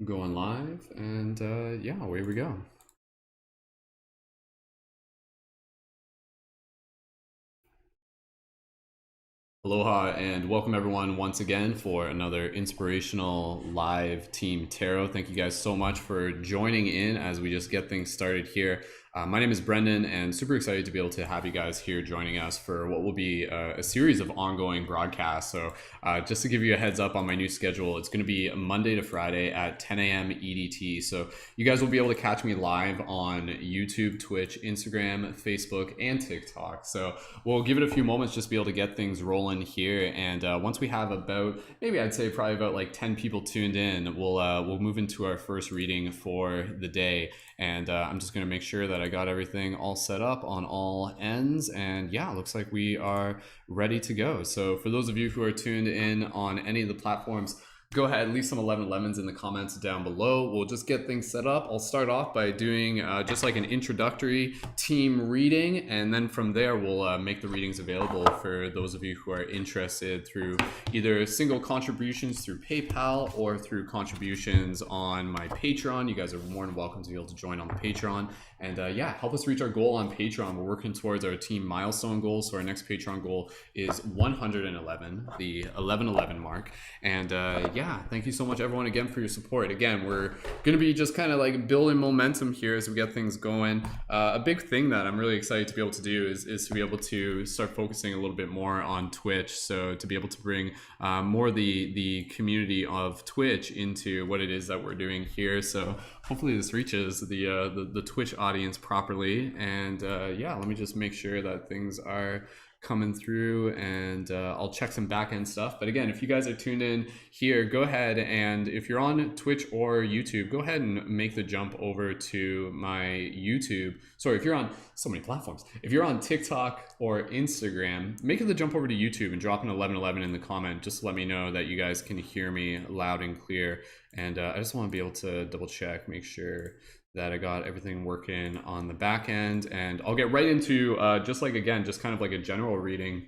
Going live, and yeah, away we go. Aloha and welcome everyone once again for another inspirational live team tarot. Thank you guys so much for joining in as we just get things started here. My name is Brendan and super excited to be able to have you guys here joining us for what will be a series of ongoing broadcasts. So just to give you a heads up on my new schedule, it's going to be Monday to Friday at 10 a.m. EDT. So you guys will be able to catch me live on YouTube, Twitch, Instagram, Facebook, and TikTok. So we'll give it a few moments just to be able to get things rolling here. And once we have about, maybe I'd say probably about like 10 people tuned in, we'll move into our first reading for the day. And I'm just going to make sure that I got everything all set up on all ends. And yeah, looks like we are ready to go. So for those of you who are tuned in on any of the platforms, go ahead, leave some 11 lemons in the comments down below. We'll just get things set up. I'll start off by doing just like an introductory team reading, and then from there we'll make the readings available for those of you who are interested through either single contributions through PayPal or through contributions on my Patreon. You guys are more than welcome to be able to join on the Patreon. And yeah, help us reach our goal on Patreon. We're working towards our team milestone goal. So our next Patreon goal is 111, the 1111 mark. And yeah, thank you so much everyone again for your support. Again, we're going to be just kind of like building momentum here as we get things going. A big thing that I'm really excited to be able to do is to be able to start focusing a little bit more on Twitch. So to be able to bring more the community of Twitch into what it is that we're doing here. So hopefully this reaches the Twitch audience properly. And yeah, let me just make sure that things are coming through, and I'll check some back end stuff. But again, if you guys are tuned in here, go ahead, and if you're on Twitch or YouTube, go ahead and make the jump over to my YouTube. Sorry, if you're on so many platforms, if you're on TikTok or Instagram, make the jump over to YouTube and drop an 1111 in the comment. Just let me know that you guys can hear me loud and clear. And I just want to be able to double check, make sure that I got everything working on the back end. And I'll get right into just like, again, just kind of like a general reading.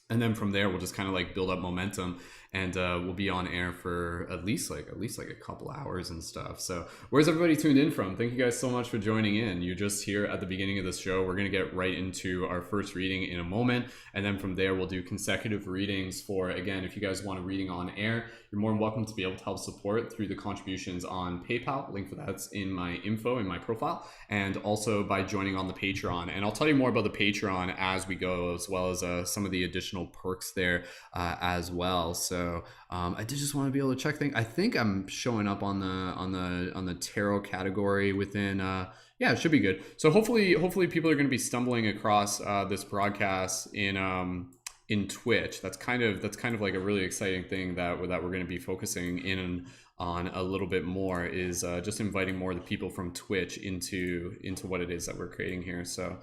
And then from there, we'll just kind of like build up momentum, and we'll be on air for at least like a couple hours and stuff. So where's everybody tuned in from? Thank you guys so much for joining in. You're just here at the beginning of this show. We're going to get right into our first reading in a moment. And then from there, we'll do consecutive readings for, again, if you guys want a reading on air, you're more than welcome to be able to help support through the contributions on PayPal. Link for that's in my info in my profile, and also by joining on the Patreon. And I'll tell you more about the Patreon as we go, as well as some of the additional perks there as well. So I did just want to be able to check things. I think I'm showing up on the tarot category within yeah, it should be good. So hopefully people are going to be stumbling across this broadcast in Twitch. That's kind of like a really exciting thing that we're going to be focusing in on a little bit more, is just inviting more of the people from Twitch into what it is that we're creating here. So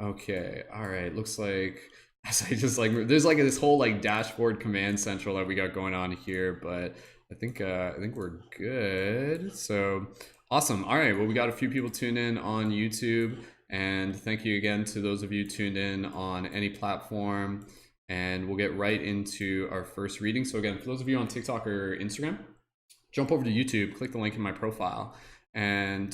okay, all right, looks like as I just like, there's like this whole like dashboard command central that we got going on here, but I think we're good. So awesome. All right, well, we got a few people tuned in on YouTube, and thank you again to those of you tuned in on any platform. And we'll get right into our first reading. So again, for those of you on TikTok or Instagram, jump over to YouTube, click the link in my profile. And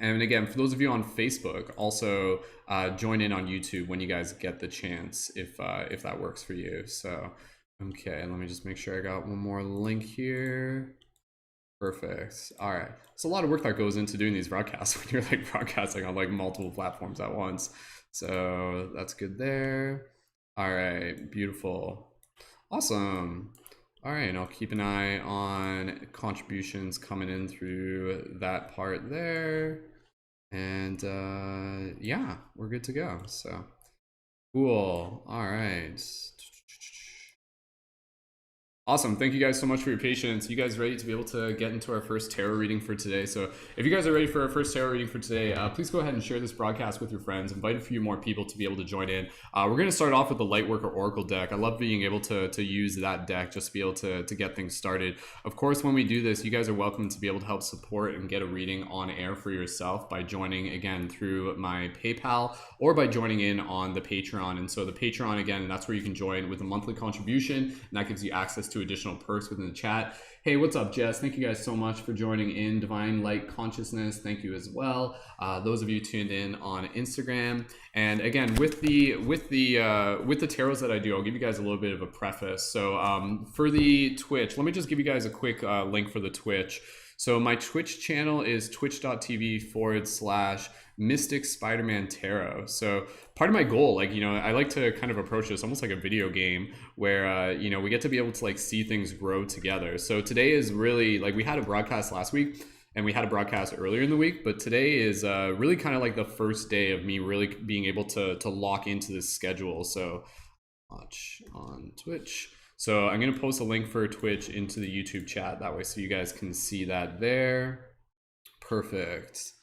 and again, for those of you on Facebook, also join in on YouTube when you guys get the chance, if that works for you. So okay, let me just make sure I got one more link here. Perfect. All right, it's a lot of work that goes into doing these broadcasts when you're like broadcasting on like multiple platforms at once. So that's good there. All right, beautiful, awesome. All right, and I'll keep an eye on contributions coming in through that part there. And yeah, we're good to go. So cool. All right. Awesome. Thank you guys so much for your patience. You guys ready to be able to get into our first tarot reading for today? So if you guys are ready for our first tarot reading for today, please go ahead and share this broadcast with your friends. Invite a few more people to be able to join in. We're going to start off with the Lightworker Oracle deck. I love being able to use that deck just to be able to get things started. Of course, when we do this, you guys are welcome to be able to help support and get a reading on air for yourself by joining, again, through my PayPal or by joining in on the Patreon. And so the Patreon, again, that's where you can join with a monthly contribution, and that gives you access to to additional perks within the chat. Hey, what's up, Jess? Thank you guys so much for joining in. Divine Light Consciousness, thank you as well. Those of you tuned in on Instagram. And again, with the tarots that I do, I'll give you guys a little bit of a preface. So for the Twitch, let me just give you guys a quick link for the Twitch. So my Twitch channel is twitch.tv/Mystic Spider-Man Tarot. So part of my goal, like, you know, I like to kind of approach this almost like a video game where, you know, we get to be able to like see things grow together. So today is really like, we had a broadcast last week and we had a broadcast earlier in the week, but today is really kind of like the first day of me really being able to lock into this schedule. So watch on Twitch. So I'm going to post a link for Twitch into the YouTube chat that way so you guys can see that there. Perfect.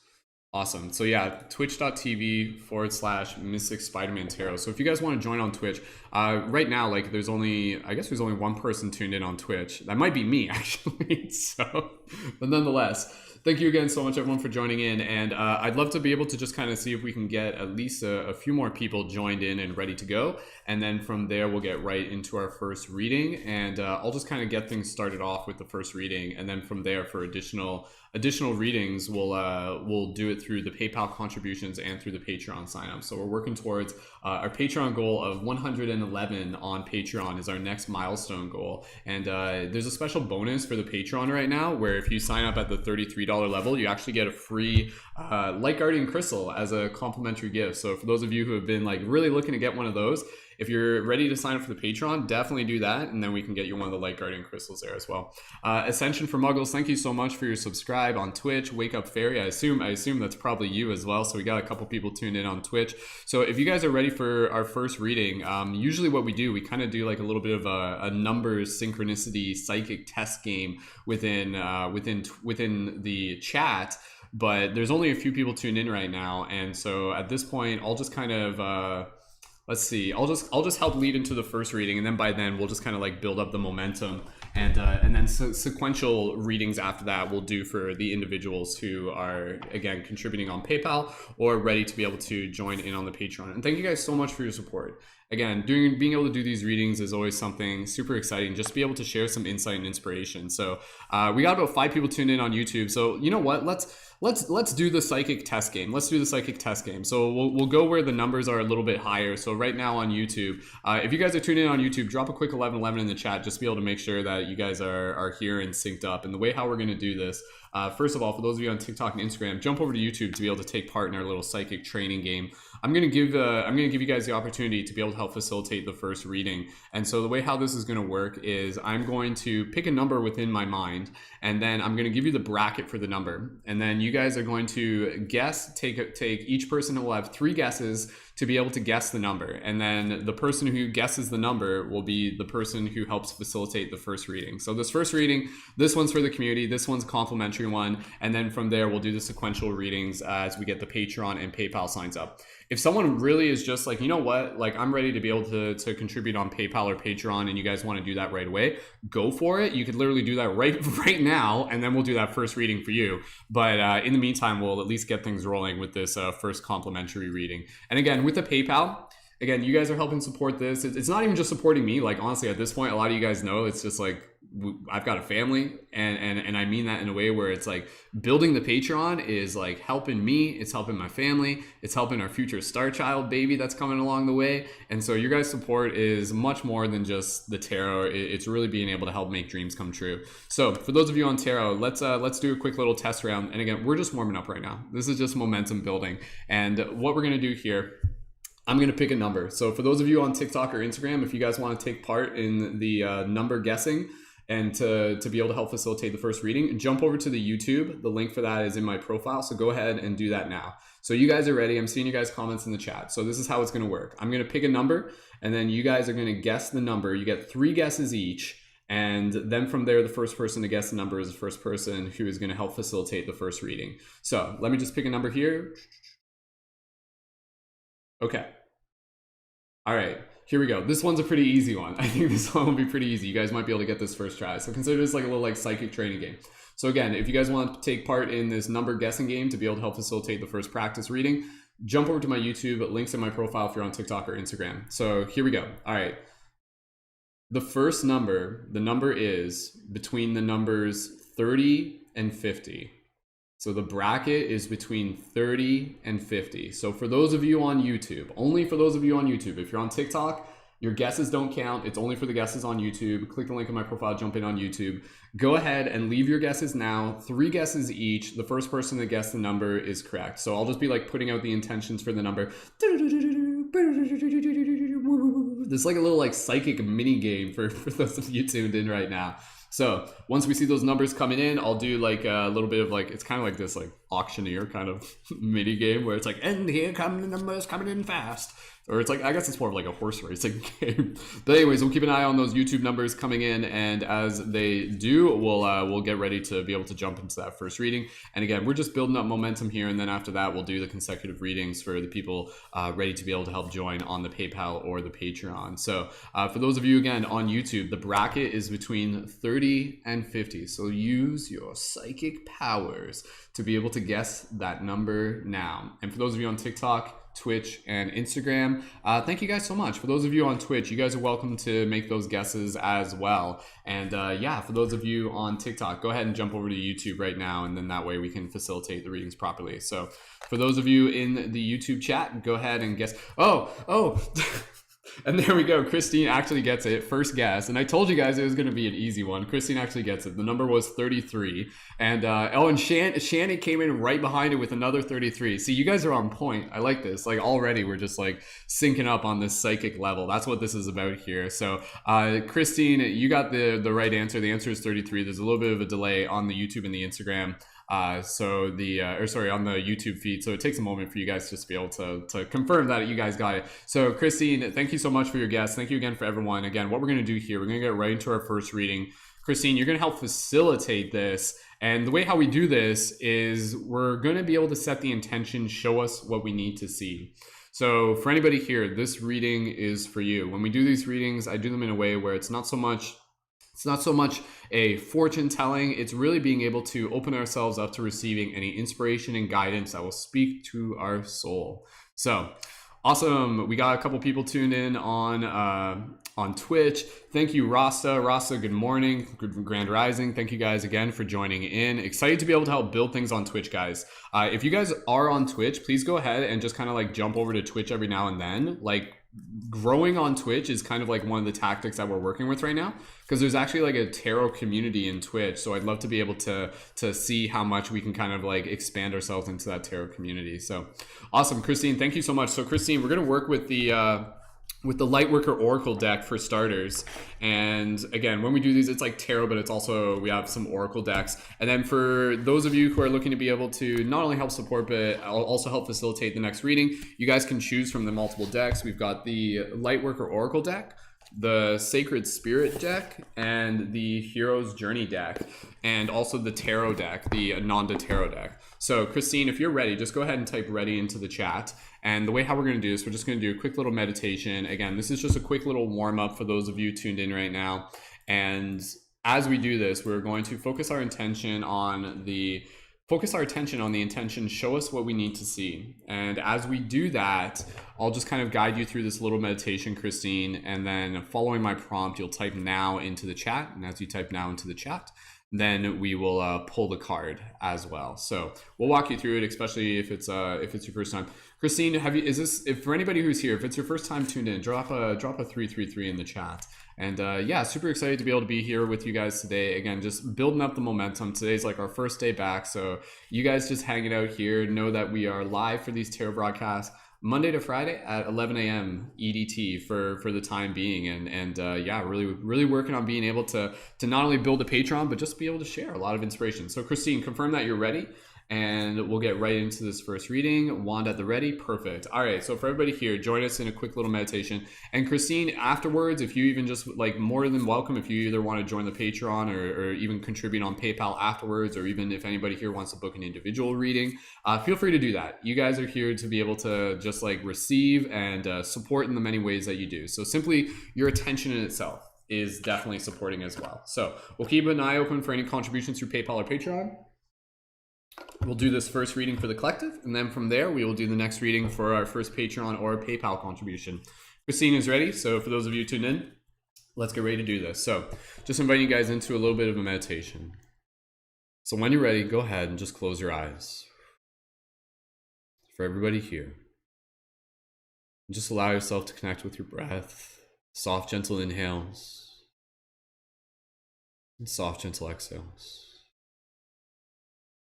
Awesome. So yeah, twitch.tv/Mystic Spider-Man Tarot. So if you guys want to join on Twitch, right now, like I guess there's only one person tuned in on Twitch. That might be me actually. So, but nonetheless, thank you again so much everyone for joining in. And I'd love to be able to just kind of see if we can get at least a few more people joined in and ready to go. And then from there, we'll get right into our first reading. And I'll just kind of get things started off with the first reading. And then from there, for additional readings, we'll do it through the PayPal contributions and through the Patreon sign-up. So we're working towards our Patreon goal of 111 on Patreon is our next milestone goal. And there's a special bonus for the Patreon right now where if you sign up at the $33 level, you actually get a free Light Guardian crystal as a complimentary gift. So for those of you who have been like really looking to get one of those, if you're ready to sign up for the Patreon, definitely do that, and then we can get you one of the Light Guardian crystals there as well. Ascension for Muggles, thank you so much for your subscribe on Twitch. Wake Up Fairy, I assume that's probably you as well. So we got a couple people tuned in on Twitch. So if you guys are ready for our first reading, usually what we do, we kind of do like a little bit of a numbers synchronicity psychic test game within the chat. But there's only a few people tuned in right now, and so at this point, I'll just kind of let's see. I'll just help lead into the first reading, and then by then we'll just kind of like build up the momentum, and then sequential readings after that we'll do for the individuals who are again contributing on PayPal or ready to be able to join in on the Patreon. And thank you guys so much for your support. Again, being able to do these readings is always something super exciting. Just to be able to share some insight and inspiration. So we got about 5 people tuned in on YouTube. So you know what? Let's do the psychic test game. Let's do the psychic test game. So we'll go where the numbers are a little bit higher. So right now on YouTube, if you guys are tuned in on YouTube, drop a quick 1111 in the chat just to be able to make sure that you guys are here and synced up. And the way how we're going to do this, first of all, for those of you on TikTok and Instagram, jump over to YouTube to be able to take part in our little psychic training game. I'm gonna give you guys the opportunity to be able to help facilitate the first reading. And so the way how this is going to work is I'm going to pick a number within my mind, and then I'm going to give you the bracket for the number, and then you guys are going to guess. Take each person will have 3 guesses to be able to guess the number, and then the person who guesses the number will be the person who helps facilitate the first reading. So this first reading, this one's for the community, this one's a complimentary one, and then from there we'll do the sequential readings as we get the Patreon and PayPal signs up. If someone really is just like, you know what, like I'm ready to be able to contribute on PayPal or Patreon, and you guys want to do that right away, go for it. You could literally do that right now, and then we'll do that first reading for you. But in the meantime, we'll at least get things rolling with this first complimentary reading. And again, with the PayPal, again, you guys are helping support this. It's not even just supporting me. Like honestly, at this point, a lot of you guys know it's just like I've got a family, and I mean that in a way where it's like building the Patreon is like helping me, it's helping my family, it's helping our future star child baby that's coming along the way. And so your guys' support is much more than just the tarot. It's really being able to help make dreams come true. So for those of you on tarot, let's do a quick little test round. And again, we're just warming up right now. This is just momentum building. And what we're gonna do here, I'm going to pick a number. So for those of you on TikTok or Instagram, if you guys want to take part in the number guessing and to be able to help facilitate the first reading, jump over to the YouTube. The link for that is in my profile. So go ahead and do that now. So you guys are ready. I'm seeing you guys' comments in the chat. So this is how it's going to work. I'm going to pick a number, and then you guys are going to guess the number. You get 3 guesses each. And then from there, the first person to guess the number is the first person who is going to help facilitate the first reading. So let me just pick a number here. Okay. All right, here we go. This one's a pretty easy one. I think this one will be pretty easy. You guys might be able to get this first try. So consider this like a little like psychic training game. So again, if you guys want to take part in this number guessing game to be able to help facilitate the first practice reading, jump over to my YouTube, links in my profile if you're on TikTok or Instagram. So here we go. All right. The first number, the number is between the numbers 30 and 50. So the bracket is between 30 and 50. So for those of you on YouTube, only for those of you on YouTube, if you're on TikTok, your guesses don't count. It's only for the guesses on YouTube. Click the link in my profile, jump in on YouTube. Go ahead and leave your guesses now. 3 guesses each. The first person to guess the number is correct. So I'll just be like putting out the intentions for the number. There's like a little like psychic mini game for those of you tuned in right now. So once we see those numbers coming in, I'll do like a little bit of like, it's kind of like this like auctioneer kind of mini game where it's like, and here come the numbers coming in fast. Or it's like, I guess it's more of like a horse racing game. But anyways, we'll keep an eye on those YouTube numbers coming in, and as they do, we'll get ready to be able to jump into that first reading. And again, we're just building up momentum here, and then after that, we'll do the consecutive readings for the people ready to be able to help join on the PayPal or the Patreon. So for those of you, again, on YouTube, the bracket is between 30 and 50. So use your psychic powers to be able to guess that number now. And for those of you on TikTok, Twitch, and Instagram, thank you guys so much. For those of you on Twitch, you guys are welcome to make those guesses as well. And yeah, for those of you on TikTok, go ahead and jump over to YouTube right now, and then that way we can facilitate the readings properly. So for those of you in the YouTube chat, go ahead and guess. Oh and there we go. Christine actually gets it. First guess. And I told you guys it was going to be an easy one. Christine actually gets it. The number was 33. And and Shanny came in right behind it with another 33. See, you guys are on point. I like this. Like already we're just like syncing up on this psychic level. That's what this is about here. So Christine, you got the right answer. The answer is 33. There's a little bit of a delay on the YouTube and the Instagram. So the on the YouTube feed, so it takes a moment for you guys just to be able to confirm that you guys got it. So Christine, thank you so much for your guess. Thank you again for everyone. Again, what we're going to do here, we're going to get right into our first reading. Christine, you're going to help facilitate this, and the way how we do this is we're going to be able to set the intention, show us what we need to see. So for anybody here, this reading is for you. When we do these readings, I do them in a way where it's not so much a fortune telling. It's really being able to open ourselves up to receiving any inspiration and guidance that will speak to our soul. So awesome. We got a couple people tuned in on Twitch. Thank you, Rasta. Rasta, good morning. Good Grand Rising. Thank you guys again for joining in. Excited to be able to help build things on Twitch, guys. If you guys are on Twitch, please go ahead and just kind of like jump over to Twitch every now and then. Like growing on Twitch is kind of like one of the tactics that we're working with right now, because there's actually like a tarot community in Twitch. So I'd love to be able to see how much we can kind of like expand ourselves into that tarot community. So awesome, Christine, thank you so much. So Christine, we're going to work with the Lightworker Oracle deck for starters. And again, when we do these, it's like tarot, but it's also, we have some Oracle decks. And then for those of you who are looking to be able to not only help support, but also help facilitate the next reading, you guys can choose from the multiple decks. We've got the Lightworker Oracle deck, the Sacred Spirit deck, and the Hero's Journey deck, and also the Tarot deck, the Ananda Tarot deck. So Christine, if you're ready, just go ahead and type ready into the chat. And the way how we're going to do this, we're just going to do a quick little meditation. Again, this is just a quick little warm up for those of you tuned in right now. And as we do this, we're going to focus our attention on the intention, show us what we need to see. And as we do that, I'll just kind of guide you through this little meditation, Christine, and then following my prompt, you'll type now into the chat. And as you type now into the chat, then we will pull the card as well. So we'll walk you through it, especially if it's your first time. Christine, if for anybody who's here, if it's your first time tuned in, drop a 333 in the chat. And yeah, super excited to be able to be here with you guys today. Again, just building up the momentum. Today's like our first day back. So you guys just hanging out here, know that we are live for these tarot broadcasts Monday to Friday at 11 a.m. EDT for the time being. And yeah, really working on being able to not only build a Patreon, but just be able to share a lot of inspiration. So Christine, confirm that you're ready. And we'll get right into this first reading. Wand at the ready. Perfect. All right. So for everybody here, join us in a quick little meditation. And Christine, afterwards, if you even just like more than welcome, if you either want to join the Patreon or even contribute on PayPal afterwards, or even if anybody here wants to book an individual reading, feel free to do that. You guys are here to be able to just like receive and support in the many ways that you do. So simply your attention in itself is definitely supporting as well. So we'll keep an eye open for any contributions through PayPal or Patreon. We'll do this first reading for the collective, and then from there, we will do the next reading for our first Patreon or PayPal contribution. Christine is ready, so for those of you tuned in, let's get ready to do this. So just inviting you guys into a little bit of a meditation. So when you're ready, go ahead and just close your eyes. For everybody here, just allow yourself to connect with your breath. Soft, gentle inhales and soft, gentle exhales.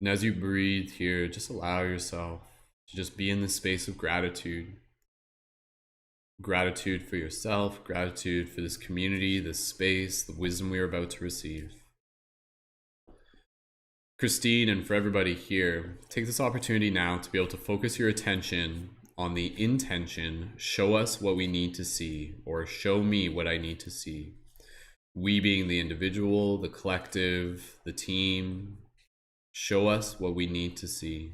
And as you breathe here, just allow yourself to just be in this space of gratitude. Gratitude for yourself, gratitude for this community, this space, the wisdom we are about to receive. Christine, and for everybody here, take this opportunity now to be able to focus your attention on the intention, show us what we need to see, or show me what I need to see. We being the individual, the collective, the team, show us what we need to see.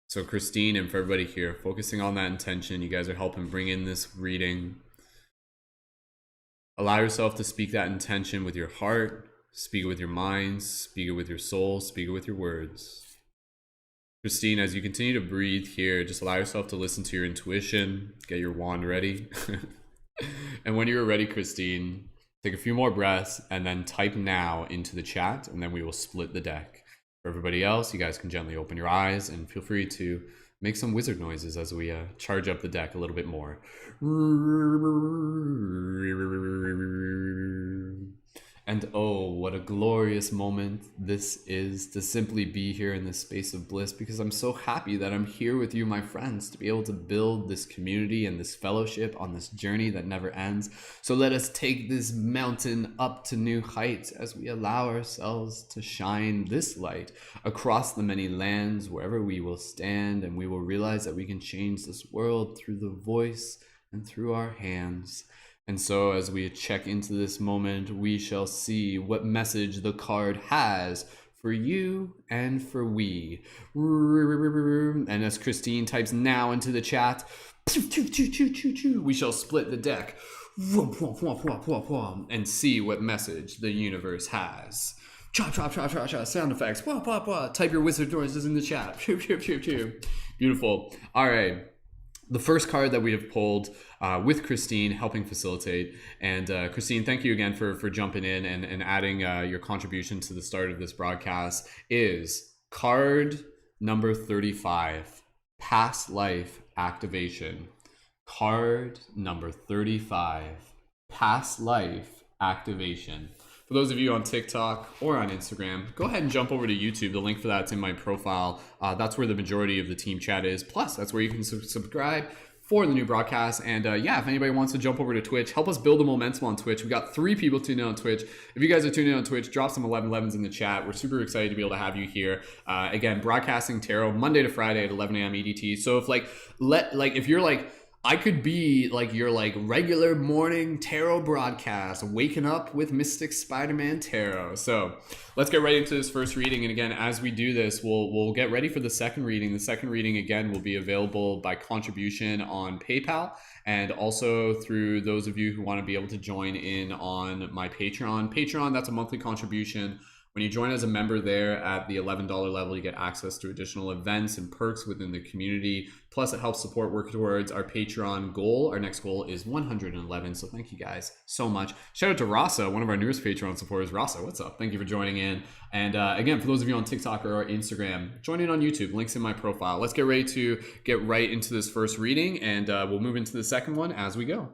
So Christine, and for everybody here, focusing on that intention, you guys are helping bring in this reading. Allow yourself to speak that intention with your heart, speak it with your mind, speak it with your soul, speak it with your words. Christine, as you continue to breathe here, just allow yourself to listen to your intuition, get your wand ready. And when you're ready, Christine, take a few more breaths and then type now into the chat, and then we will split the deck. For everybody else, you guys can gently open your eyes and feel free to make some wizard noises as we charge up the deck a little bit more. And oh, what a glorious moment this is to simply be here in this space of bliss, because I'm so happy that I'm here with you, my friends, to be able to build this community and this fellowship on this journey that never ends. So let us take this mountain up to new heights as we allow ourselves to shine this light across the many lands wherever we will stand, and we will realize that we can change this world through the voice and through our hands. And so as we check into this moment, we shall see what message the card has for you and for we. And as Christine types now into the chat, we shall split the deck and see what message the universe has. Chop, chop, chop, chop, chop, sound effects. Type your wizard noises in the chat. Beautiful. All right. The first card that we have pulled with Christine helping facilitate. And Christine, thank you again for jumping in and adding your contribution to the start of this broadcast, is card number 35, Past Life Activation. Card number 35, Past Life Activation. For those of you on TikTok or on Instagram, go ahead and jump over to YouTube. The link for that's in my profile. That's where the majority of the team chat is. Plus, that's where you can subscribe for the new broadcast. And yeah, if anybody wants to jump over to Twitch, help us build the momentum on Twitch. We got 3 people tuning in on Twitch. If you guys are tuning in on Twitch, drop some 1111s in the chat. We're super excited to be able to have you here. Again, broadcasting tarot Monday to Friday at 11 a.m. EDT. So if if you're like, I could be like your regular morning tarot broadcast, waking up with Mystic Spider-Man Tarot. So let's get right into this first reading. And again, as we do this, we'll get ready for the second reading. The second reading, again, will be available by contribution on PayPal, and also through those of you who want to be able to join in on my Patreon. Patreon, that's a monthly contribution. When you join as a member there at the $11 level, you get access to additional events and perks within the community. Plus, it helps support work towards our Patreon goal. Our next goal is 111. So thank you guys so much. Shout out to Rasa, one of our newest Patreon supporters. Rasa, what's up? Thank you for joining in. And again, for those of you on TikTok or Instagram, join in on YouTube. Links in my profile. Let's get ready to get right into this first reading, and we'll move into the second one as we go.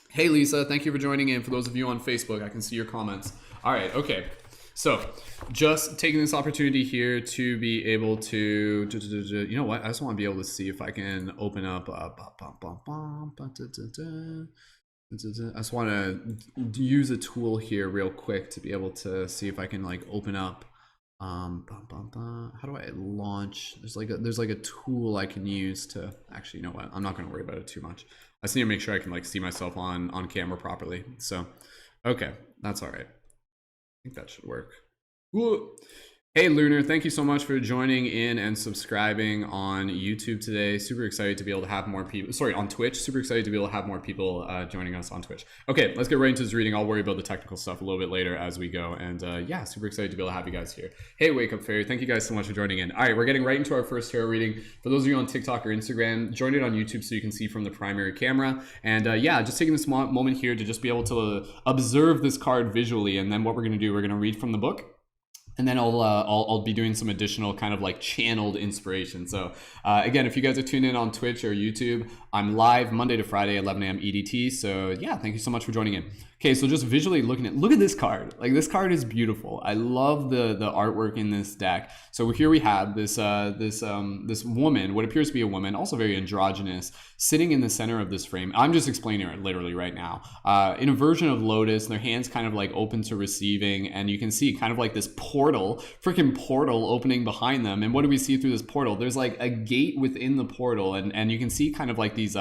Hey, Lisa, thank you for joining in. For those of you on Facebook, I can see your comments. All right, okay. So just taking this opportunity here to be able to, you know what? I just want to be able to see if I can open up. I just want to use a tool here real quick to be able to see if I can open up. How do I launch? There's like a tool I can use to actually, you know what? I'm not going to worry about it too much. I just need to make sure I can see myself on camera properly. So, okay, that's all right. I think that should work. Hey Lunar, thank you so much for joining in and subscribing on YouTube today. Super excited to be able to have more people, on Twitch. Super excited to be able to have more people joining us on Twitch. Okay, let's get right into this reading. I'll worry about the technical stuff a little bit later as we go. And yeah, super excited to be able to have you guys here. Hey, Wake Up Fairy, thank you guys so much for joining in. All right, we're getting right into our first tarot reading. For those of you on TikTok or Instagram, join it on YouTube so you can see from the primary camera. And yeah, just taking this moment here to just be able to observe this card visually. And then what we're gonna do, we're gonna read from the book. And then I'll be doing some additional kind of like channeled inspiration. So again, if you guys are tuned in on Twitch or YouTube, I'm live Monday to Friday, 11 a.m. EDT. So yeah, thank you so much for joining in. Okay, so just visually looking at, look at this card. Like this card is beautiful. I love the artwork in this deck. So here we have this woman, what appears to be a woman, also very androgynous, sitting in the center of this frame. I'm just explaining it literally right now. In a version of Lotus, their hands kind of like open to receiving, and you can see kind of like this freaking portal opening behind them. And what do we see through this portal? There's like a gate within the portal, and you can see kind of like these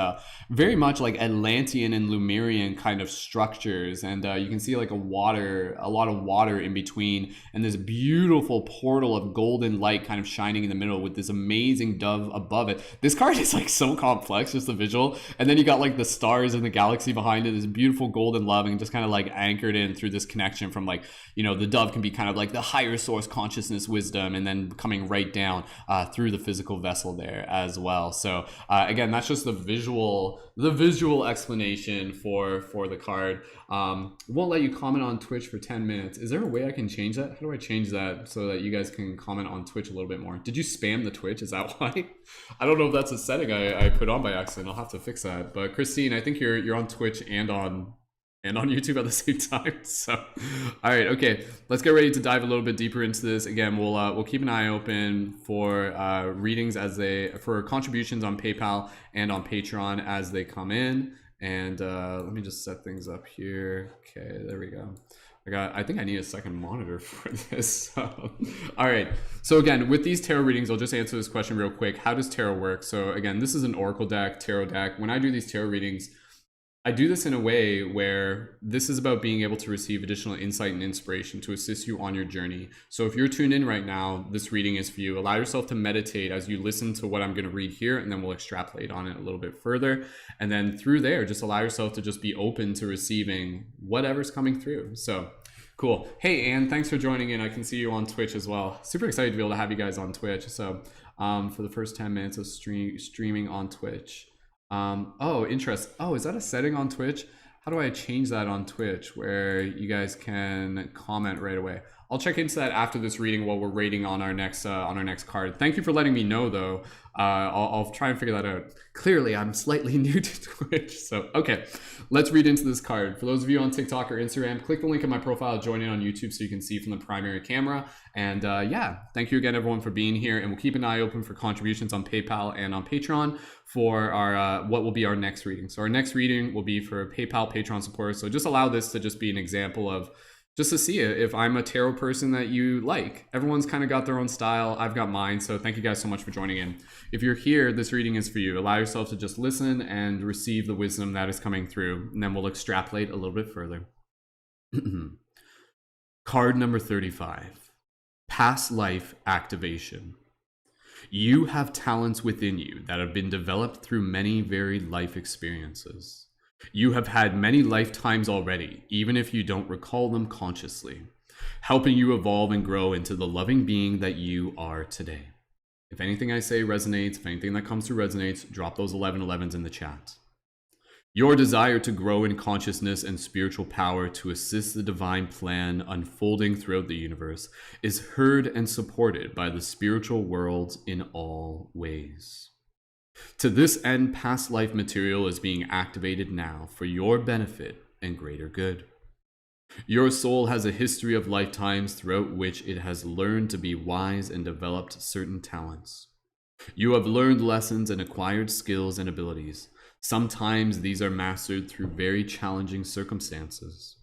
very much like Atlantean and Lemurian kind of structures. And you can see like a lot of water in between, and this beautiful portal of golden light kind of shining in the middle with this amazing dove above it. This card is like so complex, just the visual. And then you got like the stars and the galaxy behind it, this beautiful golden love, and just kind of like anchored in through this connection from like, you know, the dove can be kind of like the higher source consciousness wisdom, and then coming right down through the physical vessel there as well. So again, that's just the visual explanation for the card. Won't let you comment on Twitch for 10 minutes. Is there a way I can change that? How do I change that so that you guys can comment on Twitch a little bit more? Did you spam the Twitch? Is that why? I don't know if that's a setting I put on by accident. I'll have to fix that. But Christine, I think you're on Twitch and on YouTube at the same time. So, all right, okay, let's get ready to dive a little bit deeper into this. Again, we'll keep an eye open for readings for contributions on PayPal and on Patreon as they come in. And let me just set things up here. Okay, there we go. I think I need a second monitor for this. So, all right. So again, with these tarot readings, I'll just answer this question real quick. How does tarot work? So again, this is an oracle deck, tarot deck. When I do these tarot readings, I do this in a way where this is about being able to receive additional insight and inspiration to assist you on your journey. So if you're tuned in right now, this reading is for you. Allow yourself to meditate as you listen to what I'm going to read here, and then we'll extrapolate on it a little bit further. And then through there, just allow yourself to just be open to receiving whatever's coming through. So cool. Hey, Anne, thanks for joining in. I can see you on Twitch as well. Super excited to be able to have you guys on Twitch. So for the first 10 minutes of streaming on Twitch. Oh, interest. Oh, is that a setting on Twitch? How do I change that on Twitch where you guys can comment right away? I'll check into that after this reading while we're rating on our next card. Thank you for letting me know, though. I'll try and figure that out. Clearly, I'm slightly new to Twitch. So, okay, let's read into this card. For those of you on TikTok or Instagram, click the link in my profile, join in on YouTube so you can see from the primary camera. And yeah, thank you again, everyone, for being here. And we'll keep an eye open for contributions on PayPal and on Patreon for our what will be our next reading. So our next reading will be for PayPal, Patreon supporters. So just allow this to just be an example of just to see if I'm a tarot person that you like. Everyone's kind of got their own style. I've got mine. So thank you guys so much for joining in. If you're here, this reading is for you. Allow yourself to just listen and receive the wisdom that is coming through. And then we'll extrapolate a little bit further. Card number 35. Past life activation. You have talents within you that have been developed through many varied life experiences. You have had many lifetimes already, even if you don't recall them consciously, helping you evolve and grow into the loving being that you are today. If anything I say resonates, if anything that comes through resonates, drop those 1111s in the chat. Your desire to grow in consciousness and spiritual power to assist the divine plan unfolding throughout the universe is heard and supported by the spiritual world in all ways. To this end, past life material is being activated now for your benefit and greater good. Your soul has a history of lifetimes throughout which it has learned to be wise and developed certain talents. You have learned lessons and acquired skills and abilities. Sometimes these are mastered through very challenging circumstances.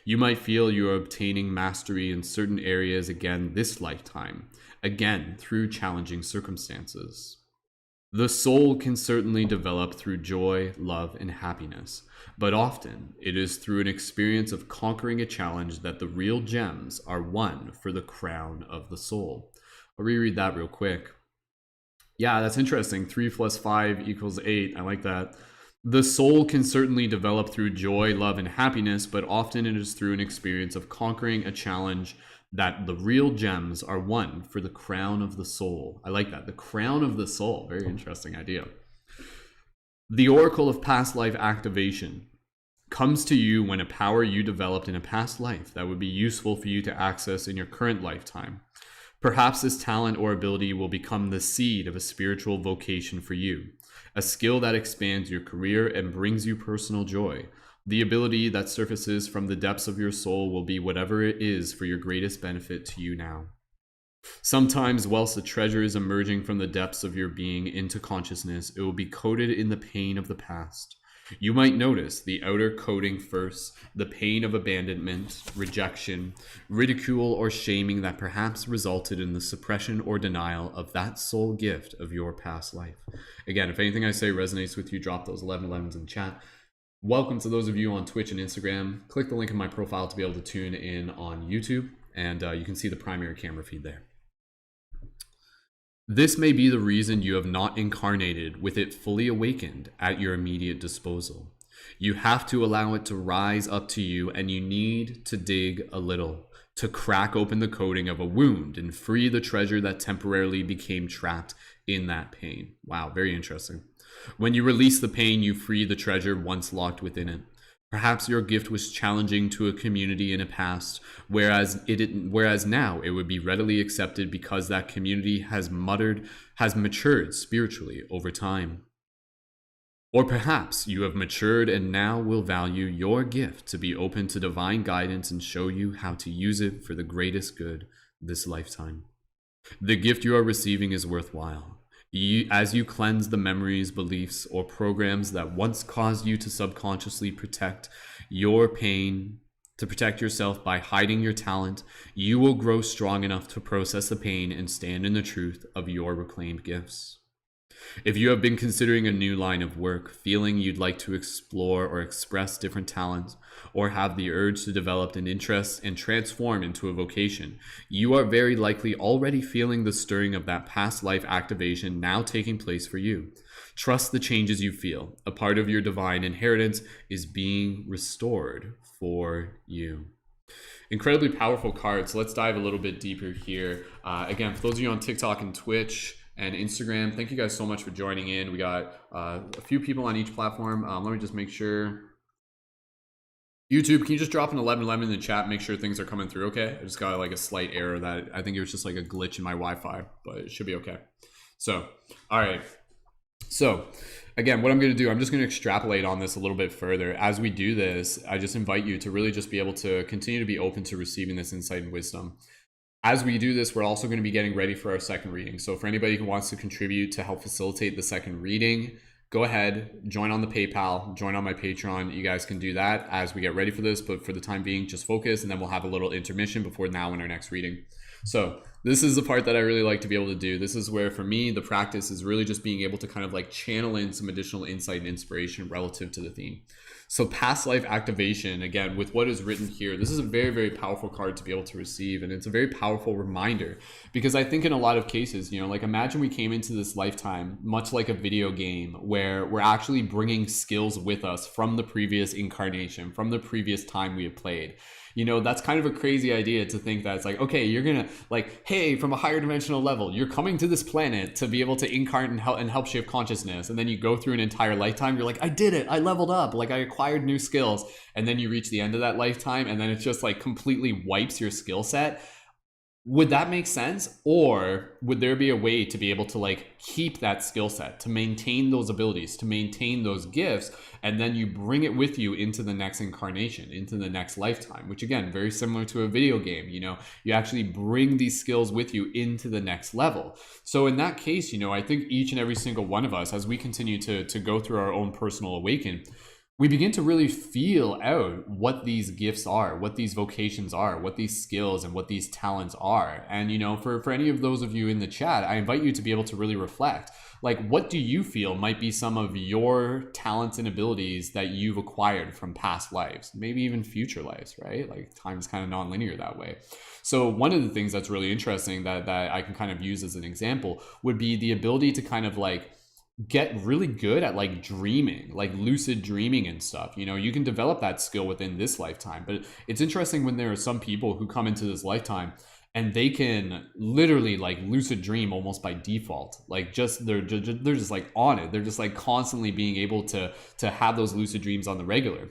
You might feel you are obtaining mastery in certain areas again this lifetime, again through challenging circumstances. The soul can certainly develop through joy, love, and happiness, but often it is through an experience of conquering a challenge that the real gems are won for the crown of the soul. I'll reread that real quick. Yeah, that's interesting. 3 plus 5 equals 8. I like that. The soul can certainly develop through joy, love, and happiness, but often it is through an experience of conquering a challenge that the real gems are won for the crown of the soul. I like that. The crown of the soul. Very interesting idea. The oracle of past life activation comes to you when a power you developed in a past life that would be useful for you to access in your current lifetime. Perhaps this talent or ability will become the seed of a spiritual vocation for you, a skill that expands your career and brings you personal joy. The ability that surfaces from the depths of your soul will be whatever it is for your greatest benefit to you now. Sometimes, whilst a treasure is emerging from the depths of your being into consciousness, it will be coated in the pain of the past. You might notice the outer coating first, the pain of abandonment, rejection, ridicule, or shaming that perhaps resulted in the suppression or denial of that soul gift of your past life. Again, if anything I say resonates with you, drop those 1111s in chat. Welcome to those of you on Twitch and Instagram. Click the link in my profile to be able to tune in on YouTube, and you can see the primary camera feed there. This may be the reason you have not incarnated with it fully awakened at your immediate disposal. You have to allow it to rise up to you, and you need to dig a little to crack open the coating of a wound and free the treasure that temporarily became trapped in that pain. Wow, very interesting. When you release the pain, you free the treasure once locked within it. Perhaps your gift was challenging to a community in a past, whereas now it would be readily accepted because that community has matured spiritually over time. Or perhaps you have matured and now will value your gift to be open to divine guidance and show you how to use it for the greatest good this lifetime. The gift you are receiving is worthwhile. As you cleanse the memories, beliefs, or programs that once caused you to subconsciously protect your pain, to protect yourself by hiding your talent, you will grow strong enough to process the pain and stand in the truth of your reclaimed gifts. If you have been considering a new line of work, feeling you'd like to explore or express different talents, or have the urge to develop an interest and transform into a vocation, you are very likely already feeling the stirring of that past life activation now taking place for you. Trust the changes you feel. A part of your divine inheritance is being restored for you. Incredibly powerful cards. Let's dive a little bit deeper here. Again, for those of you on TikTok and Twitch and Instagram, thank you guys so much for joining in. We got a few people on each platform. Let me just make sure. YouTube, can you just drop an 1111 in the chat, make sure things are coming through okay? I just got like a slight error that I think it was just like a glitch in my Wi-Fi, but it should be okay. So, all right. So again, what I'm going to do, I'm just going to extrapolate on this a little bit further. As we do this, I just invite you to really just be able to continue to be open to receiving this insight and wisdom. As we do this, we're also going to be getting ready for our second reading. So for anybody who wants to contribute to help facilitate the second reading, go ahead, join on the PayPal, join on my Patreon. You guys can do that as we get ready for this, but for the time being, just focus, and then we'll have a little intermission before now and our next reading. So this is the part that I really like to be able to do. This is where, for me, the practice is really just being able to kind of like channel in some additional insight and inspiration relative to the theme. So past life activation, again, with what is written here, this is a very, very powerful card to be able to receive. And it's a very powerful reminder, because I think in a lot of cases, you know, like imagine we came into this lifetime, much like a video game, where we're actually bringing skills with us from the previous incarnation, from the previous time we have played. You know, that's kind of a crazy idea to think that it's like, okay, you're gonna like, hey, from a higher dimensional level, you're coming to this planet to be able to incarnate and help shape consciousness. And then you go through an entire lifetime, you're like, I did it, I leveled up, like I acquired new skills. And then you reach the end of that lifetime and then it's just like completely wipes your skill set. Would that make sense? Or would there be a way to be able to like keep that skill set, to maintain those abilities, to maintain those gifts, and then you bring it with you into the next incarnation, into the next lifetime, which again, very similar to a video game, you know, you actually bring these skills with you into the next level. So in that case, you know, I think each and every single one of us, as we continue to go through our own personal awakening, we begin to really feel out what these gifts are, what these vocations are, what these skills and what these talents are. And, for any of those of you in the chat, I invite you to be able to really reflect. Like, what do you feel might be some of your talents and abilities that you've acquired from past lives, maybe even future lives, right? Like, time is kind of non-linear that way. So one of the things that's really interesting that I can kind of use as an example would be the ability to kind of like get really good at like dreaming, like lucid dreaming and stuff. You can develop that skill within this lifetime, but it's interesting when there are some people who come into this lifetime and they can literally like lucid dream almost by default. Like they're just like on it. They're just like constantly being able to have those lucid dreams on the regular.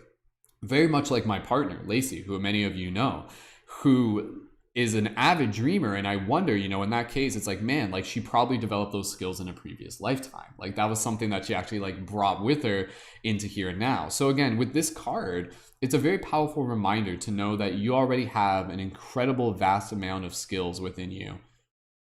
Very much like my partner, Lacey, who many of you know, who is an avid dreamer. And I wonder, in that case, it's like, man, like she probably developed those skills in a previous lifetime. Like that was something that she actually like brought with her into here and now. So again, with this card, it's a very powerful reminder to know that you already have an incredible vast amount of skills within you.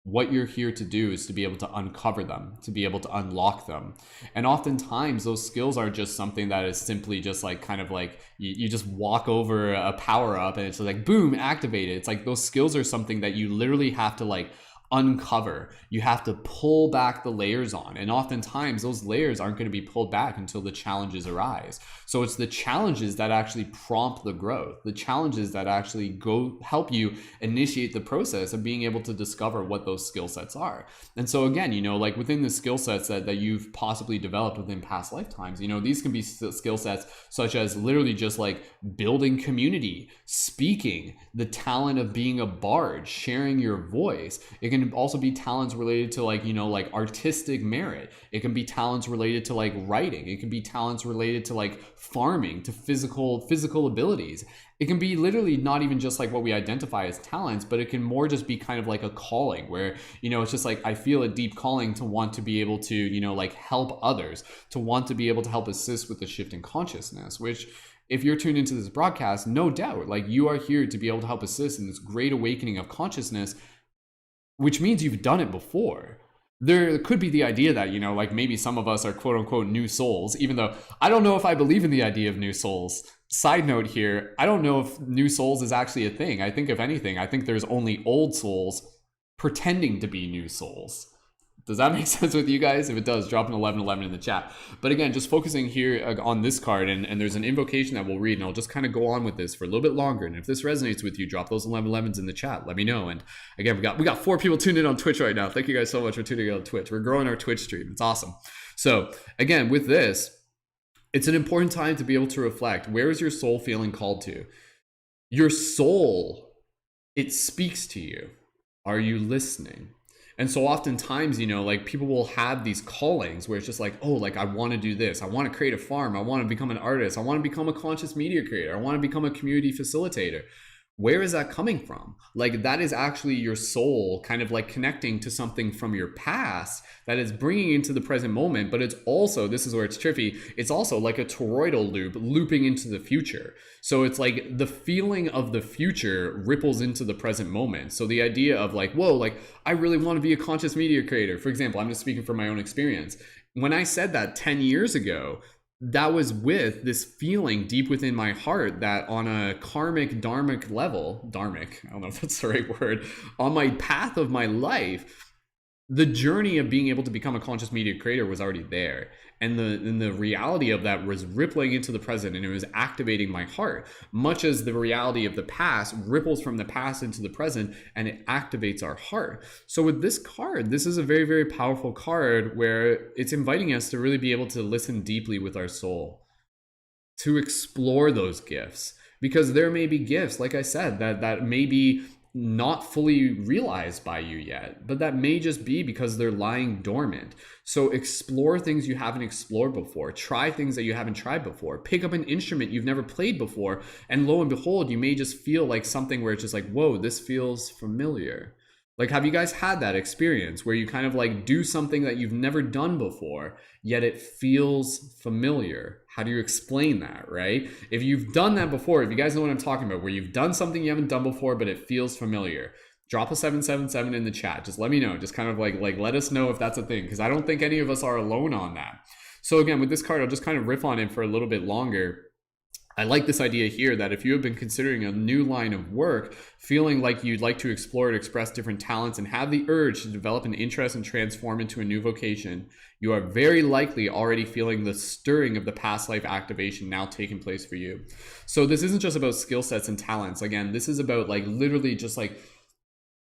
What you're here to do is to be able to uncover them, to be able to unlock them. And oftentimes those skills are just something that is simply just like kind of like you just walk over a power up and it's like boom, activated. It's like those skills are something that you literally have to like uncover. You have to pull back the layers on, and oftentimes those layers aren't going to be pulled back until the challenges arise. So it's the challenges that actually prompt the growth, the challenges that actually go help you initiate the process of being able to discover what those skill sets are. And so again, like within the skill sets that you've possibly developed within past lifetimes, these can be skill sets such as literally just like building community, speaking, the talent of being a bard, sharing your voice. It can also be talents related to like, like artistic merit. It can be talents related to like writing. It can be talents related to like farming, to physical abilities. It can be literally not even just like what we identify as talents, but it can more just be kind of like a calling where, it's just like, I feel a deep calling to want to be able to, like help others, to want to be able to help assist with the shift in consciousness, which if you're tuned into this broadcast, no doubt, like you are here to be able to help assist in this great awakening of consciousness, which means you've done it before. There could be the idea that, like maybe some of us are quote unquote new souls, even though I don't know if I believe in the idea of new souls. Side note here, I don't know if new souls is actually a thing. I think if anything, I think there's only old souls pretending to be new souls. Does that make sense with you guys? If it does, drop an 1111 in the chat. But again, just focusing here on this card, and there's an invocation that we'll read, and I'll just kind of go on with this for a little bit longer. And if this resonates with you, drop those 1111s in the chat. Let me know. And again, we got 4 people tuned in on Twitch right now. Thank you guys so much for tuning in on Twitch. We're growing our Twitch stream. It's awesome. So again, with this, it's an important time to be able to reflect. Where is your soul feeling called to? Your soul, it speaks to you. Are you listening? And so oftentimes, like people will have these callings where it's just like, oh, like I want to do this. I want to create a farm. I want to become an artist. I want to become a conscious media creator. I want to become a community facilitator. Where is that coming from? Like that is actually your soul kind of like connecting to something from your past that is bringing into the present moment. But it's also, this is where it's trippy, it's also like a toroidal loop looping into the future. So it's like the feeling of the future ripples into the present moment. So the idea of like, whoa, like I really want to be a conscious media creator. For example, I'm just speaking from my own experience. When I said that 10 years ago, that was with this feeling deep within my heart that on a dharmic level, I don't know if that's the right word, on my path of my life, the journey of being able to become a conscious media creator was already there. And the reality of that was rippling into the present, and it was activating my heart, much as the reality of the past ripples from the past into the present and it activates our heart. So with this card, this is a very, very powerful card where it's inviting us to really be able to listen deeply with our soul, to explore those gifts, because there may be gifts, like I said, that may be not fully realized by you yet, but that may just be because they're lying dormant. So explore things you haven't explored before, try things that you haven't tried before, pick up an instrument you've never played before, and lo and behold, you may just feel like something where it's just like, whoa, this feels familiar. Like, have you guys had that experience where you kind of like do something that you've never done before, yet it feels familiar? How do you explain that, right? If you've done that before, if you guys know what I'm talking about, where you've done something you haven't done before, but it feels familiar, drop a 777 in the chat. Just let me know. Just kind of like let us know if that's a thing, because I don't think any of us are alone on that. So again, with this card, I'll just kind of riff on it for a little bit longer. I like this idea here that if you have been considering a new line of work, feeling like you'd like to explore and express different talents and have the urge to develop an interest and transform into a new vocation, you are very likely already feeling the stirring of the past life activation now taking place for you. So this isn't just about skill sets and talents. Again, this is about like literally just like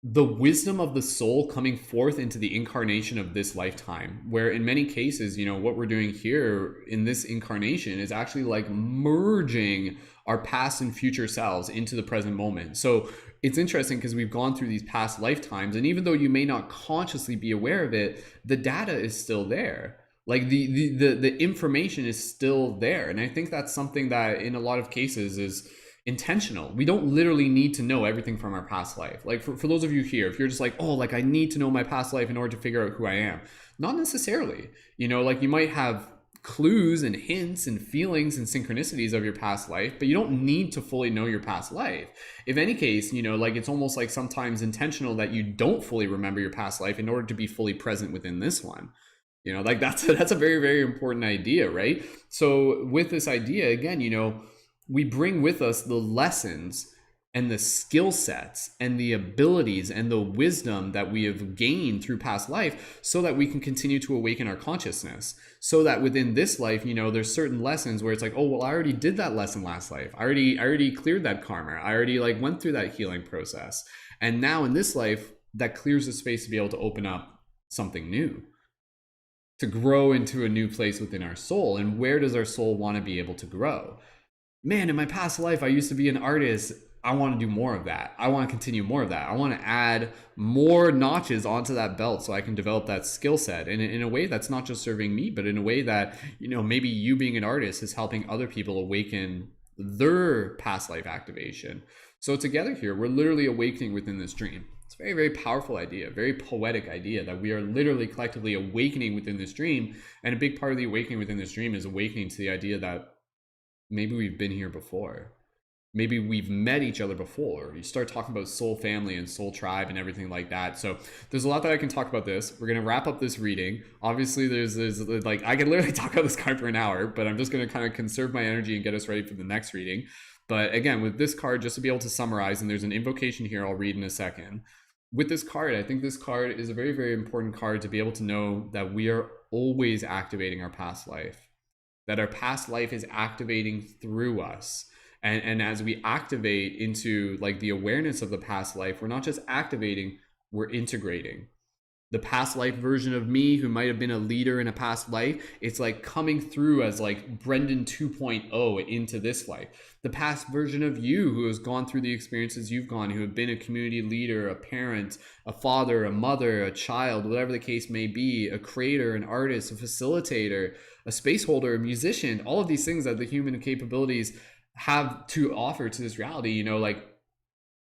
the wisdom of the soul coming forth into the incarnation of this lifetime, where in many cases, you know, what we're doing here in this incarnation is actually like merging our past and future selves into the present moment. So it's interesting because we've gone through these past lifetimes, and even though you may not consciously be aware of it, the data is still there. Like the information is still there. And I think that's something that in a lot of cases is intentional. We don't literally need to know everything from our past life. Like for those of you here, if you're just like, oh, like I need to know my past life in order to figure out who I am, not necessarily. You know, like you might have clues and hints and feelings and synchronicities of your past life, but you don't need to fully know your past life. If any case, you know, like it's almost like sometimes intentional that you don't fully remember your past life in order to be fully present within this one. You know, like that's a very, very important idea, right? So with this idea, again, you know, we bring with us the lessons and the skill sets and the abilities and the wisdom that we have gained through past life so that we can continue to awaken our consciousness. So that within this life, you know, there's certain lessons where it's like, oh, well, I already did that lesson last life. I already cleared that karma. I already like went through that healing process. And now in this life, that clears the space to be able to open up something new, to grow into a new place within our soul. And where does our soul want to be able to grow? Man, in my past life, I used to be an artist. I want to do more of that. I want to continue more of that. I want to add more notches onto that belt so I can develop that skill set. And in a way that's not just serving me, but in a way that, you know, maybe you being an artist is helping other people awaken their past life activation. So together here, we're literally awakening within this dream. It's a very, very powerful idea, very poetic idea that we are literally collectively awakening within this dream. And a big part of the awakening within this dream is awakening to the idea that maybe we've been here before. Maybe we've met each other before. You start talking about soul family and soul tribe and everything like that. So there's a lot that I can talk about this. We're going to wrap up this reading. Obviously, there's like, I could literally talk about this card for an hour, but I'm just going to kind of conserve my energy and get us ready for the next reading. But again, with this card, just to be able to summarize, and there's an invocation here I'll read in a second. With this card, I think this card is a very, very important card to be able to know that we are always activating our past life, that our past life is activating through us. And as we activate into like the awareness of the past life, we're not just activating, we're integrating. The past life version of me who might have been a leader in a past life, it's like coming through as like Brendan 2.0 into this life. The past version of you who has gone through the experiences you've gone, who have been a community leader, a parent, a father, a mother, a child, whatever the case may be, a creator, an artist, a facilitator, a space holder, a musician, all of these things that the human capabilities have to offer to this reality, you know, like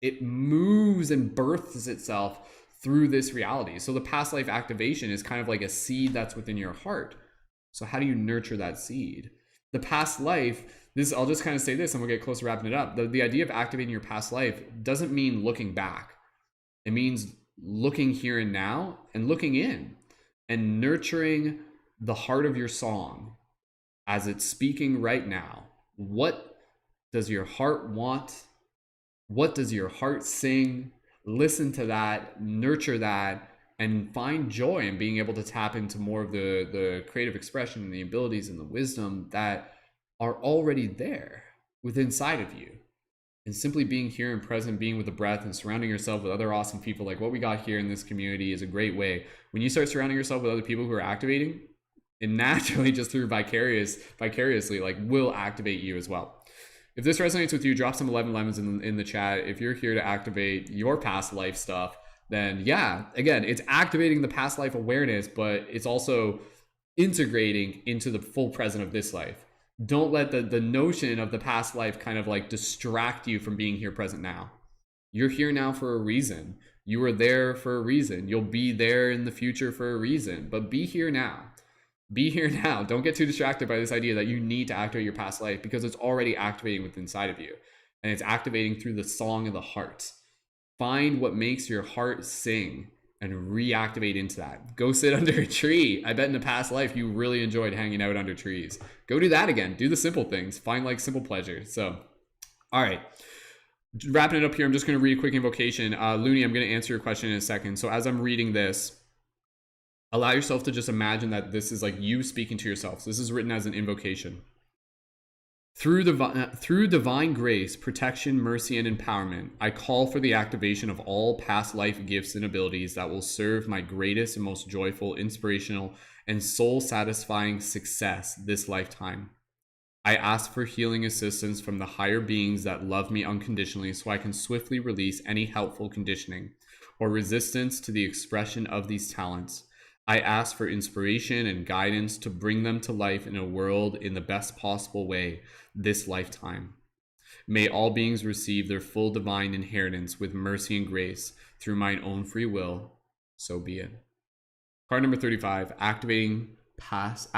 it moves and births itself through this reality. So the past life activation is kind of like a seed that's within your heart. So how do you nurture that seed? The past life, this, I'll just kind of say this and we'll get close to wrapping it up. The idea of activating your past life doesn't mean looking back. It means looking here and now and looking in and nurturing the heart of your song as it's speaking right now. What does your heart want? What does your heart sing? Listen to that, nurture that, and find joy in being able to tap into more of the creative expression and the abilities and the wisdom that are already there within inside of you. And simply being here and present, being with the breath and surrounding yourself with other awesome people like what we got here in this community is a great way. When you start surrounding yourself with other people who are activating, it naturally just through vicariously like will activate you as well. If this resonates with you, drop some 11 lemons in the chat. If you're here to activate your past life stuff, then yeah, again, it's activating the past life awareness, but it's also integrating into the full present of this life. Don't let the notion of the past life kind of like distract you from being here present now. You're here now for a reason. You were there for a reason. You'll be there in the future for a reason, but be here now. Be here now. Don't get too distracted by this idea that you need to activate your past life because it's already activating within inside of you. And it's activating through the song of the heart. Find what makes your heart sing and reactivate into that. Go sit under a tree. I bet in a past life you really enjoyed hanging out under trees. Go do that again. Do the simple things. Find like simple pleasure. So, all right. Wrapping it up here, I'm just going to read a quick invocation. Looney, I'm going to answer your question in a second. So as I'm reading this, allow yourself to just imagine that this is like you speaking to yourself. So this is written as an invocation. Through divine grace, protection, mercy, and empowerment, I call for the activation of all past life gifts and abilities that will serve my greatest and most joyful, inspirational, and soul-satisfying success this lifetime. I ask for healing assistance from the higher beings that love me unconditionally so I can swiftly release any helpful conditioning or resistance to the expression of these talents. I ask for inspiration and guidance to bring them to life in a world in the best possible way this lifetime. May all beings receive their full divine inheritance with mercy and grace through mine own free will. So be it. Card number 35, activating past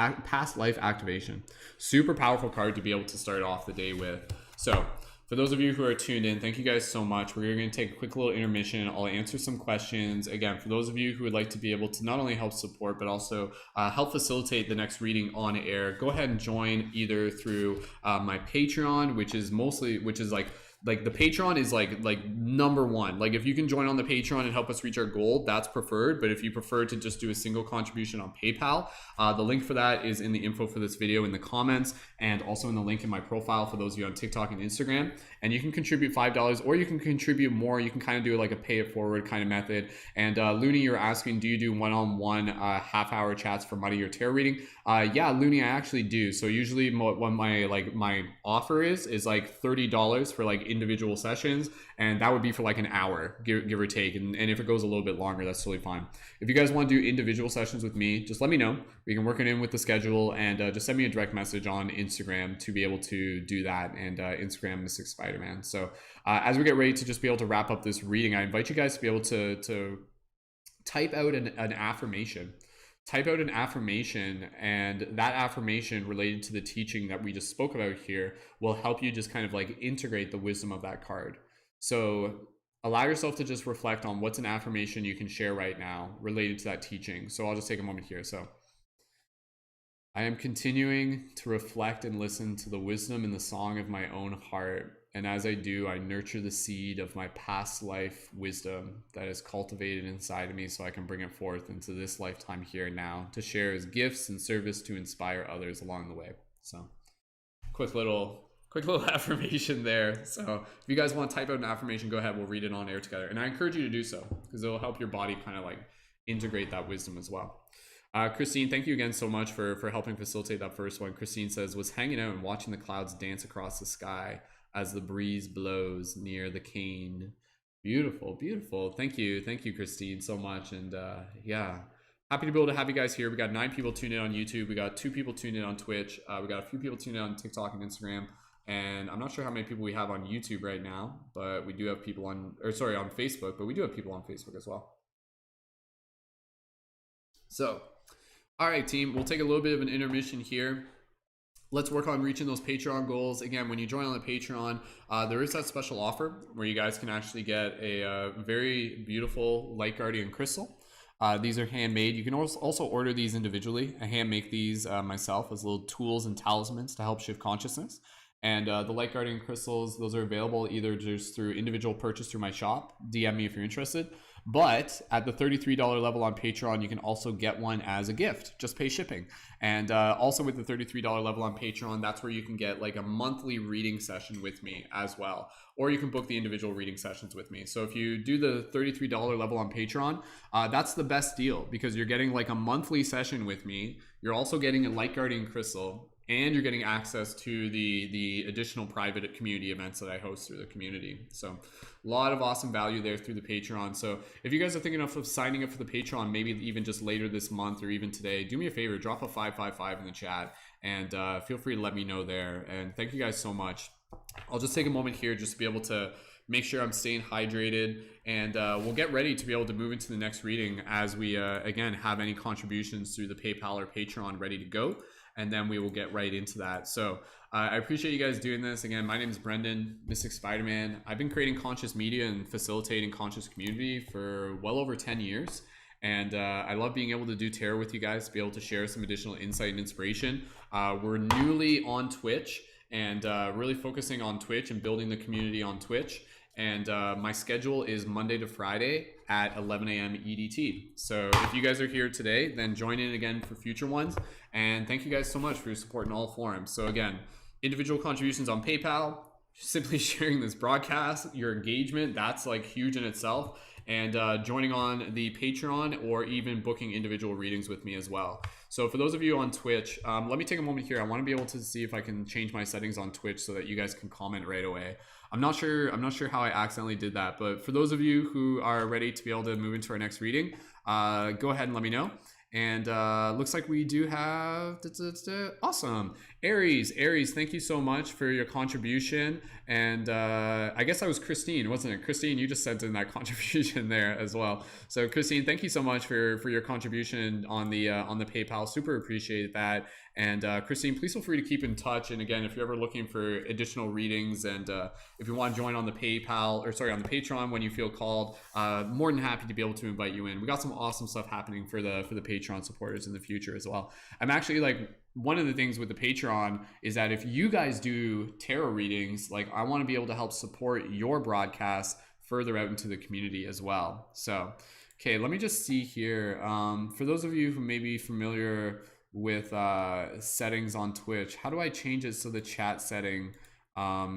life activation. Super powerful card to be able to start off the day with. So for those of you who are tuned in, thank you guys so much. We're going to take a quick little intermission. I'll answer some questions. Again, for those of you who would like to be able to not only help support, but also help facilitate the next reading on air, go ahead and join either through my Patreon, which is like the Patreon is like number one. Like if you can join on the Patreon and help us reach our goal, that's preferred. But if you prefer to just do a single contribution on PayPal, the link for that is in the info for this video in the comments, and also in the link in my profile for those of you on TikTok and Instagram. And you can contribute $5 or you can contribute more. You can kind of do like a pay it forward kind of method. And Looney, you're asking, do you do one-on-one half-hour chats for money or tarot reading? Yeah, Looney, I actually do. So usually what my offer is like $30 for like individual sessions, and that would be for like an hour, give or take. And if it goes a little bit longer, that's totally fine. If you guys want to do individual sessions with me, just let me know. We can work it in with the schedule, and just send me a direct message on Instagram to be able to do that. And Instagram Mystic Spider-Man. So as we get ready to just be able to wrap up this reading, I invite you guys to be able to type out an affirmation. Type out an affirmation, and that affirmation related to the teaching that we just spoke about here will help you just kind of like integrate the wisdom of that card. So allow yourself to just reflect on what's an affirmation you can share right now related to that teaching. So I'll just take a moment here. So I am continuing to reflect and listen to the wisdom and the song of my own heart. And as I do, I nurture the seed of my past life wisdom that is cultivated inside of me so I can bring it forth into this lifetime here and now to share as gifts and service to inspire others along the way. So quick little affirmation there. So if you guys want to type out an affirmation, go ahead. We'll read it on air together. And I encourage you to do so because it'll help your body kind of like integrate that wisdom as well. Christine, thank you again so much for helping facilitate that first one. Christine says, was hanging out and watching the clouds dance across the sky as the breeze blows near the cane. Beautiful, beautiful. Thank you, Christine, so much. And yeah, happy to be able to have you guys here. We got 9 people tuned in on YouTube. We got 2 people tuned in on Twitch. We got a few people tuned in on TikTok and Instagram. And I'm not sure how many people we have on YouTube right now, but we do have people on Facebook, but we do have people on Facebook as well. So, all right, team, we'll take a little bit of an intermission here. Let's work on reaching those Patreon goals. Again, when you join on the Patreon, there is that special offer where you guys can actually get a very beautiful Light Guardian crystal. These are handmade. You can also order these individually. I hand make these myself as little tools and talismans to help shift consciousness. And the Light Guardian crystals, those are available either just through individual purchase through my shop. DM me if you're interested. But at the $33 level on Patreon, you can also get one as a gift. Just pay shipping. And also with the $33 level on Patreon, that's where you can get like a monthly reading session with me as well. Or you can book the individual reading sessions with me. So if you do the $33 level on Patreon, that's the best deal because you're getting like a monthly session with me. You're also getting a Light Guardian crystal. And you're getting access to the additional private community events that I host through the community. So a lot of awesome value there through the Patreon. So if you guys are thinking of signing up for the Patreon, maybe even just later this month or even today, do me a favor, drop a 555 in the chat and feel free to let me know there. And thank you guys so much. I'll just take a moment here just to be able to make sure I'm staying hydrated, and we'll get ready to be able to move into the next reading as we, again, have any contributions through the PayPal or Patreon ready to go. and then we will get right into that. So I appreciate you guys doing this. Again, my name is Brendan, Mystic Spider-Man. I've been creating conscious media and facilitating conscious community for well over 10 years. And I love being able to do tarot with you guys, to be able to share some additional insight and inspiration. We're newly on Twitch and really focusing on Twitch and building the community on Twitch. And my schedule is Monday to Friday at 11 a.m. EDT. So if you guys are here today, then join in again for future ones. And thank you guys so much for your support in all forums. So again, individual contributions on PayPal, simply sharing this broadcast, your engagement, that's like huge in itself. And joining on the Patreon or even booking individual readings with me as well. So for those of you on Twitch, let me take a moment here. I want to be able to see if I can change my settings on Twitch so that you guys can comment right away. I'm not sure how I accidentally did that, but for those of you who are ready to be able to move into our next reading, go ahead and let me know. And looks like we do have awesome Aries, thank you so much for your contribution. And I guess that was Christine, wasn't it? Christine, you just sent in that contribution there as well. So Christine, thank you so much for your contribution on the PayPal. Super appreciate that. And Christine, please feel free to keep in touch. And again, if you're ever looking for additional readings, and if you want to join on the PayPal, or sorry, on the Patreon when you feel called, more than happy to be able to invite you in. We got some awesome stuff happening for the Patreon supporters in the future as well. I'm actually like, one of the things with the Patreon is that if you guys do tarot readings, like I want to be able to help support your broadcast further out into the community as well. So, okay, let me just see here. For those of you who may be familiar with settings on Twitch, how do I change it so the chat setting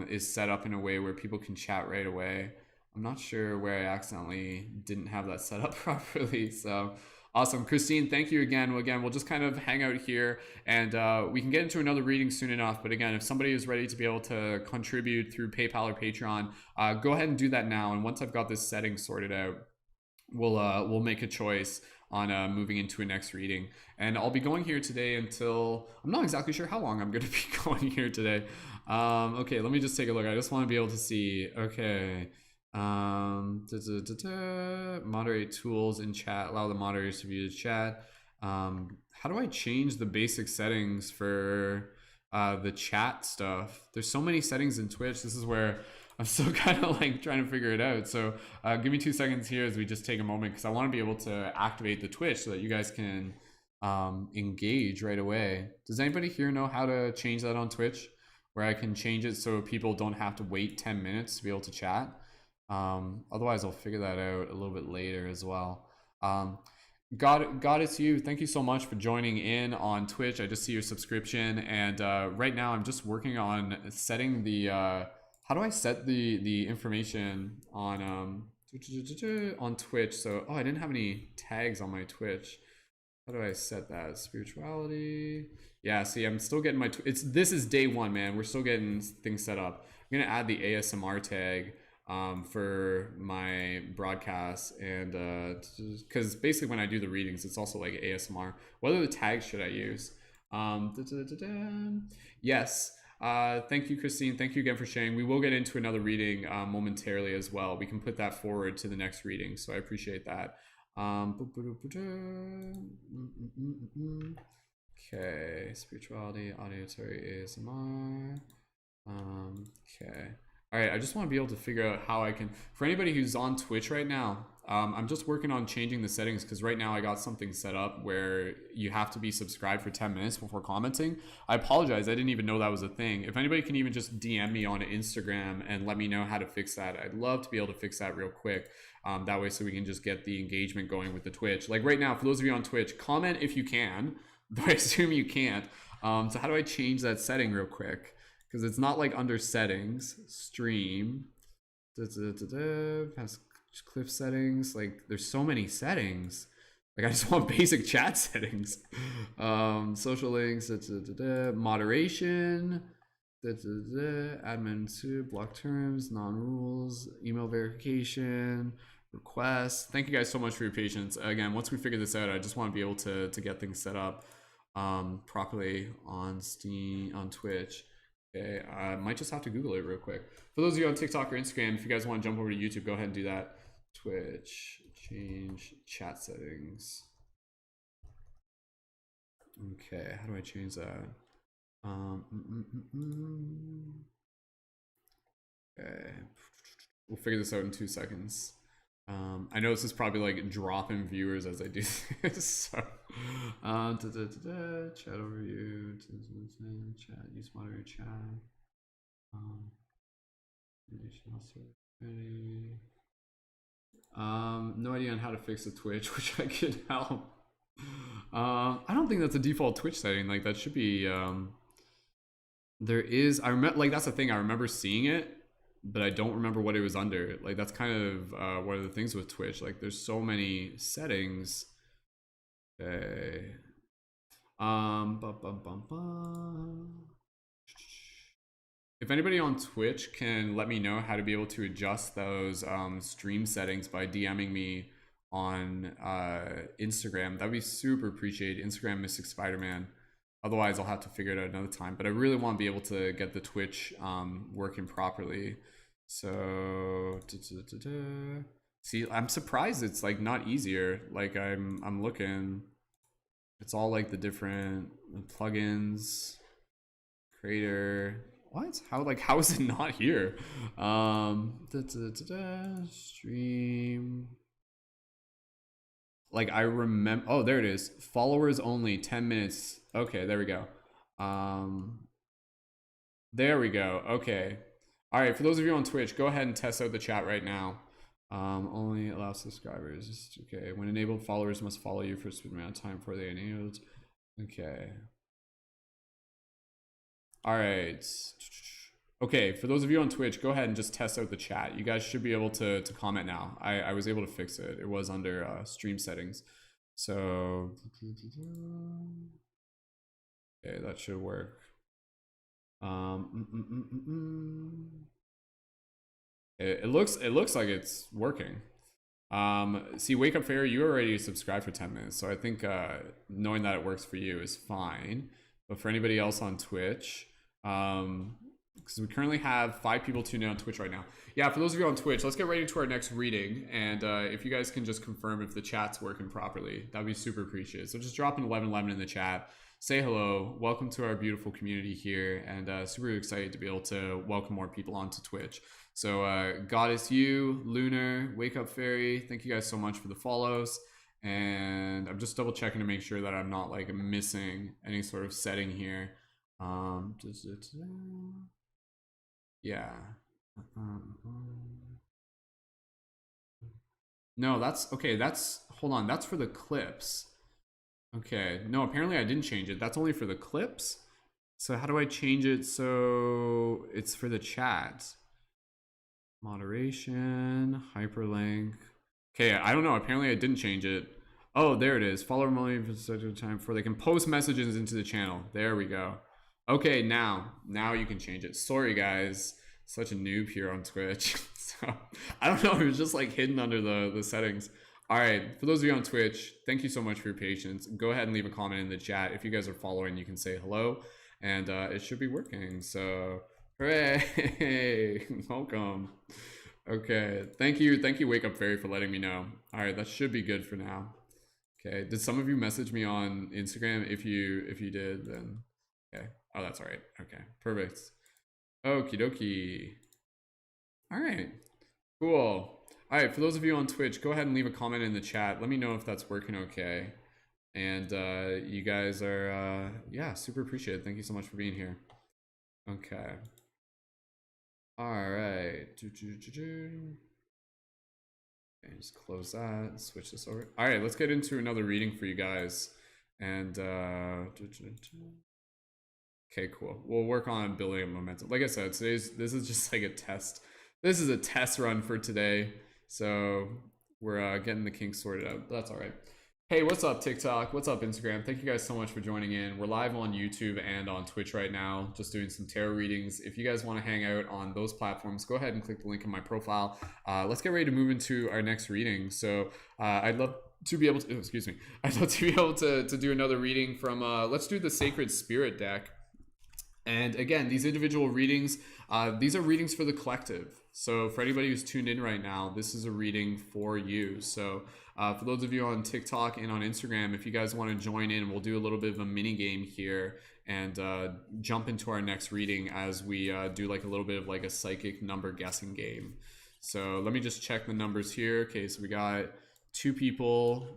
is set up in a way where people can chat right away? I'm not sure where I accidentally didn't have that set up properly. So awesome. Christine, thank you again. Well, again, we'll just kind of hang out here, and we can get into another reading soon enough. But again, if somebody is ready to be able to contribute through PayPal or Patreon, go ahead and do that now. And once I've got this setting sorted out, we'll make a choice on moving into a next reading. And I'll be going here today until, I'm not exactly sure how long I'm going to be going here today. Okay, let me just take a look. I just want to be able to see. Okay. Moderate tools in chat, allow the moderators to view the chat. How do I change the basic settings for the chat stuff? There's so many settings in Twitch. This is where I'm still kind of like trying to figure it out. So give me 2 seconds here as we just take a moment, because I want to be able to activate the Twitch so that you guys can engage right away. Does anybody here know how to change that on Twitch, where I can change it so people don't have to wait 10 minutes to be able to chat? Otherwise I'll figure that out a little bit later as well. God, it's you. Thank you so much for joining in on Twitch. I just see your subscription, and right now I'm just working on setting the how do I set the information on Twitch? So I didn't have any tags on my Twitch. How do I set that? Spirituality. Yeah, see, I'm still getting my this is day one, man. We're still getting things set up. I'm gonna add the ASMR tag for my broadcast, and because basically when I do the readings, it's also like ASMR. What other tags should I use? Yes. Thank you, Christine. Thank you again for sharing. We will get into another reading momentarily as well. We can put that forward to the next reading, so I appreciate that. Okay, spirituality, auditory, ASMR. Okay. All right, I just want to be able to figure out how I can, for anybody who's on Twitch right now, I'm just working on changing the settings, because right now I got something set up where you have to be subscribed for 10 minutes before commenting. I apologize, I didn't even know that was a thing. If anybody can even just DM me on Instagram and let me know how to fix that, I'd love to be able to fix that real quick. That way so we can just get the engagement going with the Twitch. Like right now, for those of you on Twitch, comment if you can, but I assume you can't. So how do I change that setting real quick? Because it's not like under settings, stream, past clip settings. Like there's so many settings. Like I just want basic chat settings. Social links, moderation, admin to block terms, non-rules, email verification, requests. Thank you guys so much for your patience. Again, once we figure this out, I just want to be able to get things set up properly on Steam, on Twitch. Okay, I might just have to Google it real quick. For those of you on TikTok or Instagram, if you guys want to jump over to YouTube, go ahead and do that. Twitch, change chat settings. Okay, how do I change that? Okay, we'll figure this out in 2 seconds. I know this is probably like dropping viewers as I do this. So, chat overview, chat, use moderator chat. No idea on how to fix the Twitch, which I could help. I don't think that's a default Twitch setting. Like that should be. There is. I remember. Like that's the thing. I remember seeing it, but I don't remember what it was under. Like that's kind of one of the things with Twitch. Like there's so many settings. Okay. If anybody on Twitch can let me know how to be able to adjust those stream settings by DMing me on Instagram, that'd be super appreciated. Instagram Mystic Spider-Man. Otherwise, I'll have to figure it out another time. But I really want to be able to get the Twitch working properly. So, see, I'm surprised it's like not easier. Like I'm looking. It's all like the different plugins, creator. What? How is it not here? Stream. Like I remember. Oh, there it is. Followers only 10 minutes. Okay, there we go. There we go. Okay. All right. For those of you on Twitch, go ahead and test out the chat right now. Only allow subscribers. Okay. When enabled, followers must follow you for a certain amount of time before they enabled. Okay. All right. Okay, for those of you on Twitch, go ahead and just test out the chat. You guys should be able to comment now. I was able to fix it. It was under stream settings. So, okay, that should work. It looks like it's working. See, Wake Up Fairy, you already subscribed for 10 minutes, so I think knowing that it works for you is fine. But for anybody else on Twitch, because we currently have 5 people tuned in on Twitch right now. Yeah, for those of you on Twitch, let's get right into our next reading. And if you guys can just confirm if the chat's working properly, that'd be super appreciated. So just drop an 1111 in the chat. Say hello. Welcome to our beautiful community here. And super excited to be able to welcome more people onto Twitch. So Goddess You, Lunar, Wake Up Fairy, thank you guys so much for the follows. And I'm just double checking to make sure that I'm not like missing any sort of setting here. Yeah. No, that's okay. Hold on. That's for the clips. Okay. No, apparently I didn't change it. That's only for the clips. So how do I change it so it's for the chat? Moderation, hyperlink. Okay, I don't know. Apparently I didn't change it. Oh, there it is. Follow Molly for such a time before they can post messages into the channel. There we go. Okay, now you can change it. Sorry, guys. Such a noob here on Twitch. So, I don't know. It was just like hidden under the settings. All right. For those of you on Twitch, thank you so much for your patience. Go ahead and leave a comment in the chat. If you guys are following, you can say hello. And it should be working. So, hooray. Welcome. Okay. Thank you, Wake Up Fairy, for letting me know. All right. That should be good for now. Okay. Did some of you message me on Instagram? If you did, then okay. Oh, that's all right. Okay, perfect. Okie dokie. All right, cool. All right, for those of you on Twitch, go ahead and leave a comment in the chat. Let me know if that's working okay. And you guys are, yeah, super appreciated. Thank you so much for being here. Okay. All right. Okay, just close that, switch this over. All right, let's get into another reading for you guys. And okay, cool. We'll work on building up momentum. Like I said, this is just like a test. This is a test run for today. So we're getting the kinks sorted out. That's all right. Hey, what's up, TikTok? What's up, Instagram? Thank you guys so much for joining in. We're live on YouTube and on Twitch right now, just doing some tarot readings. If you guys want to hang out on those platforms, go ahead and click the link in my profile. Let's get ready to move into our next reading. So I'd love to be able to, excuse me, I'd love to be able to do another reading from, let's do the Sacred Spirit deck. And again, these individual readings, these are readings for the collective. So for anybody who's tuned in right now, this is a reading for you. So for those of you on TikTok and on Instagram, if you guys want to join in, we'll do a little bit of a mini game here and jump into our next reading as we do like a little bit of like a psychic number guessing game. So let me just check the numbers here. Okay, so we got two people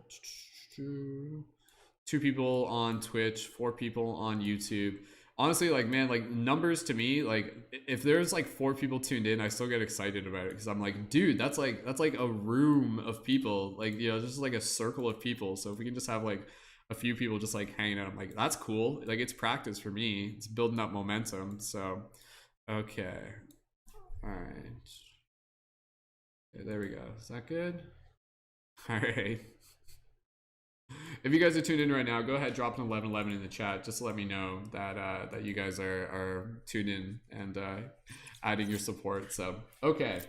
on Twitch, 4 people on YouTube. Honestly, like, man, like numbers to me, like if there's like 4 people tuned in, I still get excited about it because I'm like, dude, that's like a room of people, like, you know, just like a circle of people. So if we can just have like a few people just like hanging out, I'm like, that's cool. Like it's practice for me. It's building up momentum. So, okay. All right. Okay, there we go. Is that good? All right. If you guys are tuned in right now, go ahead, drop an 1111 in the chat just to let me know that that you guys are tuned in and adding your support. So, okay.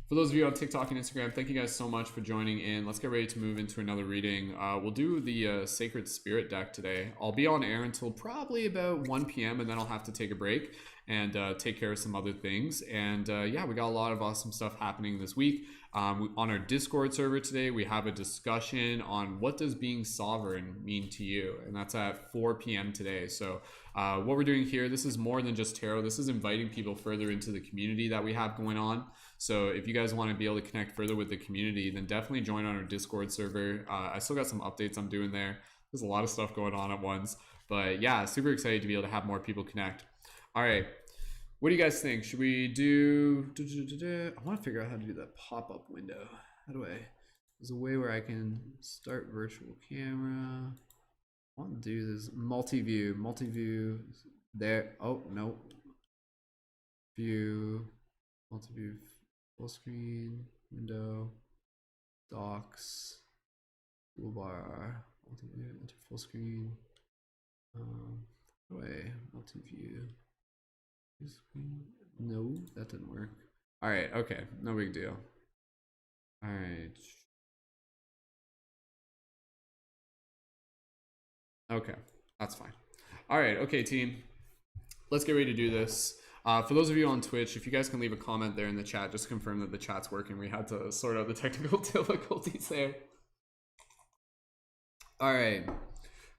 For those of you on TikTok and Instagram, thank you guys so much for joining in. Let's get ready to move into another reading. We'll do the Sacred Spirit deck today. I'll be on air until probably about 1 p.m. and then I'll have to take a break and take care of some other things. And yeah, we got a lot of awesome stuff happening this week. On our Discord server today, we have a discussion on what does being sovereign mean to you, and that's at 4 p.m. today. So what we're doing here, this is more than just tarot. This is inviting people further into the community that we have going on. So if you guys want to be able to connect further with the community, then definitely join on our Discord server. I still got some updates I'm doing there. There's a lot of stuff going on at once, but yeah, super excited to be able to have more people connect. All right. What do you guys think? Should we do... I want to figure out how to do that pop-up window. How do I... There's a way where I can start virtual camera. I want to do this multi-view. There. Oh, no. View. Multi-view. Full screen. Window. Docs. Toolbar. Multi-view. Enter full screen. Multi-view. No, that didn't work. All right, okay, no big deal. All right. Okay, that's fine. All right, okay, team. Let's get ready to do this. For those of you on Twitch, if you guys can leave a comment there in the chat, just confirm that the chat's working. We had to sort out the technical difficulties there. All right.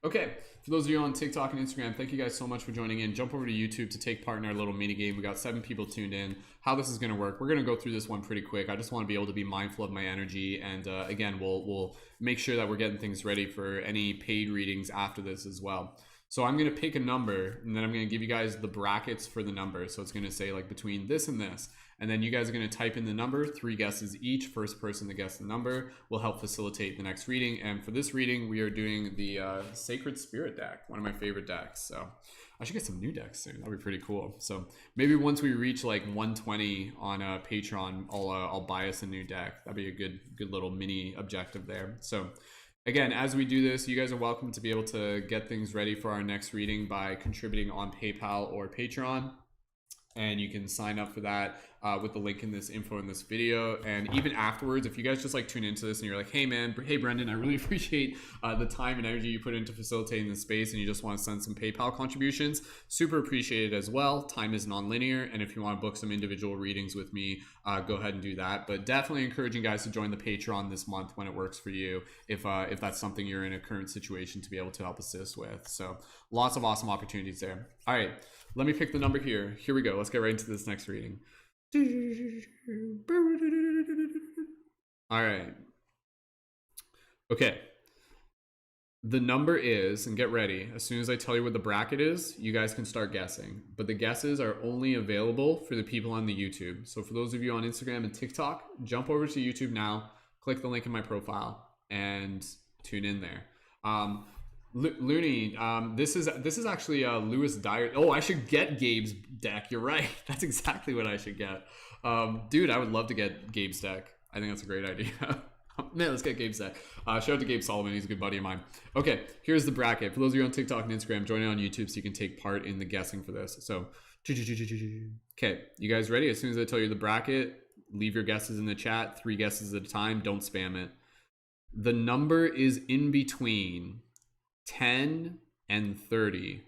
Okay, for those of you on TikTok and Instagram, thank you guys so much for joining in. Jump over to YouTube to take part in our little mini game. We got 7 people tuned in. How this is going to work, we're going to go through this one pretty quick. I just want to be able to be mindful of my energy, and again, we'll make sure that we're getting things ready for any paid readings after this as well. So I'm going to pick a number, and then I'm going to give you guys the brackets for the number. So it's going to say like between this and this. And then you guys are going to type in the number, 3 guesses each. First person to guess the number will help facilitate the next reading. And for this reading, we are doing the Sacred Spirit deck, one of my favorite decks. So I should get some new decks soon. That'd be pretty cool. So maybe once we reach like 120 on Patreon, I'll buy us a new deck. That'd be a good little mini objective there. So again, as we do this, you guys are welcome to be able to get things ready for our next reading by contributing on PayPal or Patreon. And you can sign up for that with the link in this info in this video. And even afterwards, if you guys just like tune into this and you're like, hey man, hey Brendan, I really appreciate the time and energy you put into facilitating this space, and you just want to send some PayPal contributions, super appreciated as well. Time is non-linear, and if you want to book some individual readings with me, go ahead and do that. But definitely encouraging guys to join the Patreon this month when it works for you, if that's something you're in a current situation to be able to help assist with. So lots of awesome opportunities there. All right, let me pick the number here. Here we go. Let's get right into this next reading. All right. Okay. The number is, and get ready, as soon as I tell you what the bracket is, you guys can start guessing. But the guesses are only available for the people on the YouTube. So for those of you on Instagram and TikTok, jump over to YouTube now, click the link in my profile, and tune in there. Looney, this is actually Lewis Dyer. Oh, I should get Gabe's deck. You're right. That's exactly what I should get. Dude, I would love to get Gabe's deck. I think that's a great idea. Man, let's get Gabe's deck. Shout out to Gabe Solomon. He's a good buddy of mine. Okay, here's the bracket. For those of you on TikTok and Instagram, join in on YouTube so you can take part in the guessing for this. So, okay, you guys ready? As soon as I tell you the bracket, leave your guesses in the chat. 3 guesses at a time. Don't spam it. The number is in between 10 and 30.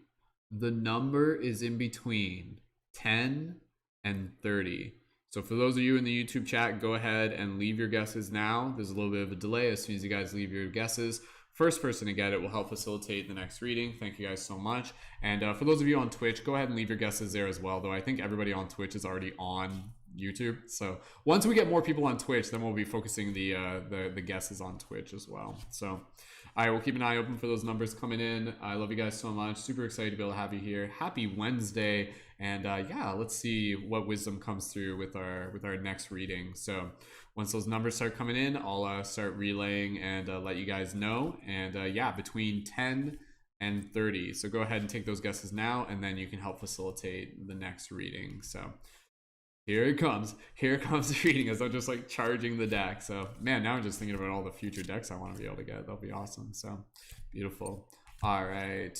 The number is in between 10 and 30. So for those of you in the YouTube chat, go ahead and leave your guesses now. There's a little bit of a delay. As soon as you guys leave your guesses, first person to get it will help facilitate the next reading. Thank you guys so much. And for those of you on Twitch, go ahead and leave your guesses there as well, though I think everybody on Twitch is already on YouTube. So once we get more people on Twitch, then we'll be focusing the guesses on Twitch as well. So all right, we'll keep an eye open for those numbers coming in. I love you guys so much. Super excited to be able to have you here. Happy Wednesday. And yeah, let's see what wisdom comes through with our next reading. So once those numbers start coming in, I'll start relaying and let you guys know. And yeah, between 10 and 30. So go ahead and take those guesses now, and then you can help facilitate the next reading. So here it comes. Here comes the reading as I'm just like charging the deck. So man, now I'm just thinking about all the future decks I want to be able to get. That'll be awesome. So beautiful. All right.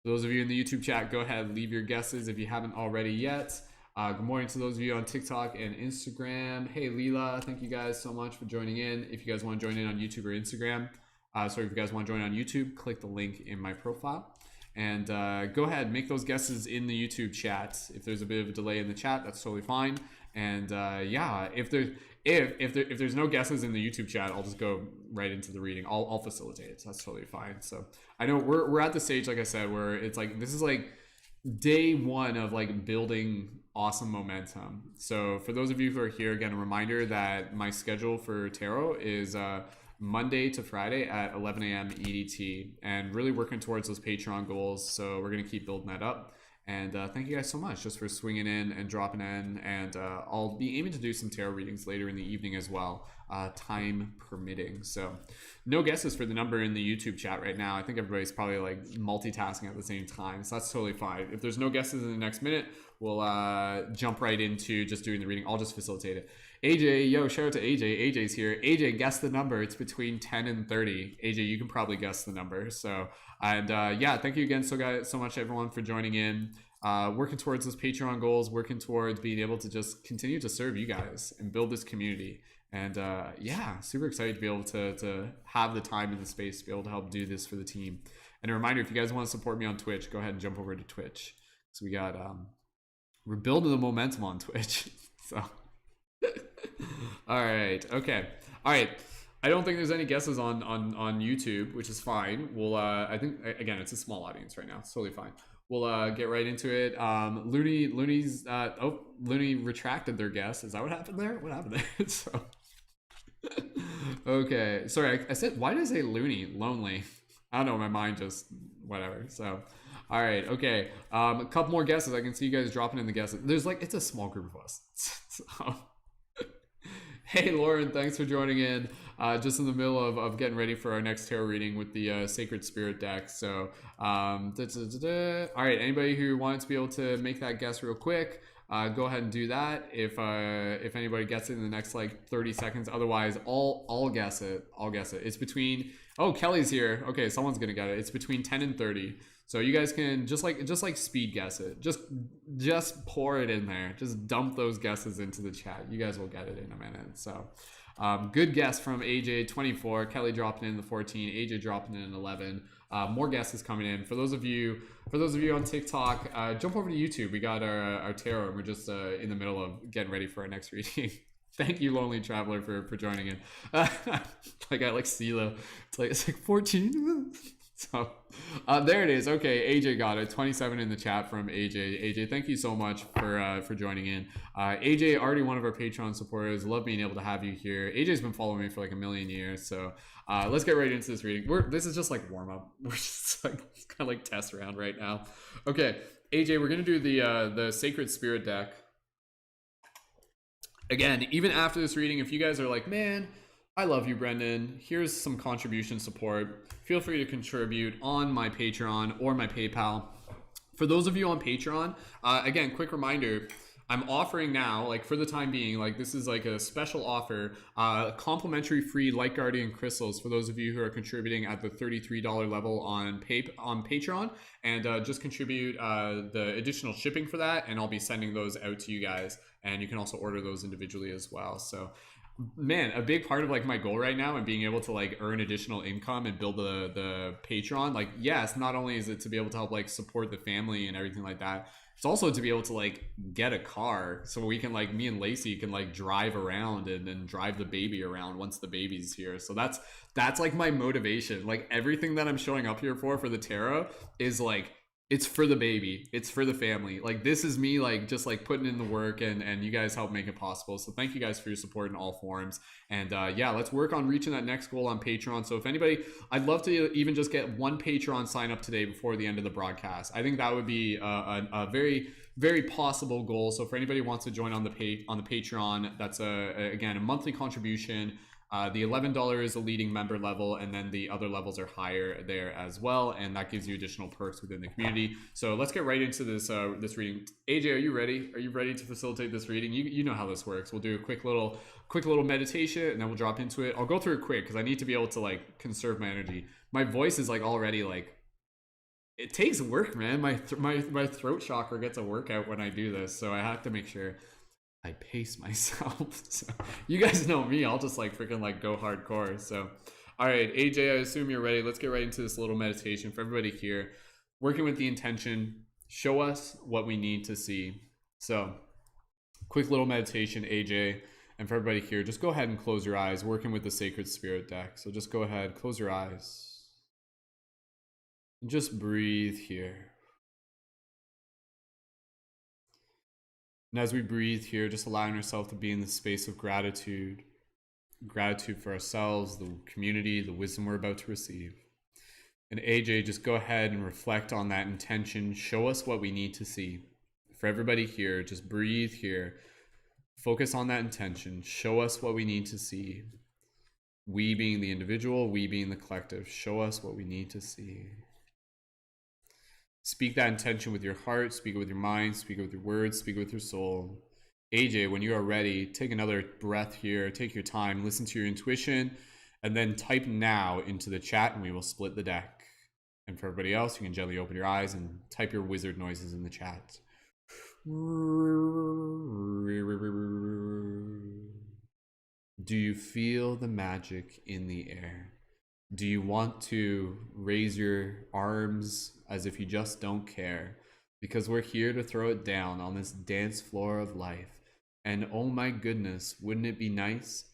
Those of you in the YouTube chat, go ahead, leave your guesses if you haven't already yet. Good morning to those of you on TikTok and Instagram. Hey, Leela, thank you guys so much for joining in. If you guys want to join in on YouTube or Instagram, if you guys want to join on YouTube, click the link in my profile. And go ahead, make those guesses in the YouTube chat. If there's a bit of a delay in the chat, that's totally fine. And yeah, if there's no guesses in the YouTube chat, I'll just go right into the reading. I'll facilitate it. So that's totally fine. So I know we're at the stage, like I said, where it's like this is like day one of like building awesome momentum. So for those of you who are here, again, a reminder that my schedule for tarot is Monday to Friday at 11 a.m. EDT, and really working towards those Patreon goals. So we're going to keep building that up. And thank you guys so much just for swinging in and dropping in. And I'll be aiming to do some tarot readings later in the evening as well, time permitting. So no guesses for the number in the YouTube chat right now. I think everybody's probably like multitasking at the same time. So that's totally fine. If there's no guesses in the next minute, we'll jump right into just doing the reading. I'll just facilitate it. AJ, yo, shout out to AJ. AJ's here. AJ, guess the number. It's between 10 and 30. AJ, you can probably guess the number. So, and yeah, thank you again so much, everyone, for joining in. Working towards those Patreon goals, working towards being able to just continue to serve you guys and build this community. And yeah, super excited to be able to have the time and the space to be able to help do this for the team. And a reminder, if you guys want to support me on Twitch, go ahead and jump over to Twitch. So we got, we're building the momentum on Twitch. So. All right. Okay. All right. I don't think there's any guesses on YouTube, which is fine. We'll I think again it's a small audience right now. It's totally fine. We'll get right into it. Looney retracted their guess. Is that what happened there? What happened there? So okay. Sorry, I said, why did I say Looney? Lonely. I don't know, my mind just whatever. So all right, okay. A couple more guesses. I can see you guys dropping in the guesses. There's like, it's a small group of us. So hey Lauren, thanks for joining in. Just in the middle of getting ready for our next tarot reading with the Sacred Spirit deck. So all right, anybody who wanted to be able to make that guess real quick, go ahead and do that. If anybody gets it in the next like 30 seconds, otherwise I'll guess it. It's between, oh, Kelly's here. Okay, someone's gonna get it. It's between 10 and 30. So you guys can just like speed guess it. Just pour it in there. Just dump those guesses into the chat. You guys will get it in a minute. So good guess from AJ 24, Kelly dropping in the 14, AJ dropping in an 11. More guesses coming in. For those of you on TikTok, jump over to YouTube. We got our tarot, and we're just in the middle of getting ready for our next reading. Thank you, Lonely Traveler, for joining in. Like I like CeeLo. It's like 14. So there it is. Okay, AJ got it. 27 in the chat from AJ. AJ, thank you so much for joining in. AJ, already one of our Patreon supporters. Love being able to have you here. AJ's been following me for like a million years. So let's get right into this reading. This is just like warm up. We're just like it's kind of like test round right now. Okay, AJ, we're gonna do the Sacred Spirit deck. Again, even after this reading, if you guys are like, man, I love you, Brendan, here's some contribution support, feel free to contribute on my Patreon or my PayPal. For those of you on Patreon, again, quick reminder, I'm offering now, like for the time being, like this is like a special offer, complimentary free Light Guardian crystals for those of you who are contributing at the $33 level on Patreon, and just contribute the additional shipping for that, and I'll be sending those out to you guys, and you can also order those individually as well. So Man, a big part of like my goal right now and being able to like earn additional income and build the Patreon, like yes, not only is it to be able to help like support the family and everything like that, it's also to be able to like get a car so we can like me and Lacey can like drive around and then drive the baby around once the baby's here. So that's like my motivation. Like everything that I'm showing up here for the tarot is like it's for the baby, it's for the family. Like this is me like just like putting in the work, and you guys help make it possible. So thank you guys for your support in all forms. And yeah, let's work on reaching that next goal on Patreon. So if anybody, I'd love to even just get one Patreon sign up today before the end of the broadcast. I think that would be a very very possible goal. So for anybody who wants to join on the Patreon, that's again a monthly contribution. The $11 is a leading member level, and then the other levels are higher there as well, and that gives you additional perks within the community. So let's get right into this this reading. AJ, are you ready? Are you ready to facilitate this reading? You know how this works. We'll do a quick little meditation, and then we'll drop into it. I'll go through it quick because I need to be able to like conserve my energy. My voice is like already like it takes work, man. My throat chakra gets a workout when I do this, so I have to make sure I pace myself. So you guys know me, I'll just like freaking like go hardcore. So all right, AJ, I assume you're ready. Let's get right into this little meditation for everybody here. Working with the intention, show us what we need to see. So quick little meditation, AJ, and for everybody here, just go ahead and close your eyes, working with the Sacred Spirit deck. So just go ahead, close your eyes. And just breathe here. And as we breathe here, just allowing ourselves to be in the space of gratitude for ourselves, the community, the wisdom we're about to receive. And AJ, just go ahead and reflect on that intention. Show us what we need to see. For everybody here, just breathe here. Focus on that intention. Show us what we need to see. We being the individual, we being the collective. Show us what we need to see. Speak that intention with your heart, speak it with your mind, speak it with your words, speak it with your soul. AJ, when you are ready, take another breath here, take your time, listen to your intuition, and then type now into the chat and we will split the deck. And for everybody else, you can gently open your eyes and type your wizard noises in the chat. Do you feel the magic in the air? Do you want to raise your arms as if you just don't care? Because we're here to throw it down on this dance floor of life. And oh my goodness, wouldn't it be nice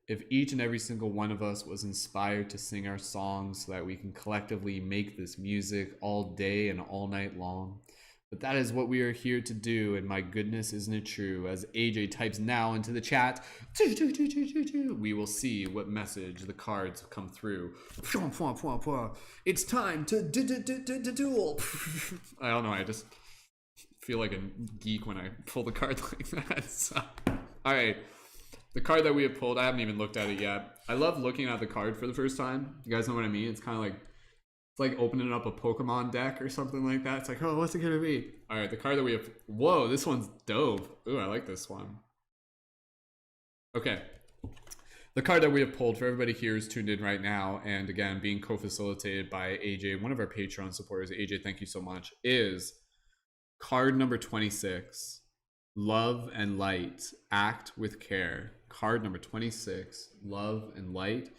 if each and every single one of us was inspired to sing our songs so that we can collectively make this music all day and all night long? But that is what we are here to do, and my goodness, isn't it true? As AJ types now into the chat, we will see what message the cards come through. It's time to duel. I don't know, I just feel like a geek when I pull the card like that. So, all right, the card that we have pulled, I haven't even looked at it yet. I love looking at the card for the first time. You guys know what I mean? It's kind of like, it's like opening up a Pokemon deck or something like that. It's like, oh, what's it gonna be? All right, the card that we have. Whoa, this one's dope. Ooh, I like this one. Okay. The card that we have pulled for everybody here is tuned in right now, and again, being co-facilitated by AJ, one of our Patreon supporters. AJ, thank you so much. Is card number 26. Love and light. Act with care. Card number 26. Love and light.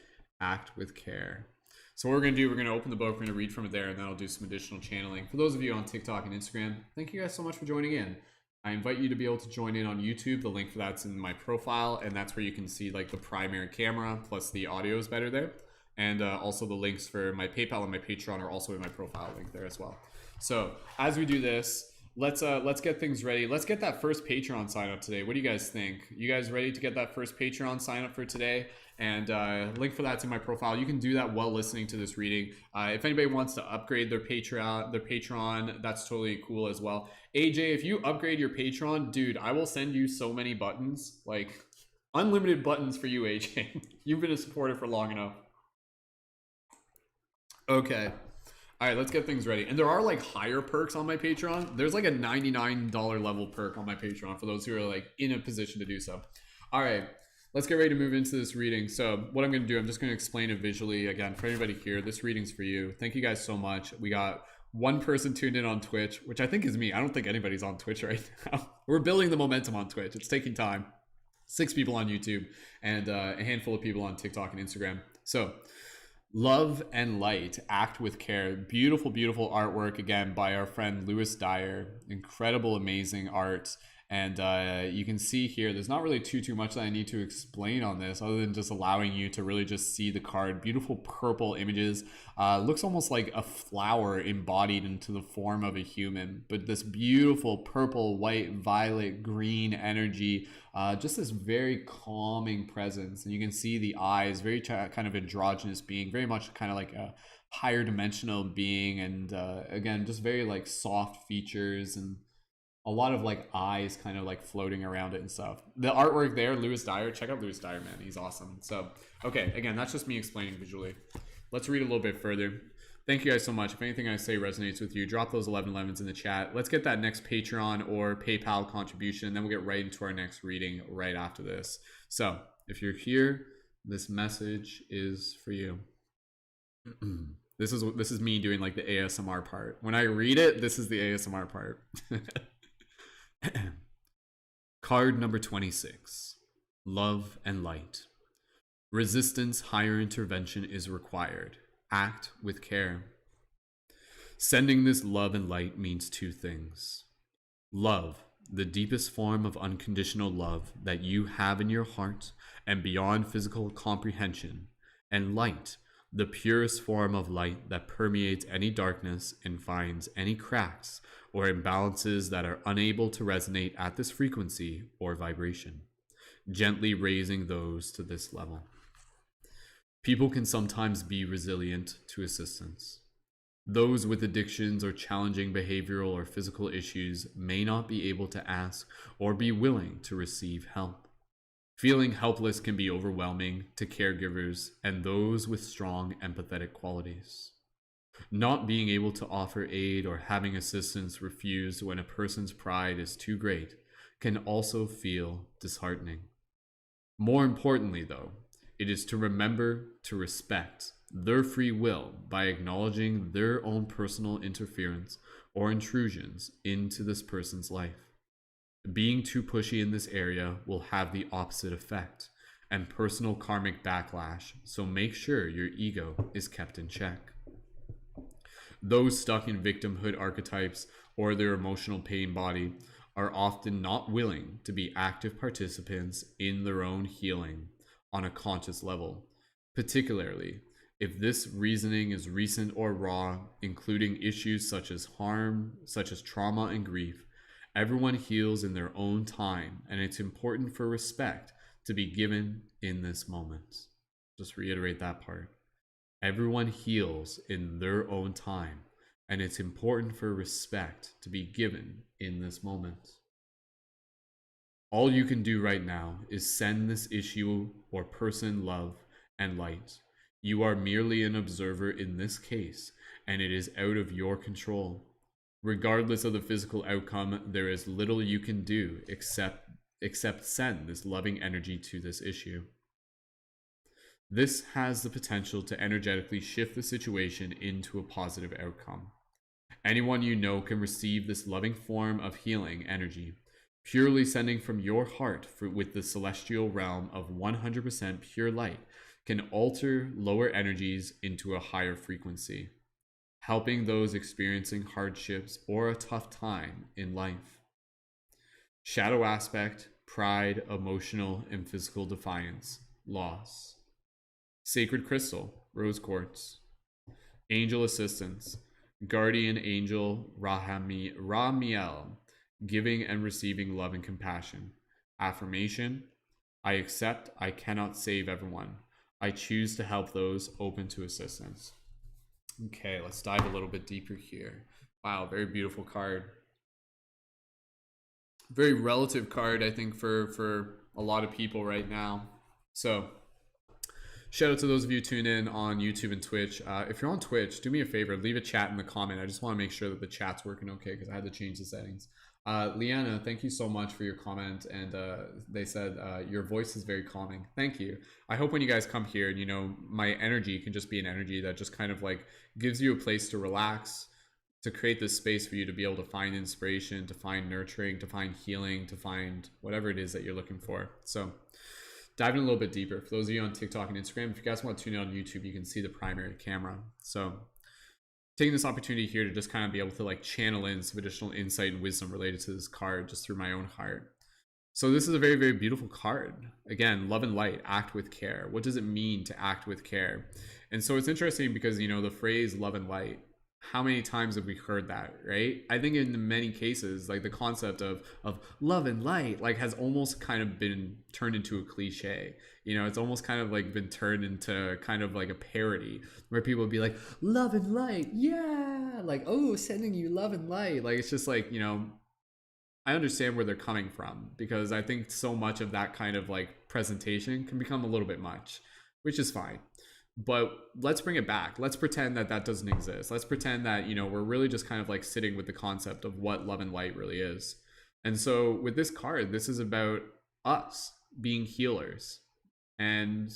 Act with care. So what we're going to do, we're going to open the book, we're going to read from it there, and then I'll do some additional channeling. For those of you on TikTok and Instagram, thank you guys so much for joining in. I invite you to be able to join in on YouTube. The link for that's in my profile, and that's where you can see like the primary camera, plus the audio is better there. And also the links for my PayPal and my Patreon are also in my profile link there as well. So as we do this, let's get things ready. Let's get that first Patreon sign up today. What do you guys think? You guys ready to get that first Patreon sign up for today? And link for that's in my profile. You can do that while listening to this reading. If anybody wants to upgrade their Patreon, that's totally cool as well. AJ, if you upgrade your Patreon, dude, I will send you so many buttons, like unlimited buttons for you, AJ. You've been a supporter for long enough. Okay. All right, let's get things ready. And there are like higher perks on my Patreon. There's like a $99 level perk on my Patreon for those who are like in a position to do so. All right, let's get ready to move into this reading. So what I'm going to do, I'm just going to explain it visually again for everybody here. This reading's for you. Thank you guys so much. We got one person tuned in on Twitch, which I think is me. I don't think anybody's on Twitch right now. We're building the momentum on Twitch. It's taking time. 6 people on YouTube, and a handful of people on TikTok and Instagram. So, Love and Light, Act with Care. Beautiful, beautiful artwork, again, by our friend Lewis Dyer. Incredible, amazing art. And you can see here, there's not really too much that I need to explain on this, other than just allowing you to really just see the card. Beautiful purple images. Looks almost like a flower embodied into the form of a human. But this beautiful purple, white, violet, green energy. Just this very calming presence. And you can see the eyes, very kind of androgynous being, very much kind of like a higher dimensional being. And again, just very like soft features and a lot of like eyes kind of like floating around it and stuff. The artwork there, Lewis Dyer, check out Lewis Dyer, man. He's awesome. So, okay, again, that's just me explaining visually. Let's read a little bit further. Thank you guys so much. If anything I say resonates with you, drop those 1111s in the chat. Let's get that next Patreon or PayPal contribution, and then we'll get right into our next reading right after this. So, if you're here, this message is for you. This is me doing like the ASMR part. When I read it, this is the ASMR part. Card number 26. Love and Light. Resistance, higher intervention is required. Act with care. Sending this love and light means 2 things. Love, the deepest form of unconditional love that you have in your heart and beyond physical comprehension. And light, the purest form of light that permeates any darkness and finds any cracks or imbalances that are unable to resonate at this frequency or vibration, gently raising those to this level. People can sometimes be resilient to assistance. Those with addictions or challenging behavioral or physical issues may not be able to ask or be willing to receive help. Feeling helpless can be overwhelming to caregivers and those with strong empathetic qualities. Not being able to offer aid or having assistance refused when a person's pride is too great can also feel disheartening. More importantly, though, it is to remember to respect their free will by acknowledging their own personal interference or intrusions into this person's life. Being too pushy in this area will have the opposite effect and personal karmic backlash, so make sure your ego is kept in check. Those stuck in victimhood archetypes or their emotional pain body are often not willing to be active participants in their own healing on a conscious level, particularly if this reasoning is recent or raw, including issues such as harm, such as trauma and grief. Everyone heals in their own time, and it's important for respect to be given in this moment. Just reiterate that part. Everyone heals in their own time, and it's important for respect to be given in this moment. All you can do right now is send this issue or person love and light. You are merely an observer in this case, and it is out of your control. Regardless of the physical outcome, there is little you can do except send this loving energy to this issue. This has the potential to energetically shift the situation into a positive outcome. Anyone you know can receive this loving form of healing energy, purely sending from your heart with the celestial realm of 100% pure light can alter lower energies into a higher frequency, helping those experiencing hardships or a tough time in life. Shadow aspect, pride, emotional and physical defiance, loss. Sacred crystal, rose quartz. Angel assistance, guardian angel Ramiel, giving and receiving love and compassion. Affirmation, I accept I cannot save everyone. I choose to help those open to assistance. Okay, let's dive a little bit deeper here. Wow, very beautiful card. Very relative card, I think, for a lot of people right now. So, shout out to those of you tuned in on YouTube and Twitch. If you're on Twitch, do me a favor, leave a chat in the comment. I just want to make sure that the chat's working okay because I had to change the settings. Liana, thank you so much for your comment, and they said your voice is very calming. Thank you. I hope when you guys come here, my energy can just be an energy that just kind of like gives you a place to relax, to create this space for you to be able to find inspiration, to find nurturing, to find healing, to find whatever it is that you're looking for. So diving a little bit deeper, for those of you on TikTok and Instagram, if you guys want to tune in on YouTube, you can see the primary camera. So taking this opportunity here to just kind of be able to like channel in some additional insight and wisdom related to this card just through my own heart. So this is a very, very beautiful card. Again, love and light, act with care. What does it mean to act with care? And so it's interesting because, you know, the phrase love and light, how many times have we heard that, right? I think in many cases, like the concept of love and light, like has almost kind of been turned into a cliche. You know, it's almost kind of like been turned into kind of like a parody where people would be like, love and light, yeah, like, oh, sending you love and light. Like, it's just like, you know, I understand where they're coming from, because I think so much of that kind of like presentation can become a little bit much, which is fine. But let's bring it back. Let's pretend that that doesn't exist. Let's pretend that, you know, we're really just kind of like sitting with the concept of what love and light really is. And so with this card, this is about us being healers. And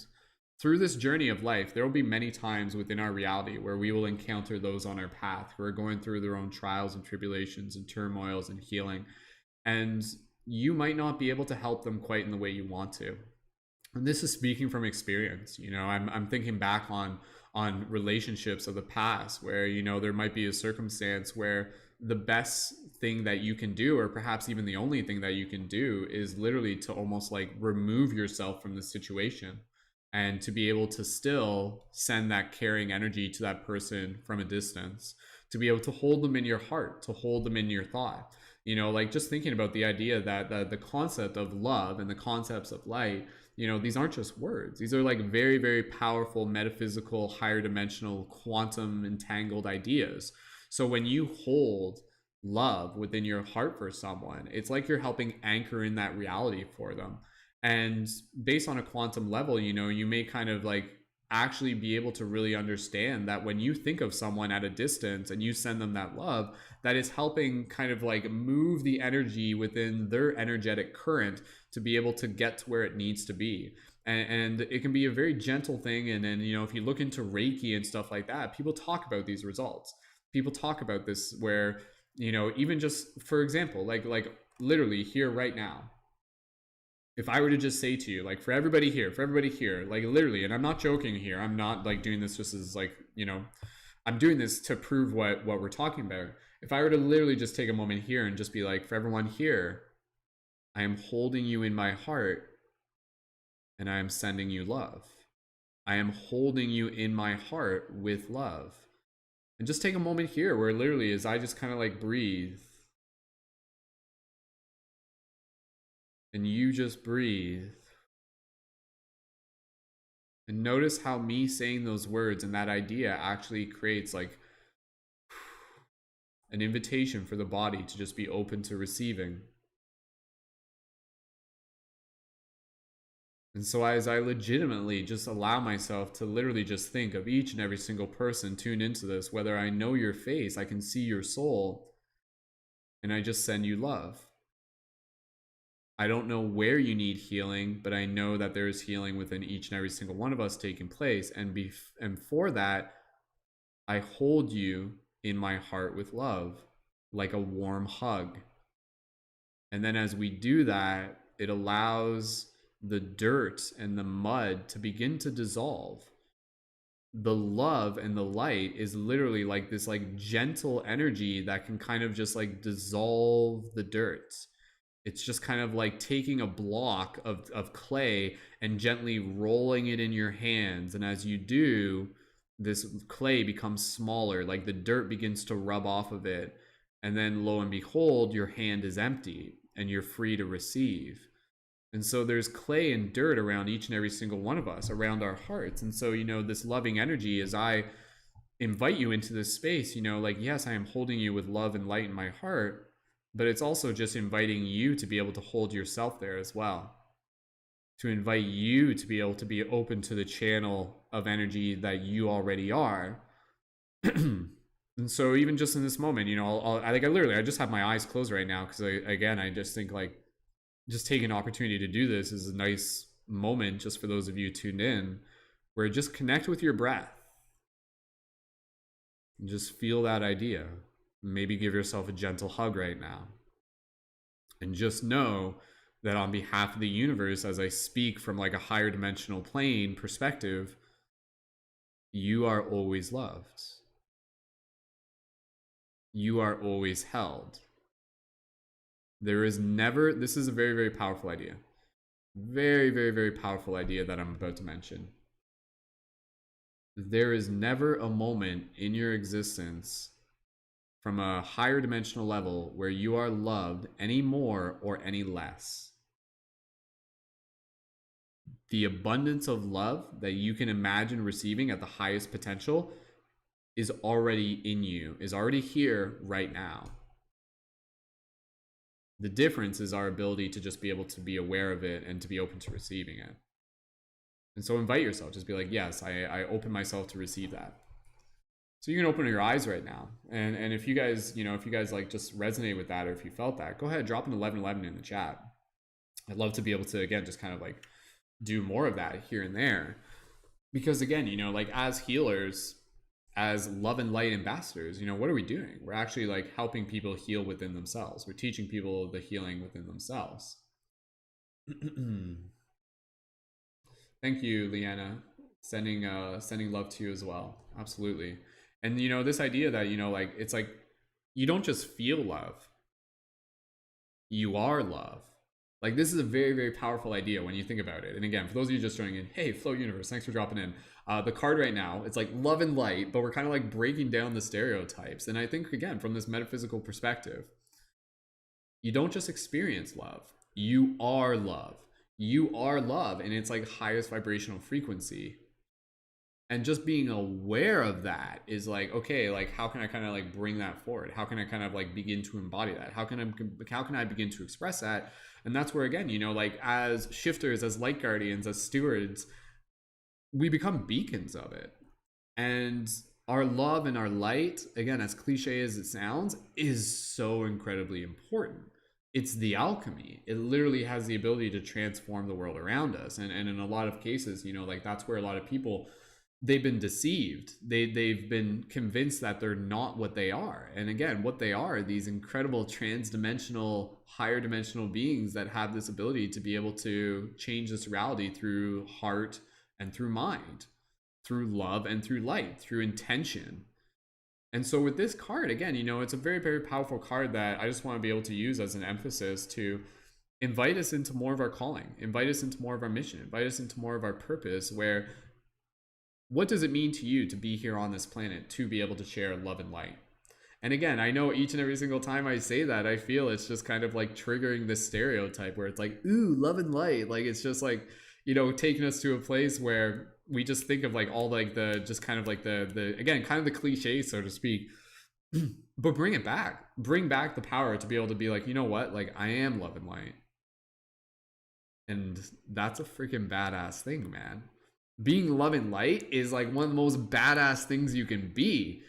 through this journey of life, there will be many times within our reality where we will encounter those on our path who are going through their own trials and tribulations and turmoils and healing. And you might not be able to help them quite in the way you want to. And this is speaking from experience. You know, I'm thinking back on relationships of the past where, you know, there might be a circumstance where the best thing that you can do, or perhaps even the only thing that you can do, is literally to almost like remove yourself from the situation and to be able to still send that caring energy to that person from a distance, to be able to hold them in your heart, to hold them in your thought. You know, like just thinking about the idea that the concept of love and the concepts of light, you know, these aren't just words. These are like very, very powerful, metaphysical, higher dimensional, quantum entangled ideas. So when you hold love within your heart for someone, it's like you're helping anchor in that reality for them. And based on a quantum level, you know, you may kind of like actually be able to really understand that when you think of someone at a distance and you send them that love, that is helping kind of like move the energy within their energetic current to be able to get to where it needs to be. And it can be a very gentle thing. And then, you know, if you look into Reiki and stuff like that, people talk about these results. People talk about this where, you know, even just for example, like literally here right now, if I were to just say to you, like for everybody here, like literally, and I'm not joking here, I'm not like doing this just as like, you know, I'm doing this to prove what we're talking about. If I were to literally just take a moment here and just be like, for everyone here, I am holding you in my heart and I am sending you love. I am holding you in my heart with love. And just take a moment here where literally as I just kind of like breathe, and you just breathe. And notice how me saying those words and that idea actually creates like an invitation for the body to just be open to receiving. And so as I legitimately just allow myself to literally just think of each and every single person tuned into this, whether I know your face, I can see your soul, and I just send you love. I don't know where you need healing, but I know that there is healing within each and every single one of us taking place. And for that, I hold you in my heart with love, like a warm hug. And then as we do that, it allows the dirt and the mud to begin to dissolve. The love and the light is literally like this like gentle energy that can kind of just like dissolve the dirt. It's just kind of like taking a block of clay and gently rolling it in your hands. And as you do, this clay becomes smaller, like the dirt begins to rub off of it. And then lo and behold, your hand is empty and you're free to receive. And so there's clay and dirt around each and every single one of us, around our hearts. And so, you know, this loving energy, as I invite you into this space, you know, like, yes, I am holding you with love and light in my heart, but it's also just inviting you to be able to hold yourself there as well, to invite you to be able to be open to the channel of energy that you already are. And so even just in this moment, you know, I just have my eyes closed right now because I just think like just taking an opportunity to do this is a nice moment just for those of you tuned in, where just connect with your breath and just feel that idea. Maybe give yourself a gentle hug right now. And just know that on behalf of the universe, as I speak from like a higher dimensional plane perspective, you are always loved. You are always held. There is never, this is a very, very powerful idea. Very, very, very powerful idea that I'm about to mention. There is never a moment in your existence from a higher dimensional level where you are loved any more or any less. The abundance of love that you can imagine receiving at the highest potential is already in you, is already here right now. The difference is our ability to just be able to be aware of it and to be open to receiving it. And so invite yourself, just be like, yes, I open myself to receive that. So you can open your eyes right now. And if you guys, if you guys like just resonate with that, or if you felt that, go ahead, drop an 1111 in the chat. I'd love to be able to, again, just kind of like do more of that here and there. Because again, like as healers, as love and light ambassadors, what are we doing? We're actually like helping people heal within themselves. We're teaching people the healing within themselves. Thank you, Leanna. Sending love to you as well. Absolutely. And this idea that like it's like you don't just feel love, you are love. Like this is a very, very powerful idea when you think about it. And again, for those of you just joining in, hey, Flow Universe, thanks for dropping in. The card right now, it's like love and light, but we're kind of like breaking down the stereotypes. And I think, again, from this metaphysical perspective, you don't just experience love, you are love. You are love, and it's like highest vibrational frequency. And just being aware of that is like, okay, like how can I kind of like bring that forward? How can I kind of like begin to embody that? How can I begin to express that? And that's where, again, like as shifters, as light guardians, as stewards, we become beacons of it. And our love and our light, again, as cliche as it sounds, is so incredibly important. It's the alchemy. It literally has the ability to transform the world around us. And in a lot of cases, like that's where a lot of people, they've been deceived. They've been convinced that they're not what they are. And again, what they are these incredible trans-dimensional, higher dimensional beings that have this ability to be able to change this reality through heart and through mind, through love and through light, through intention. And so with this card, again, it's a very, very powerful card that I just want to be able to use as an emphasis to invite us into more of our calling, invite us into more of our mission, invite us into more of our purpose, where what does it mean to you to be here on this planet, to be able to share love and light? And again, I know each and every single time I say that, I feel it's just kind of like triggering this stereotype where it's like, ooh, love and light. Like, it's just like, taking us to a place where we just think of like all like the, just kind of like the again, kind of the cliche, so to speak, but bring it back, bring back the power to be able to be like, you know what? Like I am love and light. And that's a freaking badass thing, man. Being love and light is like one of the most badass things you can be,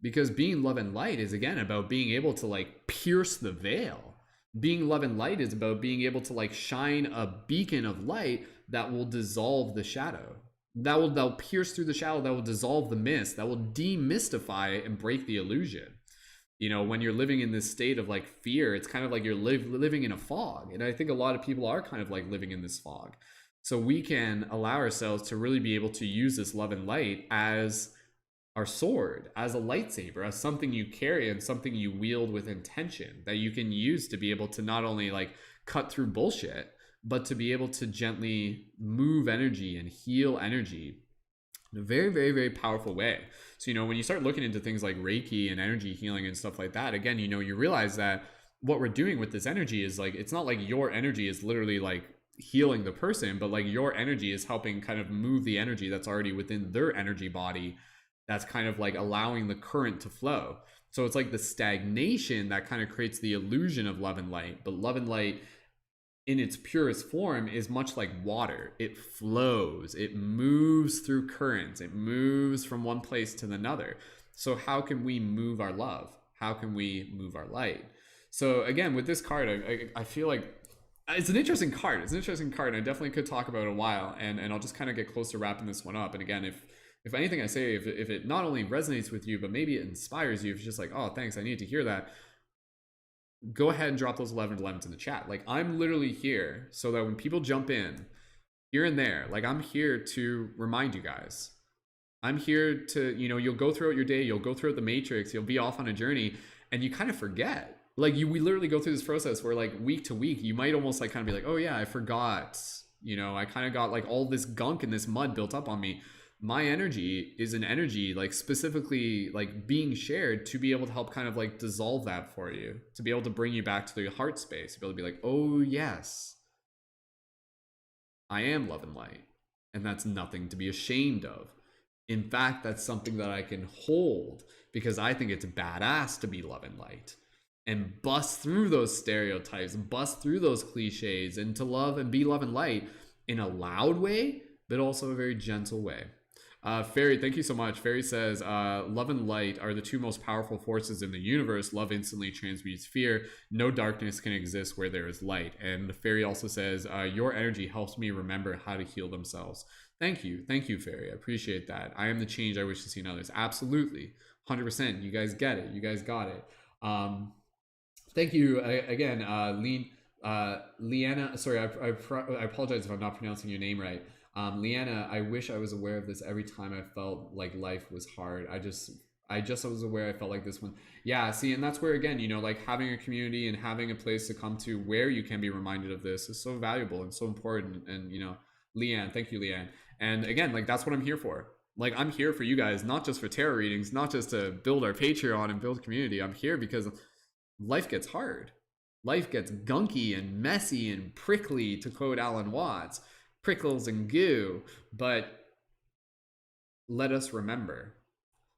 because being love and light is, again, about being able to like pierce the veil. Being love and light is about being able to like shine a beacon of light that will dissolve the shadow, that will pierce through the shadow, that will dissolve the mist, that will demystify and break the illusion. When you're living in this state of like fear, it's kind of like you're living in a fog. And I think a lot of people are kind of like living in this fog. So we can allow ourselves to really be able to use this love and light as our sword, as a lightsaber, as something you carry and something you wield with intention that you can use to be able to not only like cut through bullshit, but to be able to gently move energy and heal energy in a very, very, very powerful way. So, when you start looking into things like Reiki and energy healing and stuff like that, again, you realize that what we're doing with this energy is like, it's not like your energy is literally like healing the person, but like your energy is helping kind of move the energy that's already within their energy body, that's kind of like allowing the current to flow. So it's like the stagnation that kind of creates the illusion of love and light. But love and light in its purest form is much like water. It flows, it moves through currents, it moves from one place to another. So how can we move our love? How can we move our light? So again, with this card, I feel like it's an interesting card. It's an interesting card, and I definitely could talk about it a while, and I'll just kind of get close to wrapping this one up. And again, if if anything I say, if it not only resonates with you, but maybe it inspires you, if it's just like, oh, thanks, I needed to hear that, go ahead and drop those 11 in the chat. Like, I'm literally here so that when people jump in here and there, like, I'm here to remind you guys. I'm here to, you know, you'll go throughout your day, you'll go throughout the matrix, you'll be off on a journey, and you kind of forget. Like, we literally go through this process where, like, week to week, you might almost like kind of be like, oh yeah, I forgot. You know, I kind of got like all this gunk and this mud built up on me. My energy is an energy like specifically like being shared to be able to help kind of like dissolve that for you, to be able to bring you back to the heart space, to be able to be like, oh yes, I am love and light, and that's nothing to be ashamed of. In fact, that's something that I can hold because I think it's badass to be love and light and bust through those stereotypes, bust through those cliches, and to love and be love and light in a loud way, but also a very gentle way. Fairy, thank you so much. Fairy says, love and light are the two most powerful forces in the universe. Love instantly transmutes fear. No darkness can exist where there is light. And Fairy also says, your energy helps me remember how to heal themselves. Thank you, Fairy. I appreciate that. I am the change I wish to see in others. Absolutely, 100%. You guys get it. You guys got it. Thank you again, Leanna. Sorry, I apologize if I'm not pronouncing your name right. Leanna, I wish I was aware of this every time I felt like life was hard. I just was aware I felt like this one. Yeah, see, and that's where, again, you know, like having a community and having a place to come to where you can be reminded of this is so valuable and so important. And, you know, Leanne, thank you, Leanne. And again, like, that's what I'm here for. Like, I'm here for you guys, not just for tarot readings, not just to build our Patreon and build community. I'm here because life gets hard. Life gets gunky and messy and prickly, to quote Alan Watts. Prickles and goo. But let us remember.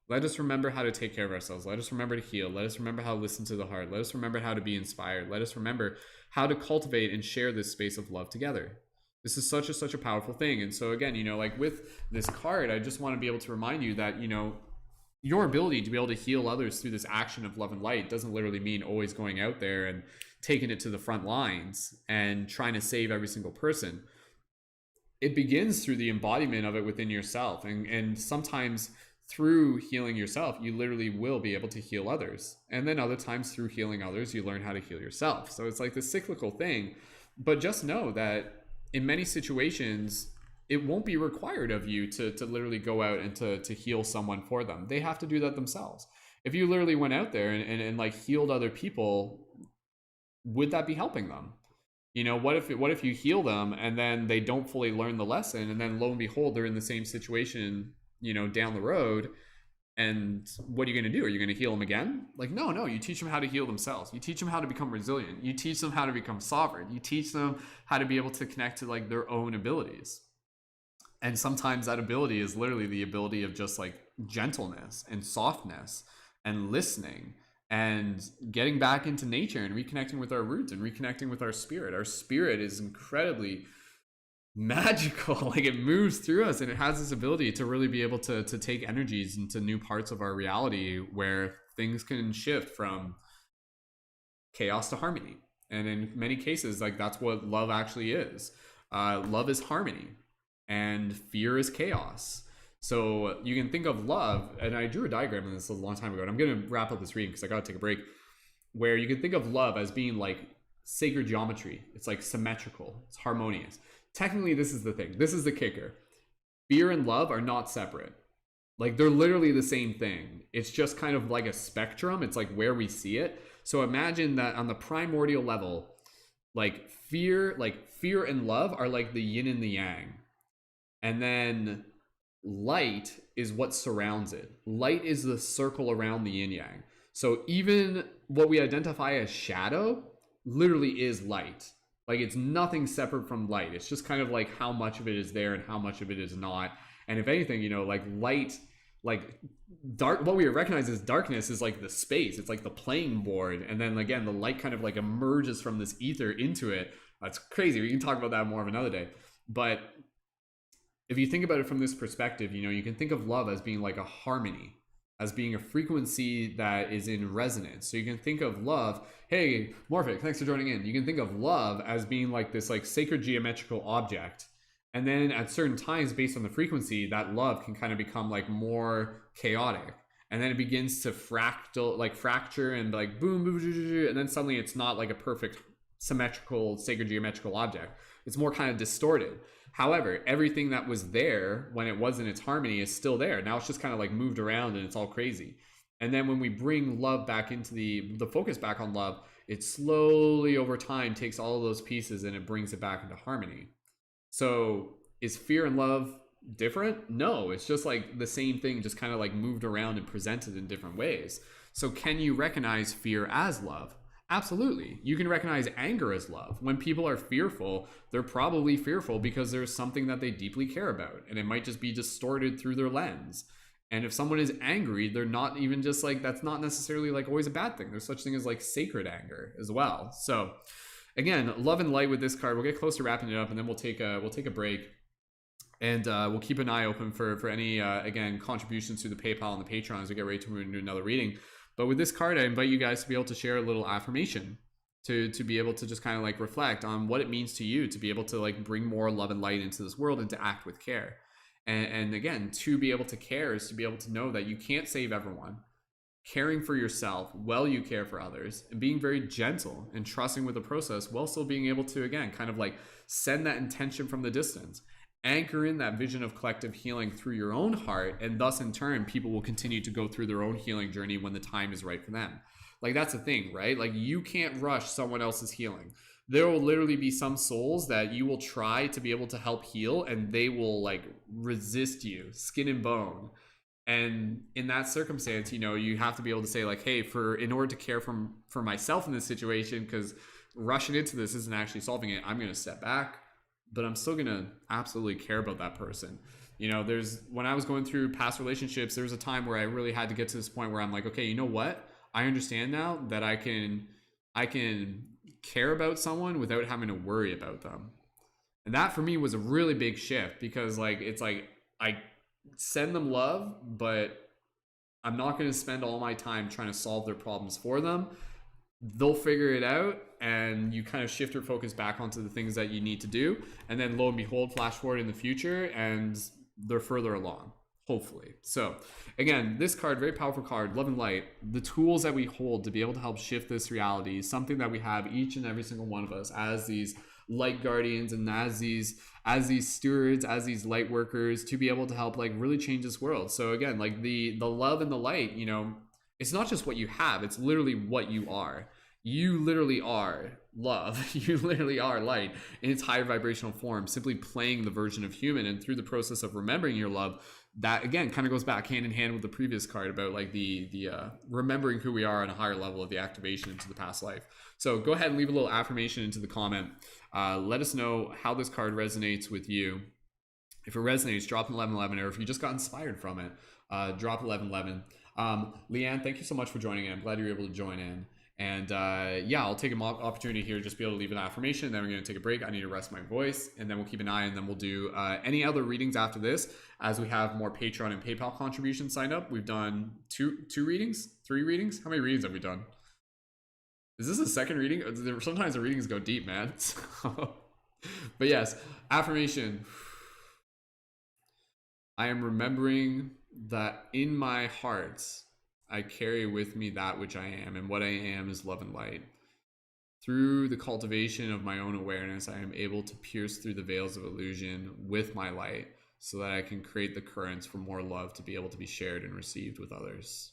Let us remember how to take care of ourselves. Let us remember to heal. Let us remember how to listen to the heart. Let us remember how to be inspired. Let us remember how to cultivate and share this space of love together. This is such a powerful thing. And so again, you know, like with this card, I just want to be able to remind you that, you know, your ability to be able to heal others through this action of love and light doesn't literally mean always going out there and taking it to the front lines and trying to save every single person. It begins through the embodiment of it within yourself. And sometimes through healing yourself, you literally will be able to heal others. And then other times through healing others, you learn how to heal yourself. So it's like this cyclical thing. But just know that in many situations, it won't be required of you to literally go out and to heal someone for them. They have to do that themselves. If you literally went out there and like healed other people, would that be helping them? You know, what if you heal them and then they don't fully learn the lesson, and then lo and behold, they're in the same situation, you know, down the road, and what are you going to do? Are you going to heal them again? Like, no, you teach them how to heal themselves. You teach them how to become resilient. You teach them how to become sovereign. You teach them how to be able to connect to like their own abilities. And sometimes that ability is literally the ability of just like gentleness and softness and listening and getting back into nature and reconnecting with our roots and reconnecting with our spirit. Our spirit is incredibly magical. Like, it moves through us, and it has this ability to really be able to take energies into new parts of our reality where things can shift from chaos to harmony. And in many cases, like, that's what love actually is. Love is harmony, and fear is chaos. So you can think of love, and I drew a diagram of this a long time ago, and I'm going to wrap up this reading because I got to take a break, where you can think of love as being like sacred geometry. It's like symmetrical, it's harmonious. Technically, this is the thing. This is the kicker. Fear and love are not separate. Like, they're literally the same thing. It's just kind of like a spectrum. It's like where we see it. So imagine that on the primordial level, like fear and love are like the yin and the yang. And then light is what surrounds it. Light is the circle around the yin yang. So even what we identify as shadow literally is light. Like, it's nothing separate from light. It's just kind of like how much of it is there and how much of it is not. And if anything, you know, like light, like dark, what we recognize as darkness is like the space. It's like the playing board. And then again, the light kind of like emerges from this ether into it. That's crazy. We can talk about that more of another day. But if you think about it from this perspective, you know, you can think of love as being like a harmony, as being a frequency that is in resonance. So you can think of love, hey, Morphic, thanks for joining in. You can think of love as being like this like sacred geometrical object And then at certain times, based on the frequency, that love can kind of become like more chaotic. And then it begins to fracture and like boom, boom, boom, boom, and then suddenly it's not like a perfect symmetrical sacred geometrical object. It's more kind of distorted. However, everything that was there when it was in its harmony is still there. Now it's just kind of like moved around and it's all crazy. And then when we bring love back into the focus back on love, it slowly over time takes all of those pieces and it brings it back into harmony. So is fear and love different? No, it's just like the same thing, just kind of like moved around and presented in different ways. So can you recognize fear as love? Absolutely. You can recognize anger as love. When people are fearful, they're probably fearful because there's something that they deeply care about, and it might just be distorted through their lens. And if someone is angry, they're not even just like, that's not necessarily like always a bad thing. There's such thing as like sacred anger as well. So again, love and light with this card. We'll get close to wrapping it up, and then we'll take a break, and we'll keep an eye open for any again contributions through the PayPal and the Patreon as we get ready to move into another reading. But with this card, I invite you guys to be able to share a little affirmation, to be able to just kind of like reflect on what it means to you to be able to like bring more love and light into this world and to act with care. And again, to be able to care is to be able to know that you can't save everyone. Caring for yourself while you care for others, and being very gentle and trusting with the process while still being able to, again, kind of like send that intention from the distance, anchor in that vision of collective healing through your own heart, and thus in turn people will continue to go through their own healing journey when the time is right for them. Like that's the thing, right? Like you can't rush someone else's healing. There will literally be some souls that you will try to be able to help heal, and they will like resist you skin and bone. And in that circumstance, you know, you have to be able to say like, hey, in order to care for myself in this situation, because rushing into this isn't actually solving it, I'm going to step back, but I'm still going to absolutely care about that person. You know, when I was going through past relationships, there was a time where I really had to get to this point where I'm like, okay, you know what? I understand now that I can care about someone without having to worry about them. And that for me was a really big shift, because like, it's like, I send them love, but I'm not going to spend all my time trying to solve their problems for them. They'll figure it out, and you kind of shift your focus back onto the things that you need to do, and then lo and behold, flash forward in the future and they're further along, hopefully. So again, this card, very powerful card, love and light. The tools that we hold to be able to help shift this reality is something that we have, each and every single one of us, as these light guardians and as these stewards, as these light workers, to be able to help like really change this world. So again, like the love and the light, you know, it's not just what you have, it's literally what you are. You literally are love. You literally are light in its higher vibrational form, simply playing the version of human. And through the process of remembering your love, that again kind of goes back hand in hand with the previous card about like the remembering who we are on a higher level of the activation into the past life. So go ahead and leave a little affirmation into the comment. Let us know how this card resonates with you. If it resonates, drop an 1111, or if you just got inspired from it, drop 1111. Leanne, thank you so much for joining in. I'm glad you were able to join in. And yeah, I'll take an opportunity here, just be able to leave an affirmation. Then we're going to take a break. I need to rest my voice, and then we'll keep an eye, and then we'll do any other readings after this, as we have more Patreon and PayPal contributions signed up. We've done three readings. How many readings have we done? Is this the second reading? Sometimes the readings go deep, man. But yes, affirmation. I am remembering that in my heart, I carry with me that which I am, and what I am is love and light. Through the cultivation of my own awareness, I am able to pierce through the veils of illusion with my light, so that I can create the currents for more love to be able to be shared and received with others.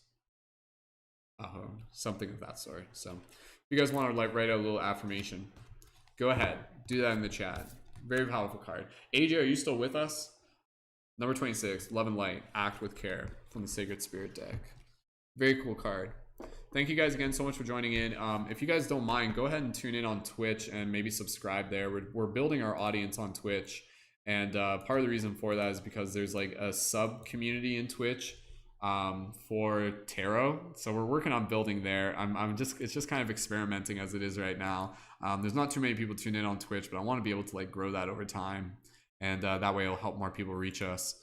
Something of that sort. So if you guys want to like write out a little affirmation, go ahead, do that in the chat. Very powerful card. AJ, are you still with us? Number 26, love and light, act with care, from the Sacred Spirit deck. Very cool card. Thank you guys again so much for joining in. If you guys don't mind, go ahead and tune in on Twitch and maybe subscribe there. We're building our audience on Twitch, and part of the reason for that is because there's like a sub community in Twitch for tarot, so we're working on building there. It's just kind of experimenting as it is right now. There's not too many people tuned in on Twitch, but I want to be able to like grow that over time, and that way it'll help more people reach us.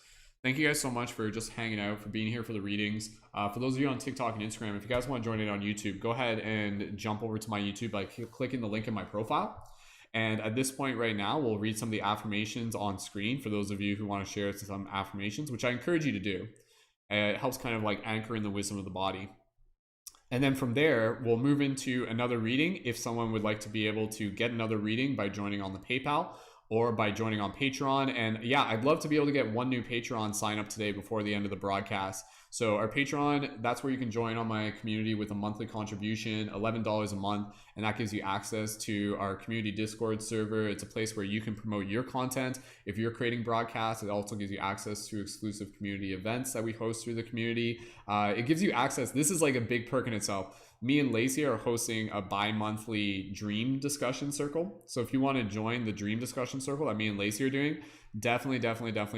Thank you guys so much for just hanging out, for being here for the readings. For those of you on TikTok and Instagram, if you guys want to join in on YouTube, go ahead and jump over to my YouTube by clicking the link in my profile. And at this point right now, we'll read some of the affirmations on screen for those of you who want to share some affirmations, which I encourage you to do. It helps kind of like anchor in the wisdom of the body. And then from there, we'll move into another reading if someone would like to be able to get another reading by joining on the PayPal or by joining on Patreon. And yeah, I'd love to be able to get one new Patreon sign up today before the end of the broadcast. So our Patreon, that's where you can join on my community with a monthly contribution, $11 a month. And that gives you access to our community Discord server. It's a place where you can promote your content. If you're creating broadcasts, it also gives you access to exclusive community events that we host through the community. It gives you access. This is like a big perk in itself. Me and Lacey are hosting a bi-monthly dream discussion circle. So if you want to join the dream discussion circle that me and Lacey are doing, definitely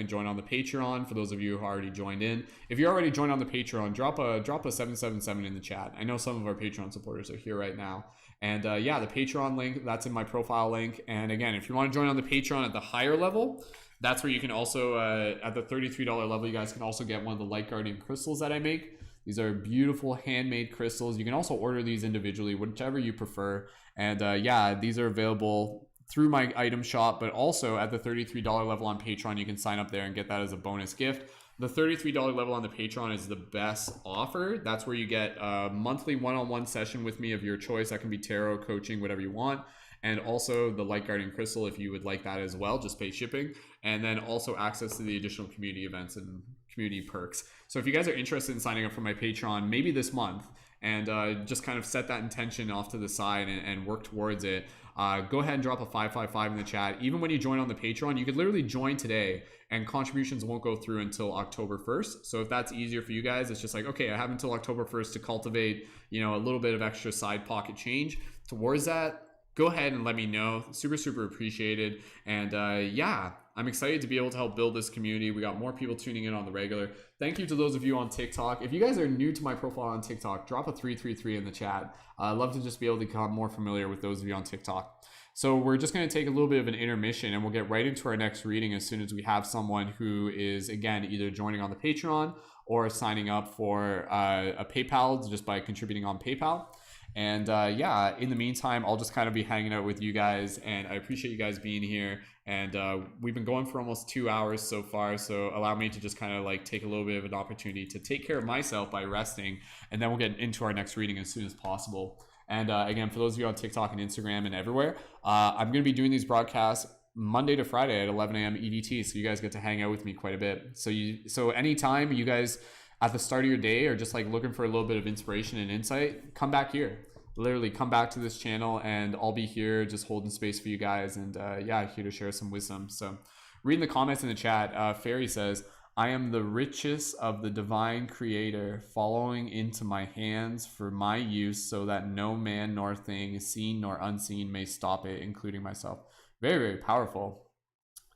join on the Patreon. For those of you who already joined in, if you're already joined on the Patreon, drop a 777 in the chat. I know some of our Patreon supporters are here right now. And yeah, the Patreon link, that's in my profile link. And again, if you want to join on the Patreon at the higher level, that's where you can also, at the $33 level, you guys can also get one of the light guardian crystals that I make. These are beautiful handmade crystals. You can also order these individually, whichever you prefer. And yeah, these are available through my item shop, but also at the $33 level on Patreon, you can sign up there and get that as a bonus gift. The $33 level on the Patreon is the best offer. That's where you get a monthly one-on-one session with me of your choice. That can be tarot, coaching, whatever you want. And also the Light Guardian Crystal, if you would like that as well, just pay shipping. And then also access to the additional community events and community perks. So if you guys are interested in signing up for my Patreon, maybe this month, and just kind of set that intention off to the side and work towards it, go ahead and drop a 555 in the chat. Even when you join on the Patreon, you could literally join today and contributions won't go through until October 1st. So if that's easier for you guys, it's just like, okay, I have until October 1st to cultivate, you know, a little bit of extra side pocket change towards that. Go ahead and let me know. Super appreciated. And yeah, I'm excited to be able to help build this community. We got more people tuning in on the regular. Thank you to those of you on TikTok. If you guys are new to my profile on TikTok, drop a 333 in the chat. I'd love to just be able to become more familiar with those of you on TikTok. So we're just going to take a little bit of an intermission and we'll get right into our next reading as soon as we have someone who is, again, either joining on the Patreon or signing up for a PayPal just by contributing on PayPal. And yeah, in the meantime, I'll just kind of be hanging out with you guys, and I appreciate you guys being here. And we've been going for almost 2 hours so far, so allow me to just kind of like take a little bit of an opportunity to take care of myself by resting, and then we'll get into our next reading as soon as possible. And again, for those of you on TikTok and Instagram and everywhere, I'm going to be doing these broadcasts Monday to Friday at 11 a.m. EDT, so you guys get to hang out with me quite a bit. So anytime you guys at the start of your day or just like looking for a little bit of inspiration and insight, come back here. Literally come back to this channel and I'll be here just holding space for you guys. And yeah, here to share some wisdom. So reading the comments in the chat, Fairy says, I am the richest of the divine creator following into my hands for my use so that no man nor thing seen nor unseen may stop it, including myself. Very powerful.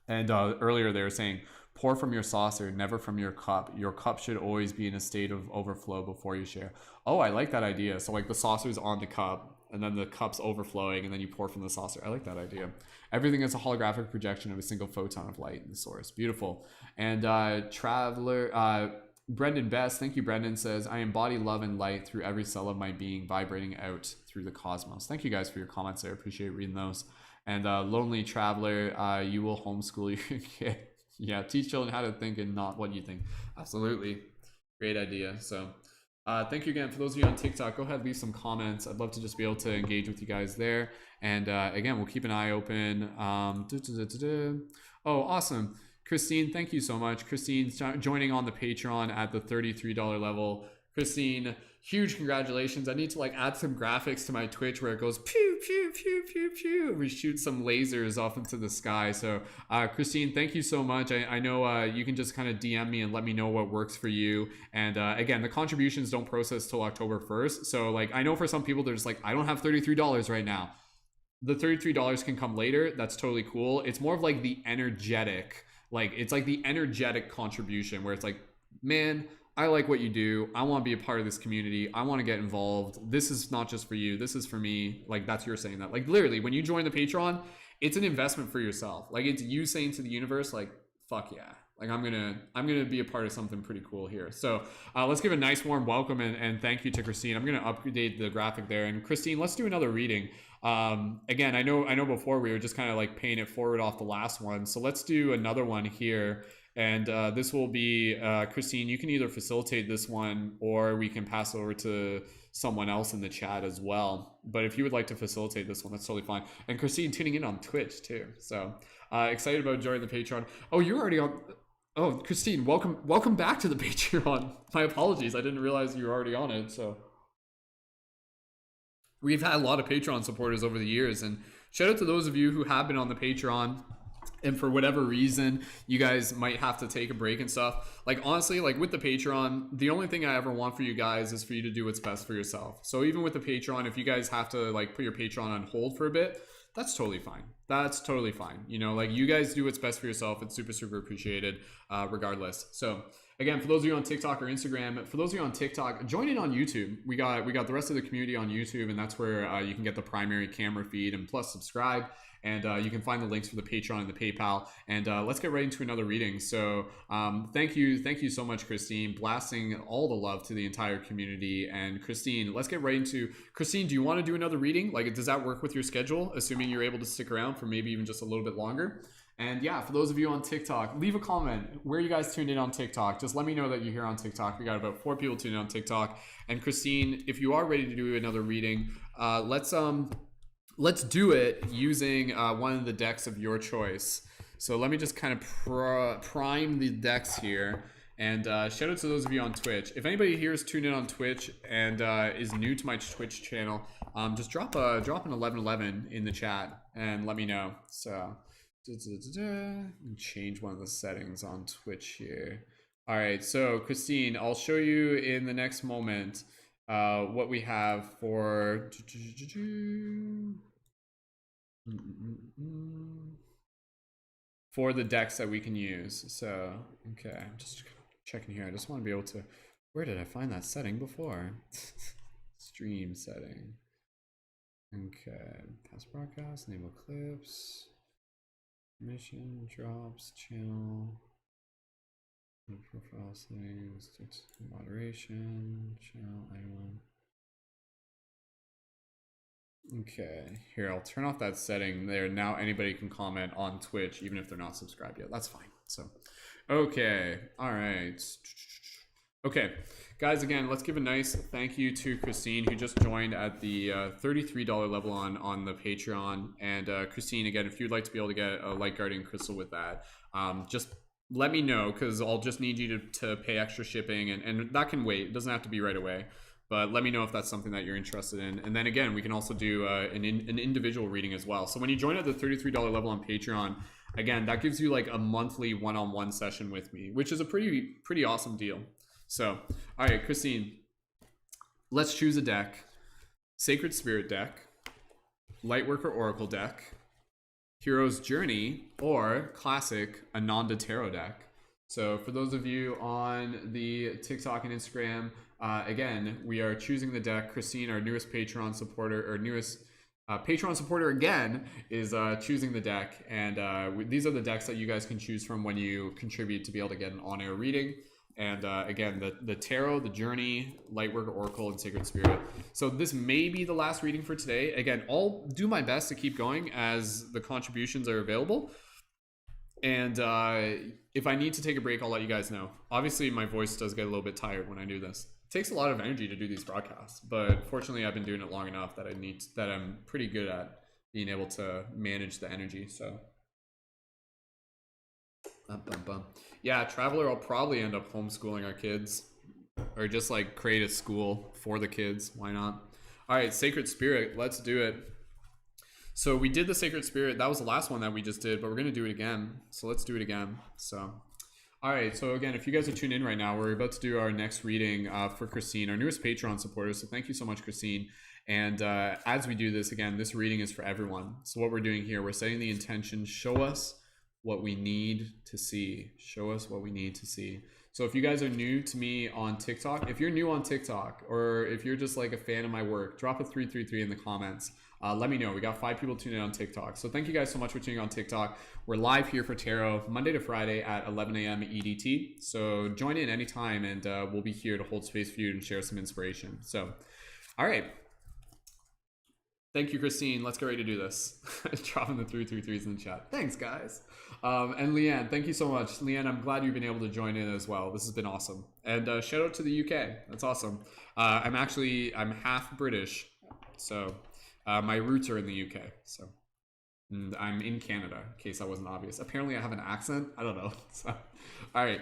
And earlier they were saying, pour from your saucer, never from your cup. Your cup should always be in a state of overflow before you share. Oh, I like that idea. So like the saucer's on the cup and then the cup's overflowing and then you pour from the saucer. I like that idea. Everything is a holographic projection of a single photon of light in the source. Beautiful. And Traveler, Brendan Best, thank you, Brendan, says, I embody love and light through every cell of my being, vibrating out through the cosmos. Thank you guys for your comments there. I appreciate reading those. And Lonely Traveler, you will homeschool your kid. Yeah, teach children how to think and not what you think. Absolutely. Great idea. So thank you again. For those of you on TikTok, go ahead, leave some comments. I'd love to just be able to engage with you guys there. And again, we'll keep an eye open. Oh, awesome. Christine, thank you so much. Christine's joining on the Patreon at the $33 level. Christine, huge congratulations. I need to like add some graphics to my Twitch where it goes pew pew pew pew pew. We shoot some lasers off into the sky. So Christine, thank you so much. I know you can just kind of DM me and let me know what works for you. And again, the contributions don't process till October 1st. So like I know for some people there's like, I don't have $33 right now. The $33 can come later. That's totally cool. It's more of like the energetic, like it's like the energetic contribution where it's like, man, I like what you do. I want to be a part of this community. I want to get involved. This is not just for you. This is for me. Like that's you're saying that. Like literally when you join the Patreon, it's an investment for yourself. Like it's you saying to the universe, like, fuck yeah. Like I'm gonna be a part of something pretty cool here. So let's give a nice warm welcome and thank you to Christine. I'm gonna update the graphic there. And Christine, let's do another reading. Again, I know before we were just kind of like paying it forward off the last one. So let's do another one here. And this will be Christine. You can either facilitate this one or we can pass over to someone else in the chat as well. But if you would like to facilitate this one, that's totally fine. And Christine tuning in on Twitch too. So excited about joining the Patreon. Oh, you're already on. Oh, Christine, welcome back to the Patreon. My apologies, I didn't realize you were already on it. So we've had a lot of Patreon supporters over the years, and shout out to those of you who have been on the Patreon and for whatever reason you guys might have to take a break and stuff. Like honestly, like with the Patreon, the only thing I ever want for you guys is for you to do what's best for yourself. So even with the Patreon, if you guys have to like put your Patreon on hold for a bit, that's totally fine. That's totally fine. You know, like you guys do what's best for yourself. It's super, super appreciated regardless. So again, for those of you on TikTok or Instagram, for those of you on TikTok, join in on YouTube. We got the rest of the community on YouTube, and that's where you can get the primary camera feed and plus subscribe. And you can find the links for the Patreon and the PayPal. And let's get right into another reading. So thank you so much, Christine. Blasting all the love to the entire community. And Christine, let's get right into, Christine, do you want to do another reading? Like, does that work with your schedule, assuming you're able to stick around for maybe even just a little bit longer? And yeah, for those of you on TikTok, leave a comment. Where you guys tuned in on TikTok? Just let me know that you're here on TikTok. We got about 4 people tuned in on TikTok. And Christine, if you are ready to do another reading, let's do it using one of the decks of your choice. So let me just kind of prime the decks here. And shout out to those of you on Twitch. If anybody here is tuned in on Twitch and is new to my Twitch channel, just drop an 1111 in the chat and let me know. So change one of the settings on Twitch here. All right, so Christine, I'll show you in the next moment what we have for the decks that we can use. So okay, I'm just checking here. I just want to be able to, where did I find that setting before? Stream setting. Okay, past broadcast, enable clips, mission, drops, channel, profile settings, moderation, channel item. Okay, here, I'll turn off that setting there. Now anybody can comment on Twitch, even if they're not subscribed yet. That's fine. So, okay, all right. Okay, guys, again, let's give a nice thank you to Christine, who just joined at the $33 level on the Patreon. And Christine, again, if you'd like to be able to get a Light Guardian Crystal with that, just let me know, because I'll just need you to pay extra shipping, and that can wait. It doesn't have to be right away. But let me know if that's something that you're interested in. And then again, we can also do an individual reading as well. So when you join at the $33 level on Patreon, again, that gives you like a monthly one-on-one session with me, which is a pretty awesome deal. So, all right, Christine, let's choose a deck. Sacred Spirit deck, Lightworker Oracle deck, Hero's Journey, or classic Ananda Tarot deck. So for those of you on the TikTok and Instagram, again, we are choosing the deck. Christine, our newest Patreon supporter, or newest Patreon supporter again, is choosing the deck. And these are the decks that you guys can choose from when you contribute to be able to get an on-air reading. And again, the Tarot, the Journey, Lightworker, Oracle, and Sacred Spirit. So this may be the last reading for today. Again, I'll do my best to keep going as the contributions are available. And if I need to take a break, I'll let you guys know. Obviously, my voice does get a little bit tired when I do this. It takes a lot of energy to do these broadcasts, but fortunately, I've been doing it long enough that I'm pretty good at being able to manage the energy. So, yeah, Traveler, I'll probably end up homeschooling our kids, or just like create a school for the kids. Why not? All right, Sacred Spirit, let's do it. So we did the Sacred Spirit. That was the last one that we just did, but we're going to do it again. So let's do it again. So, all right. So again, if you guys are tuned in right now, we're about to do our next reading for Christine, our newest Patreon supporter. So thank you so much, Christine. And as we do this, again, this reading is for everyone. So what we're doing here, we're setting the intention, show us what we need to see. Show us what we need to see. So if you guys are new to me on TikTok, if you're new on TikTok, or if you're just like a fan of my work, drop a 333 in the comments. Let me know. We got 5 people tuning in on TikTok. So thank you guys so much for tuning in on TikTok. We're live here for tarot Monday to Friday at 11 a.m. EDT. So join in anytime, and we'll be here to hold space for you and share some inspiration. So, all right. Thank you, Christine. Let's get ready to do this. Dropping the 333s in the chat. Thanks, guys. And Leanne, thank you so much. Leanne, I'm glad you've been able to join in as well. This has been awesome. And shout out to the UK. That's awesome. I'm half British. So my roots are in the UK. So I'm in Canada, in case that wasn't obvious. Apparently I have an accent. I don't know. So, all right.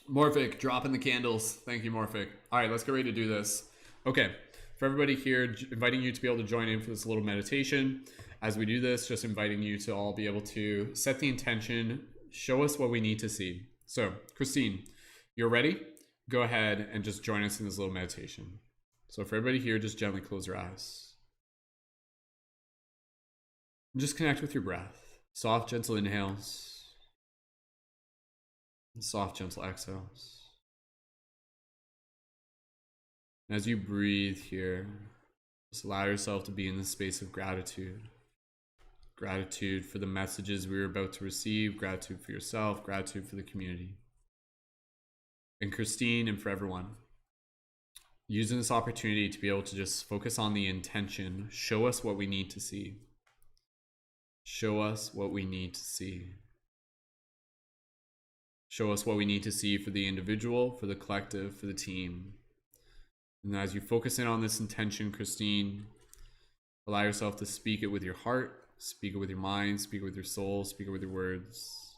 Morphic, dropping the candles. Thank you, Morphic. All right, let's get ready to do this. Okay. For everybody here, inviting you to be able to join in for this little meditation. As we do this, just inviting you to all be able to set the intention, show us what we need to see. So, Christine, you're ready? Go ahead and just join us in this little meditation. So for everybody here, just gently close your eyes. And just connect with your breath. Soft, gentle inhales. And soft, gentle exhales. As you breathe here, just allow yourself to be in the space of gratitude. Gratitude for the messages we are about to receive, gratitude for yourself, gratitude for the community. And Christine, and for everyone, using this opportunity to be able to just focus on the intention, show us what we need to see. Show us what we need to see. Show us what we need to see for the individual, for the collective, for the team. And as you focus in on this intention, Christine, allow yourself to speak it with your heart, speak it with your mind, speak it with your soul, speak it with your words.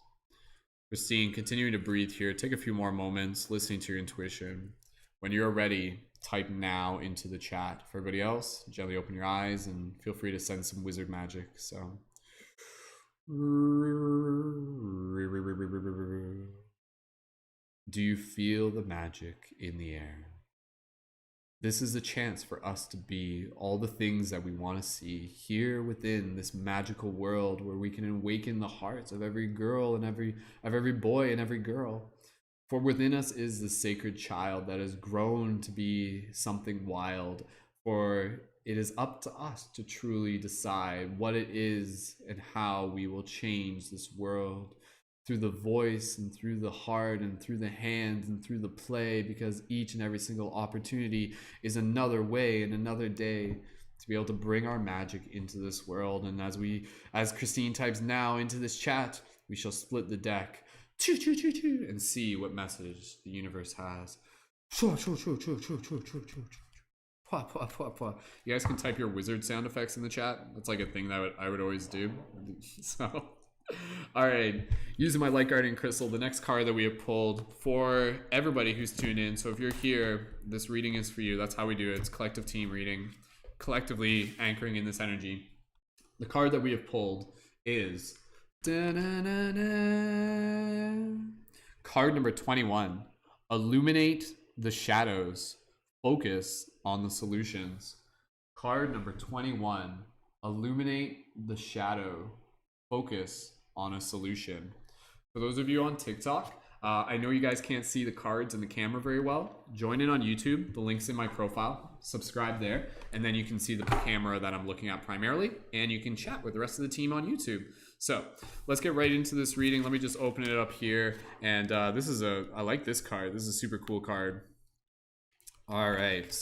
Christine, continuing to breathe here. Take a few more moments listening to your intuition. When you're ready, type now into the chat. For everybody else, gently open your eyes and feel free to send some wizard magic. So, do you feel the magic in the air? This is a chance for us to be all the things that we want to see here within this magical world where we can awaken the hearts of every girl and every boy and every girl. For within us is the sacred child that has grown to be something wild. For it is up to us to truly decide what it is and how we will change this world. Through the voice and through the heart and through the hands and through the play, because each and every single opportunity is another way and another day to be able to bring our magic into this world. And as Christine types now into this chat, we shall split the deck and see what message the universe has. You guys can type your wizard sound effects in the chat. That's like a thing that I would always do. So all right, using my light guardian crystal, the next card that we have pulled for everybody who's tuned in. So if you're here, this reading is for you. That's how we do it. It's collective team reading, collectively anchoring in this energy. The card that we have pulled is card number 21. Illuminate the shadows. Focus on the solutions. Card number 21. Illuminate the shadow. Focus on a solution. For those of you on TikTok, I know you guys can't see the cards and the camera very well. Join in on YouTube. The link's in my profile. Subscribe there, and then you can see the camera that I'm looking at primarily, and you can chat with the rest of the team on YouTube. So let's get right into this reading. Let me just open it up here. And I like this card. This is a super cool card. All right.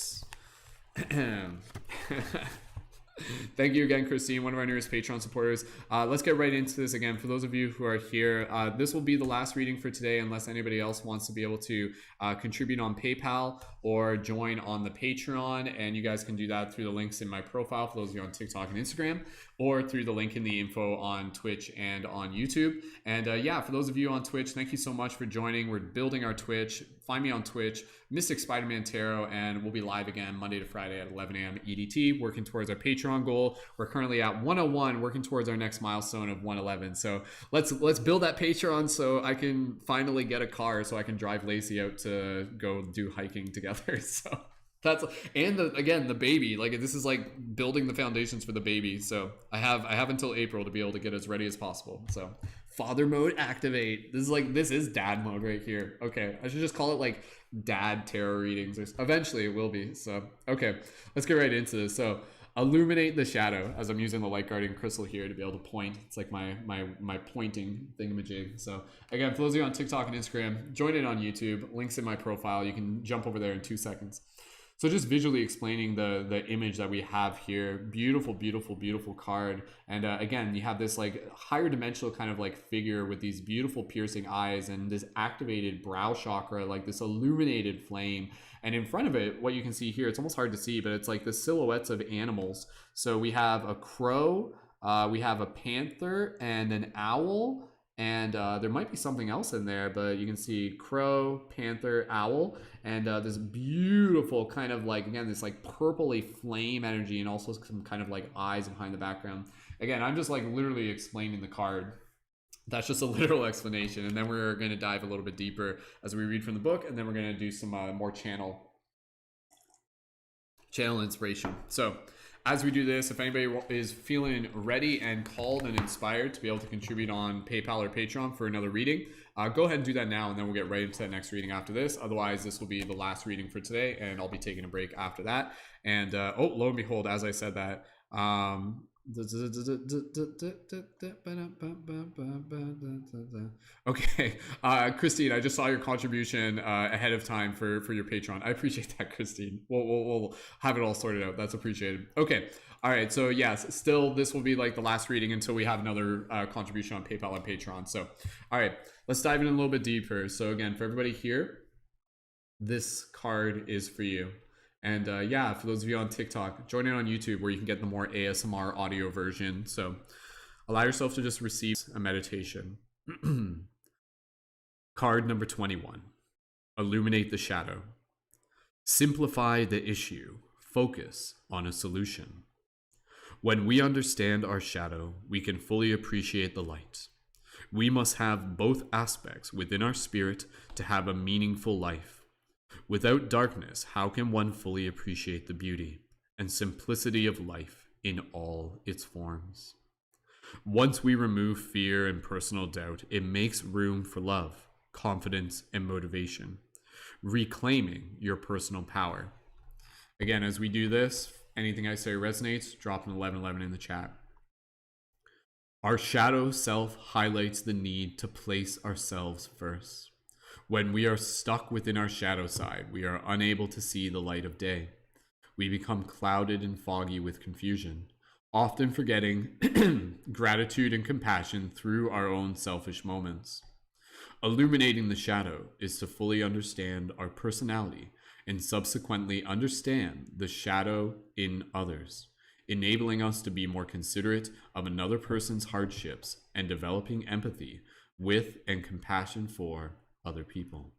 Thank you again, Christine, one of our newest Patreon supporters. Let's get right into this again. For those of you who are here, this will be the last reading for today unless anybody else wants to be able to contribute on PayPal or join on the Patreon. And you guys can do that through the links in my profile for those of you on TikTok and Instagram, or through the link in the info on Twitch and on YouTube. And yeah, for those of you on Twitch, thank you so much for joining. We're building our Twitch. Find me on Twitch, Mystic Spider-Man Tarot, and we'll be live again Monday to Friday at 11 a.m. EDT, working towards our Patreon goal. We're currently at 101, working towards our next milestone of 111. So let's build that Patreon so I can finally get a car so I can drive Lacey out to go do hiking together. So that's, and the baby, like this is like building the foundations for the baby. So I have until April to be able to get as ready as possible. So Father mode activate. This is dad mode right here. Okay, I should just call it like dad tarot readings. Eventually it will be. So okay, let's get right into this. So illuminate the shadow, as I'm using the light guardian crystal here to be able to point. It's like my pointing thingamajig. So again, for those of you on TikTok and Instagram, join in on YouTube. Links in my profile. You can jump over there in 2 seconds. So just visually explaining the image that we have here. Beautiful, beautiful, beautiful card. And again, you have this like higher dimensional kind of like figure with these beautiful piercing eyes and this activated brow chakra, like this illuminated flame. And in front of it, what you can see here, it's almost hard to see, but it's like the silhouettes of animals. So we have a crow, we have a panther and an owl. And there might be something else in there, but you can see crow, panther, owl, and this beautiful kind of like, again, this like purpley flame energy, and also some kind of like eyes behind the background. Again, I'm just like literally explaining the card. That's just a literal explanation. And then we're going to dive a little bit deeper as we read from the book, and then we're going to do some more channel inspiration. So as we do this, if anybody is feeling ready and called and inspired to be able to contribute on PayPal or Patreon for another reading, go ahead and do that now, and then we'll get right into that next reading after this. Otherwise, this will be the last reading for today, and I'll be taking a break after that. And oh, lo and behold, as I said that, okay, Christine, I just saw your contribution ahead of time for your Patreon. I appreciate that, Christine. We'll have it all sorted out. That's appreciated. Okay, all right. So yes, still this will be like the last reading until we have another contribution on PayPal and Patreon. So all right, let's dive in a little bit deeper. So again, for everybody here, this card is for you. And yeah, for those of you on TikTok, join in on YouTube where you can get the more ASMR audio version. So allow yourself to just receive a meditation. Card number 21. Illuminate the shadow. Simplify the issue. Focus on a solution. When we understand our shadow, we can fully appreciate the light. We must have both aspects within our spirit to have a meaningful life. Without darkness, how can one fully appreciate the beauty and simplicity of life in all its forms? Once we remove fear and personal doubt, it makes room for love, confidence, and motivation, reclaiming your personal power. Again, as we do this, anything I say resonates, drop an 1111 in the chat. Our shadow self highlights the need to place ourselves first. When we are stuck within our shadow side, we are unable to see the light of day. We become clouded and foggy with confusion, often forgetting gratitude and compassion through our own selfish moments. Illuminating the shadow is to fully understand our personality and subsequently understand the shadow in others, enabling us to be more considerate of another person's hardships and developing empathy with and compassion for other people.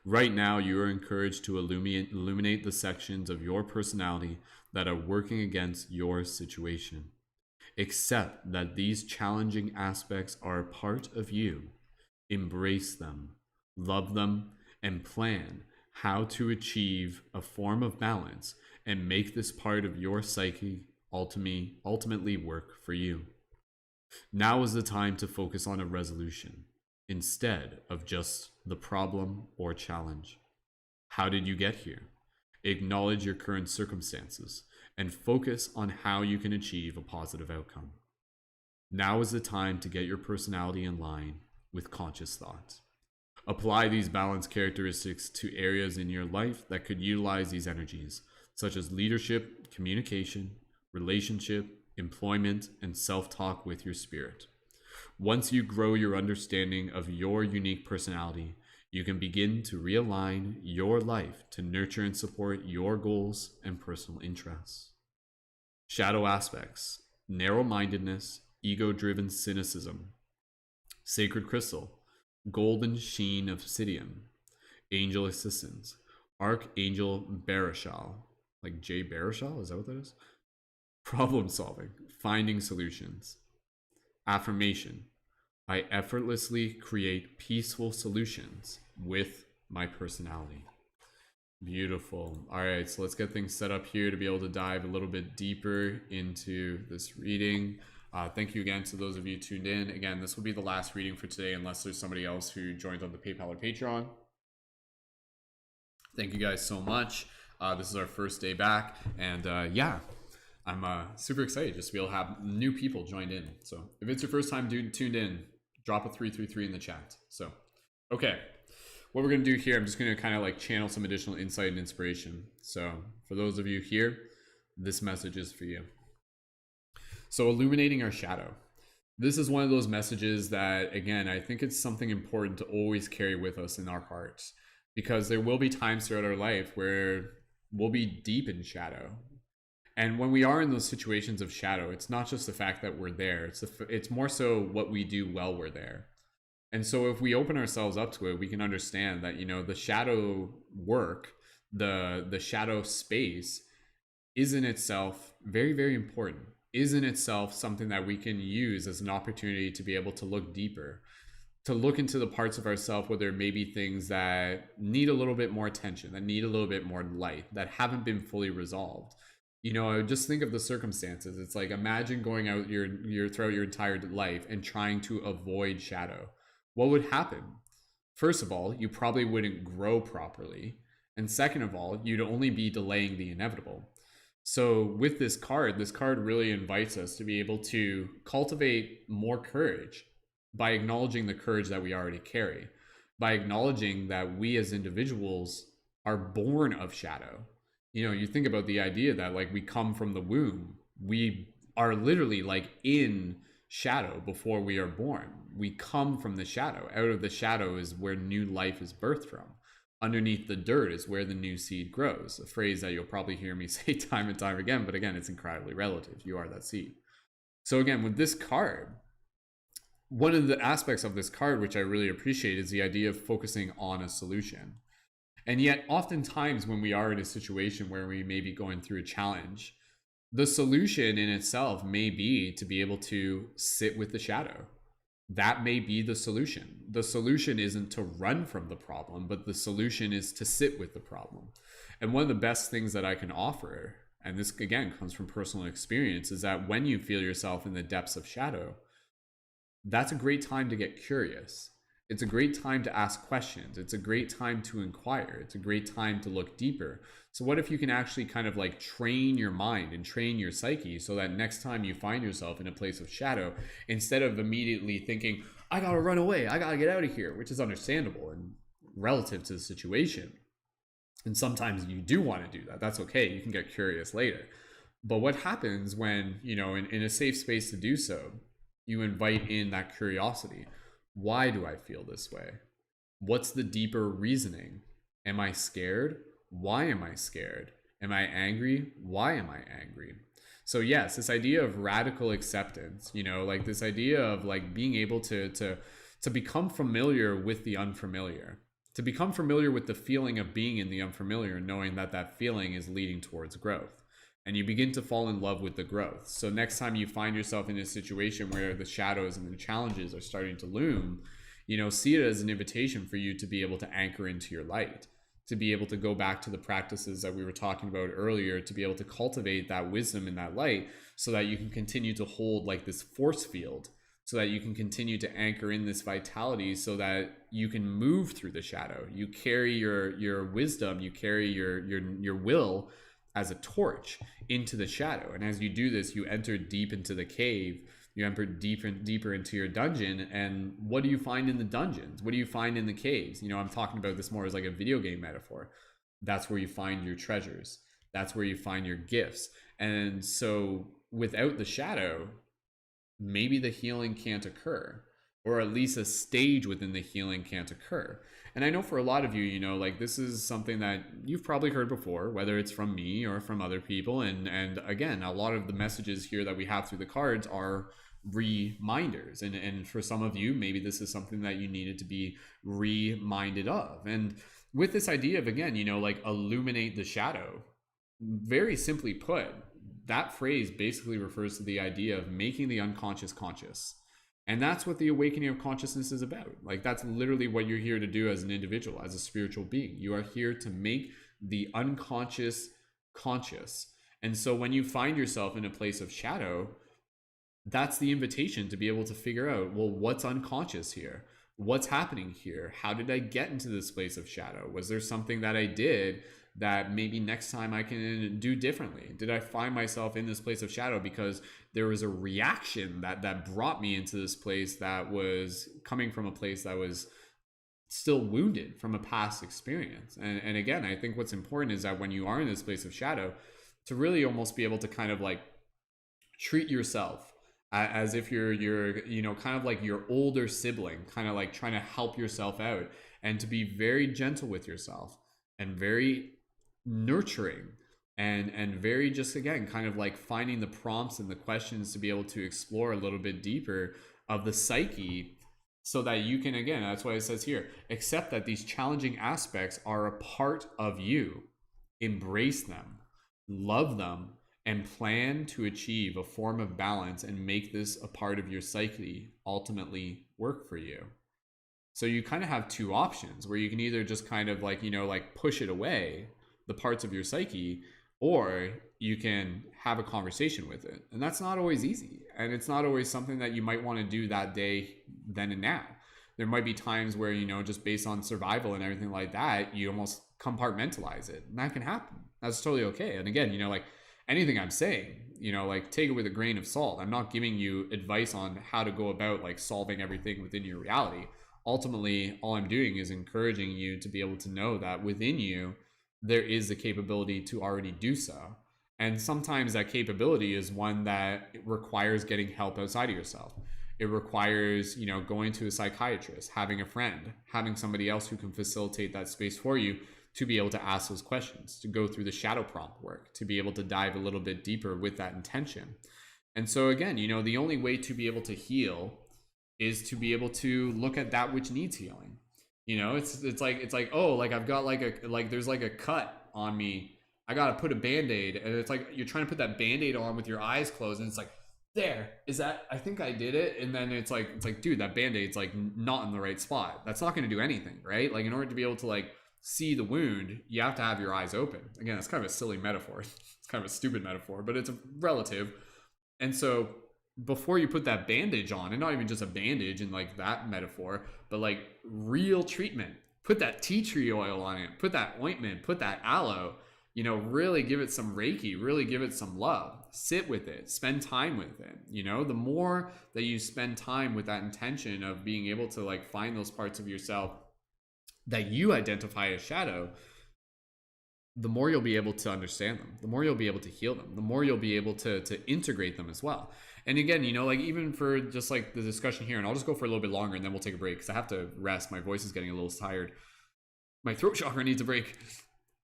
Right now, you are encouraged to illuminate the sections of your personality that are working against your situation. Accept that these challenging aspects are a part of you. Embrace them, love them, and plan how to achieve a form of balance and make this part of your psyche ultimately work for you. Now is the time to focus on a resolution instead of just the problem or challenge. How did you get here? Acknowledge your current circumstances and focus on how you can achieve a positive outcome. Now is the time to get your personality in line with conscious thought. Apply these balanced characteristics to areas in your life that could utilize these energies, such as leadership, communication, relationship, employment, and self-talk with your spirit. Once you grow your understanding of your unique personality, you can begin to realign your life to nurture and support your goals and personal interests. Shadow aspects: narrow-mindedness, ego-driven cynicism, sacred crystal, golden sheen obsidian, angel assistance, archangel Barashal, like Jay Baruchel, is that what that is? Problem solving, finding solutions. Affirmation: I effortlessly create peaceful solutions with my personality. Beautiful. All right, so let's get things set up here to be able to dive a little bit deeper into this reading. Thank you again to those of you tuned in. Again, this will be the last reading for today unless there's somebody else who joins on the PayPal or Patreon. Thank you guys so much. This is our first day back, and yeah, I'm super excited just to be able to have new people joined in. So if it's your first time tuned in, drop a 333 in the chat. So, okay, what we're going to do here, I'm just going to kind of like channel some additional insight and inspiration. So for those of you here, this message is for you. So illuminating our shadow. This is one of those messages that, again, I think it's something important to always carry with us in our hearts, because there will be times throughout our life where we'll be deep in shadow. And when we are in those situations of shadow, it's not just the fact that we're there, it's more so what we do while we're there. And so if we open ourselves up to it, we can understand that, you know, the shadow work, the shadow space is in itself very, very important, is in itself something that we can use as an opportunity to be able to look deeper, to look into the parts of ourselves where there may be things that need a little bit more attention, that need a little bit more light, that haven't been fully resolved. You know, just think of the circumstances. It's like, imagine going out your throughout your entire life and trying to avoid shadow. What would happen? First of all, you probably wouldn't grow properly. And second of all, you'd only be delaying the inevitable. So with this card really invites us to be able to cultivate more courage by acknowledging the courage that we already carry, by acknowledging that we as individuals are born of shadow. You know, you think about the idea that like we come from the womb, we are literally like in shadow before we are born. We come from the shadow. Out of the shadow is where new life is birthed from. Underneath the dirt is where the new seed grows. A phrase that you'll probably hear me say time and time again, but again, it's incredibly relative. You are that seed. So again, with this card, one of the aspects of this card, which I really appreciate, is the idea of focusing on a solution. And yet, oftentimes when we are in a situation where we may be going through a challenge, the solution in itself may be to be able to sit with the shadow. That may be the solution. The solution isn't to run from the problem, but the solution is to sit with the problem. And one of the best things that I can offer, and this again comes from personal experience, is that when you feel yourself in the depths of shadow, that's a great time to get curious. It's a great time to ask questions. It's a great time to inquire. It's a great time to look deeper. So what if you can actually kind of like train your mind and train your psyche so that next time you find yourself in a place of shadow, instead of immediately thinking, I gotta run away, I gotta get out of here, which is understandable and relative to the situation. And sometimes you do want to do that. That's okay. You can get curious later. But what happens when, you know, in a safe space to do so, you invite in that curiosity. Why do I feel this way? What's the deeper reasoning? Am I scared? Why am I scared? Am I angry? Why am I angry? So yes, this idea of radical acceptance, you know, like this idea of like being able to become familiar with the unfamiliar, to become familiar with the feeling of being in the unfamiliar, knowing that that feeling is leading towards growth. And you begin to fall in love with the growth. So next time you find yourself in a situation where the shadows and the challenges are starting to loom, you know, see it as an invitation for you to be able to anchor into your light, to be able to go back to the practices that we were talking about earlier, to be able to cultivate that wisdom in that light so that you can continue to hold like this force field, so that you can continue to anchor in this vitality so that you can move through the shadow. You carry your wisdom, you carry your will as a torch into the shadow. And as you do this, you enter deep into the cave, you enter deeper into your dungeon. And what do you find in the dungeons? What do you find in the caves? You know, I'm talking about this more as like a video game metaphor. That's where you find your treasures. That's where you find your gifts. And so without the shadow, maybe the healing can't occur, or at least a stage within the healing can't occur. And I know for a lot of you, you know, like this is something that you've probably heard before, whether it's from me or from other people. And again, a lot of the messages here that we have through the cards are reminders. And for some of you, maybe this is something that you needed to be reminded of. And with this idea of, again, you know, like illuminate the shadow, very simply put, that phrase basically refers to the idea of making the unconscious conscious. And that's what the awakening of consciousness is about. Like that's literally what you're here to do as an individual, as a spiritual being. You are here to make the unconscious conscious. And so when you find yourself in a place of shadow, that's the invitation to be able to figure out, well, what's unconscious here? What's happening here? How did I get into this place of shadow? Was there something that I did that maybe next time I can do differently? Did I find myself in this place of shadow because there was a reaction that brought me into this place that was coming from a place that was still wounded from a past experience? And again, I think what's important is that when you are in this place of shadow, to really almost be able to kind of like treat yourself as if you're kind of like your older sibling, kind of like trying to help yourself out, and to be very gentle with yourself and very nurturing, and very just, again, kind of like finding the prompts and the questions to be able to explore a little bit deeper of the psyche, so that you can, again, that's why it says here, accept that these challenging aspects are a part of you, embrace them, love them, and plan to achieve a form of balance and make this a part of your psyche ultimately work for you. So you kind of have two options where you can either just kind of like, like push it away, the parts of your psyche, or you can have a conversation with it. And that's not always easy. And it's not always something that you might want to do that day, then and now. There might be times where, just based on survival and everything like that, you almost compartmentalize it. And that can happen. That's totally okay. And again, like anything I'm saying, like take it with a grain of salt. I'm not giving you advice on how to go about like solving everything within your reality. Ultimately, all I'm doing is encouraging you to be able to know that within you, there is the capability to already do so. And sometimes that capability is one that requires getting help outside of yourself. It requires, going to a psychiatrist, having a friend, having somebody else who can facilitate that space for you to be able to ask those questions, to go through the shadow prompt work, to be able to dive a little bit deeper with that intention. And so again, the only way to be able to heal is to be able to look at that which needs healing. It's like, oh, like I've got there's like a cut on me. I got to put a Band-Aid, and it's like you're trying to put that Band-Aid on with your eyes closed, and it's like, there, is that, I think I did it. And then it's like, dude, that Band-Aid's like not in the right spot. That's not going to do anything, right? Like in order to be able to like see the wound, you have to have your eyes open. Again, it's kind of a silly metaphor. It's kind of a stupid metaphor, but it's a relative. And so before you put that bandage on, and not even just a bandage in like that metaphor, but like real treatment, put that tea tree oil on it, put that ointment, put that aloe, really give it some Reiki, really give it some love, sit with it, spend time with it. The more that you spend time with that intention of being able to like find those parts of yourself that you identify as shadow, the more you'll be able to understand them, the more you'll be able to heal them, the more you'll be able to integrate them as well. And again, like even for just like the discussion here, and I'll just go for a little bit longer and then we'll take a break because I have to rest. My voice is getting a little tired. My throat chakra needs a break.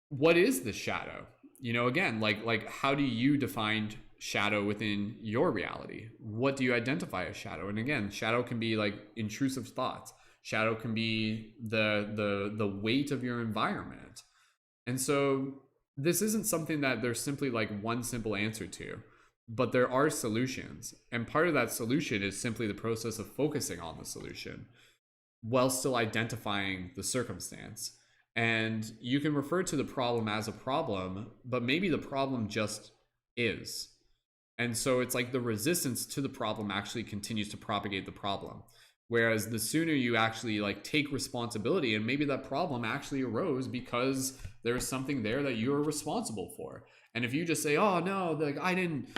What is the shadow? Again, like how do you define shadow within your reality? What do you identify as shadow? And again, shadow can be like intrusive thoughts. Shadow can be the weight of your environment. And so this isn't something that there's simply like one simple answer to, but there are solutions. And part of that solution is simply the process of focusing on the solution while still identifying the circumstance. And you can refer to the problem as a problem, but maybe the problem just is. And so it's like the resistance to the problem actually continues to propagate the problem. Whereas the sooner you actually like take responsibility, and maybe that problem actually arose because there was something there that you were responsible for. And if you just say, oh no, like I didn't,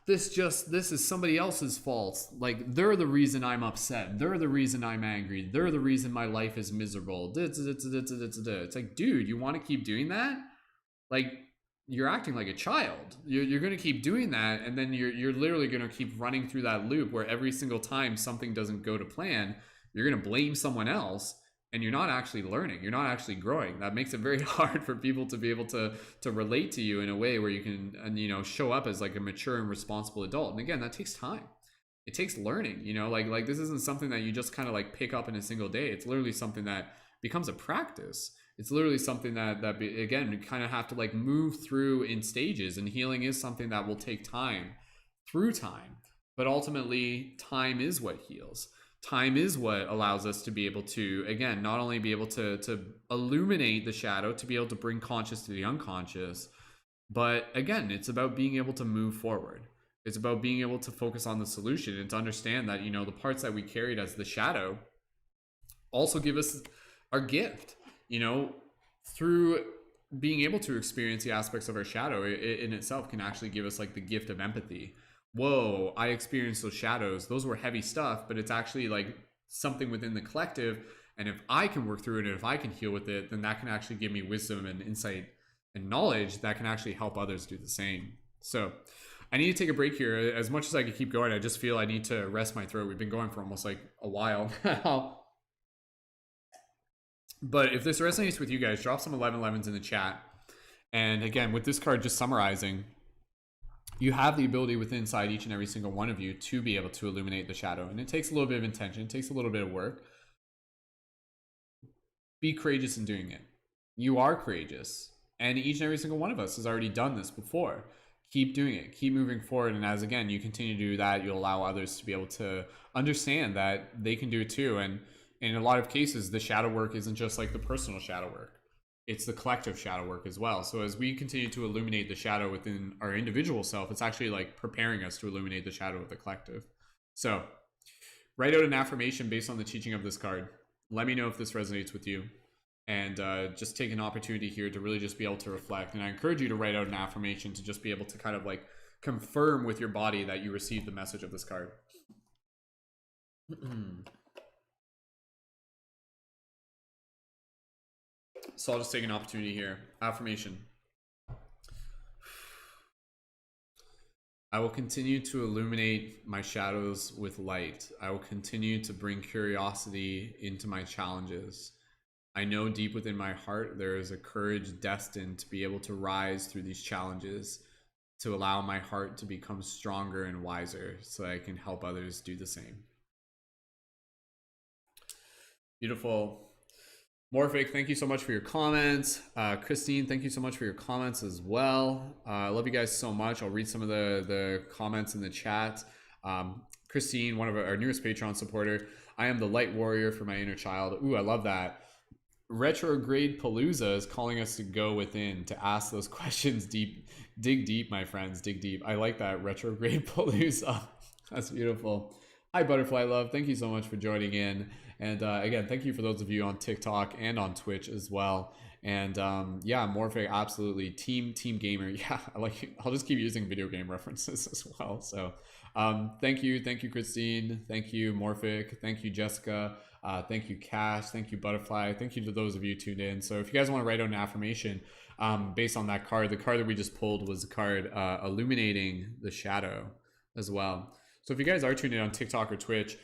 this is somebody else's fault. Like they're the reason I'm upset. They're the reason I'm angry. They're the reason my life is miserable. It's like, dude, you want to keep doing that? Like you're acting like a child. You're going to keep doing that, and then you're literally going to keep running through that loop where every single time something doesn't go to plan, you're going to blame someone else, and you're not actually learning. You're not actually growing. That makes it very hard for people to be able to relate to you in a way where you can show up as like a mature and responsible adult. And again, that takes time. It takes learning. Like this isn't something that you just kind of like pick up in a single day. It's literally something that becomes a practice. It's literally something that again, you kind of have to like move through in stages, and healing is something that will take time, through time. But ultimately, time is what heals. Time is what allows us to be able to, again, not only be able to illuminate the shadow, to be able to bring conscious to the unconscious, but again, it's about being able to move forward. It's about being able to focus on the solution and to understand that, you know, the parts that we carried as the shadow also give us our gift, you know, through being able to experience the aspects of our shadow. It in itself can actually give us like the gift of empathy. Whoa, I experienced those shadows. Those were heavy stuff, but it's actually like something within the collective. And if I can work through it and if I can heal with it, then that can actually give me wisdom and insight and knowledge that can actually help others do the same. So I need to take a break here. As much as I could keep going, I just feel I need to rest my throat. We've been going for almost like a while now. But if this resonates with you guys, drop some 1111s in the chat. And again, with this card just summarizing, you have the ability within inside each and every single one of you to be able to illuminate the shadow. And it takes a little bit of intention. It takes a little bit of work. Be courageous in doing it. You are courageous. And each and every single one of us has already done this before. Keep doing it. Keep moving forward. And as again, you continue to do that, you'll allow others to be able to understand that they can do it too. And in a lot of cases, the shadow work isn't just like the personal shadow work. It's the collective shadow work as well. So as we continue to illuminate the shadow within our individual self, it's actually like preparing us to illuminate the shadow of the collective. So write out an affirmation based on the teaching of this card. Let me know if this resonates with you. And just take an opportunity here to really just be able to reflect. And I encourage you to write out an affirmation to just be able to kind of like confirm with your body that you received the message of this card. So I'll just take an opportunity here. Affirmation. I will continue to illuminate my shadows with light. I will continue to bring curiosity into my challenges. I know deep within my heart there is a courage destined to be able to rise through these challenges, to allow my heart to become stronger and wiser so I can help others do the same. Beautiful. Morphic, thank you so much for your comments. Christine, thank you so much for your comments as well. I love you guys so much. I'll read some of the comments in the chat. Christine, one of our newest Patreon supporter. I am the light warrior for my inner child. Ooh, I love that. Retrograde Palooza is calling us to go within, to ask those questions deep. Dig deep, my friends, dig deep. I like that. Retrograde Palooza. That's beautiful. Hi, Butterfly Love. Thank you so much for joining in. And again, thank you for those of you on TikTok and on Twitch as well. And yeah, Morphic, absolutely. Team Gamer. Yeah, I'll just keep using video game references as well. So thank you, Christine. Thank you, Morphic. Thank you, Jessica. Thank you, Cash. Thank you, Butterfly. Thank you to those of you tuned in. So if you guys want to write out an affirmation based on that card, the card that we just pulled was the card Illuminating the Shadow as well. So if you guys are tuned in on TikTok or Twitch,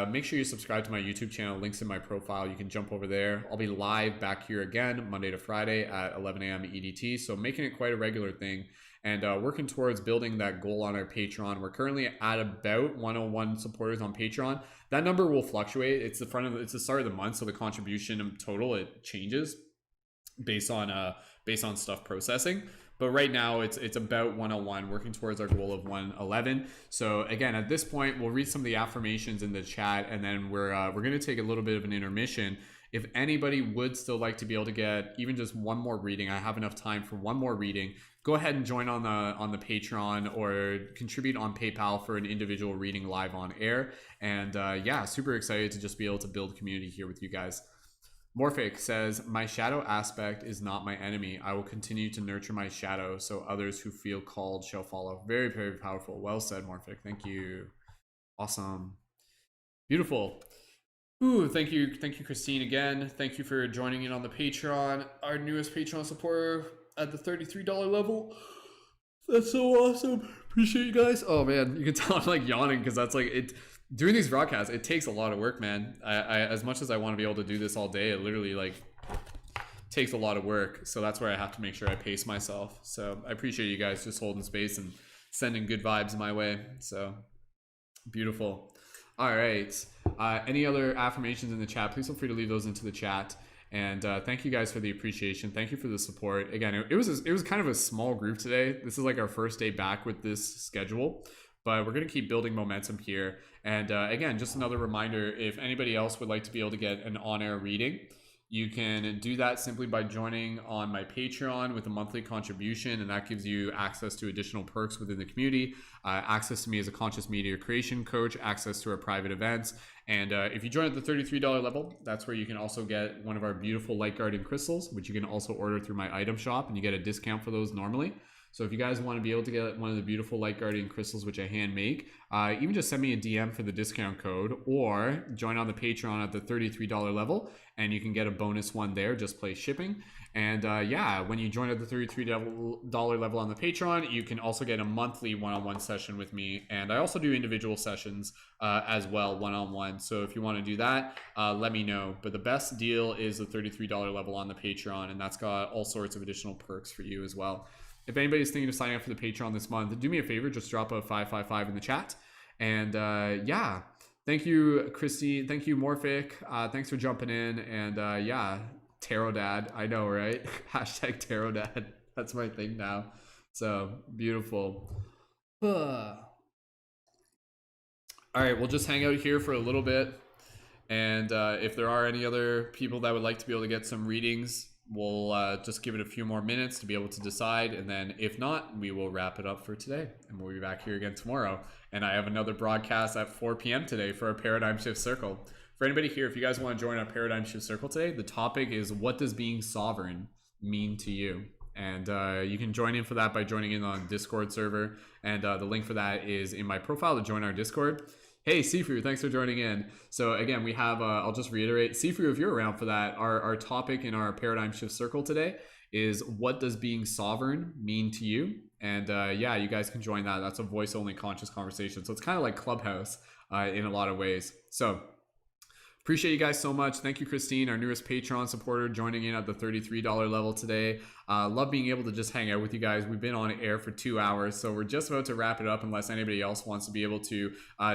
make sure you subscribe to my YouTube channel. Links in my profile. You can jump over there. I'll be live back here again Monday to Friday at 11 a.m. EDT. So making it quite a regular thing and working towards building that goal on our Patreon. We're currently at about 101 supporters on Patreon. That number will fluctuate. It's the start of the month, so the contribution total, it changes based on stuff processing. But right now it's about 101, working towards our goal of 111. So again, at this point, we'll read some of the affirmations in the chat, and then we're going to take a little bit of an intermission. If anybody would still like to be able to get even just one more reading, I have enough time for one more reading. Go ahead and join on the Patreon or contribute on PayPal for an individual reading live on air. And yeah, super excited to just be able to build community here with you guys. Morphic says, my shadow aspect is not my enemy. I will continue to nurture my shadow so others who feel called shall follow. Very, very powerful. Well said, Morphic. Thank you. Awesome. Beautiful. Ooh, thank you, Christine, again. Thank you for joining in on the Patreon. Our newest Patreon supporter at the $33 level. That's so awesome. Appreciate you guys. Oh man, you can tell I'm like yawning because that's like it. Doing these broadcasts, it takes a lot of work, man. I as much as I want to be able to do this all day, it literally like takes a lot of work. So that's where I have to make sure I pace myself. So I appreciate you guys just holding space and sending good vibes my way. So beautiful. All right. Any other affirmations in the chat? Please feel free to leave those into the chat. And thank you guys for the appreciation. Thank you for the support. Again, it was kind of a small group today. This is like our first day back with this schedule, but we're going to keep building momentum here. And again, just another reminder, if anybody else would like to be able to get an on-air reading, You can do that simply by joining on my Patreon with a monthly contribution, and that gives you access to additional perks within the community, access to me as a conscious media creation coach, access to our private events. And if you join at the $33 level, that's where you can also get one of our beautiful light guardian crystals, which you can also order through my item shop, and you get a discount for those normally. So if you guys want to be able to get one of the beautiful light guardian crystals, which I hand make, even just send me a DM for the discount code, or join on the Patreon at the $33 level, and you can get a bonus one there, just play shipping. And yeah, when you join at the $33 level on the Patreon, you can also get a monthly one-on-one session with me. And I also do individual sessions as well, one-on-one. So if you want to do that, let me know. But the best deal is the $33 level on the Patreon, and that's got all sorts of additional perks for you as well. If anybody's thinking of signing up for the Patreon this month, do me a favor, just drop a 555 in the chat. And yeah, thank you, Christy. Thank you, Morphic. Thanks for jumping in. And yeah, Tarot Dad. I know, right? Hashtag Tarot Dad. That's my thing now. So beautiful. All right, we'll just hang out here for a little bit. And if there are any other people that would like to be able to get some readings, we'll just give it a few more minutes to be able to decide, and then if not, we will wrap it up for today, and we'll be back here again tomorrow. And I have another broadcast at 4 p.m. today for a Paradigm Shift Circle. For anybody here, if you guys want to join our Paradigm Shift Circle today, the topic is, what does being sovereign mean to you? And you can join in for that by joining in on Discord server, and the link for that is in my profile to join our Discord. Hey, Sifu, thanks for joining in. So again, we have, I'll just reiterate, Sifu, if you're around for that, our topic in our Paradigm Shift Circle today is, what does being sovereign mean to you? And yeah, you guys can join that. That's a voice-only conscious conversation. So it's kind of like Clubhouse in a lot of ways. So appreciate you guys so much. Thank you, Christine, our newest Patreon supporter, joining in at the $33 level today. Love being able to just hang out with you guys. We've been on air for 2 hours, so we're just about to wrap it up unless anybody else wants to be able to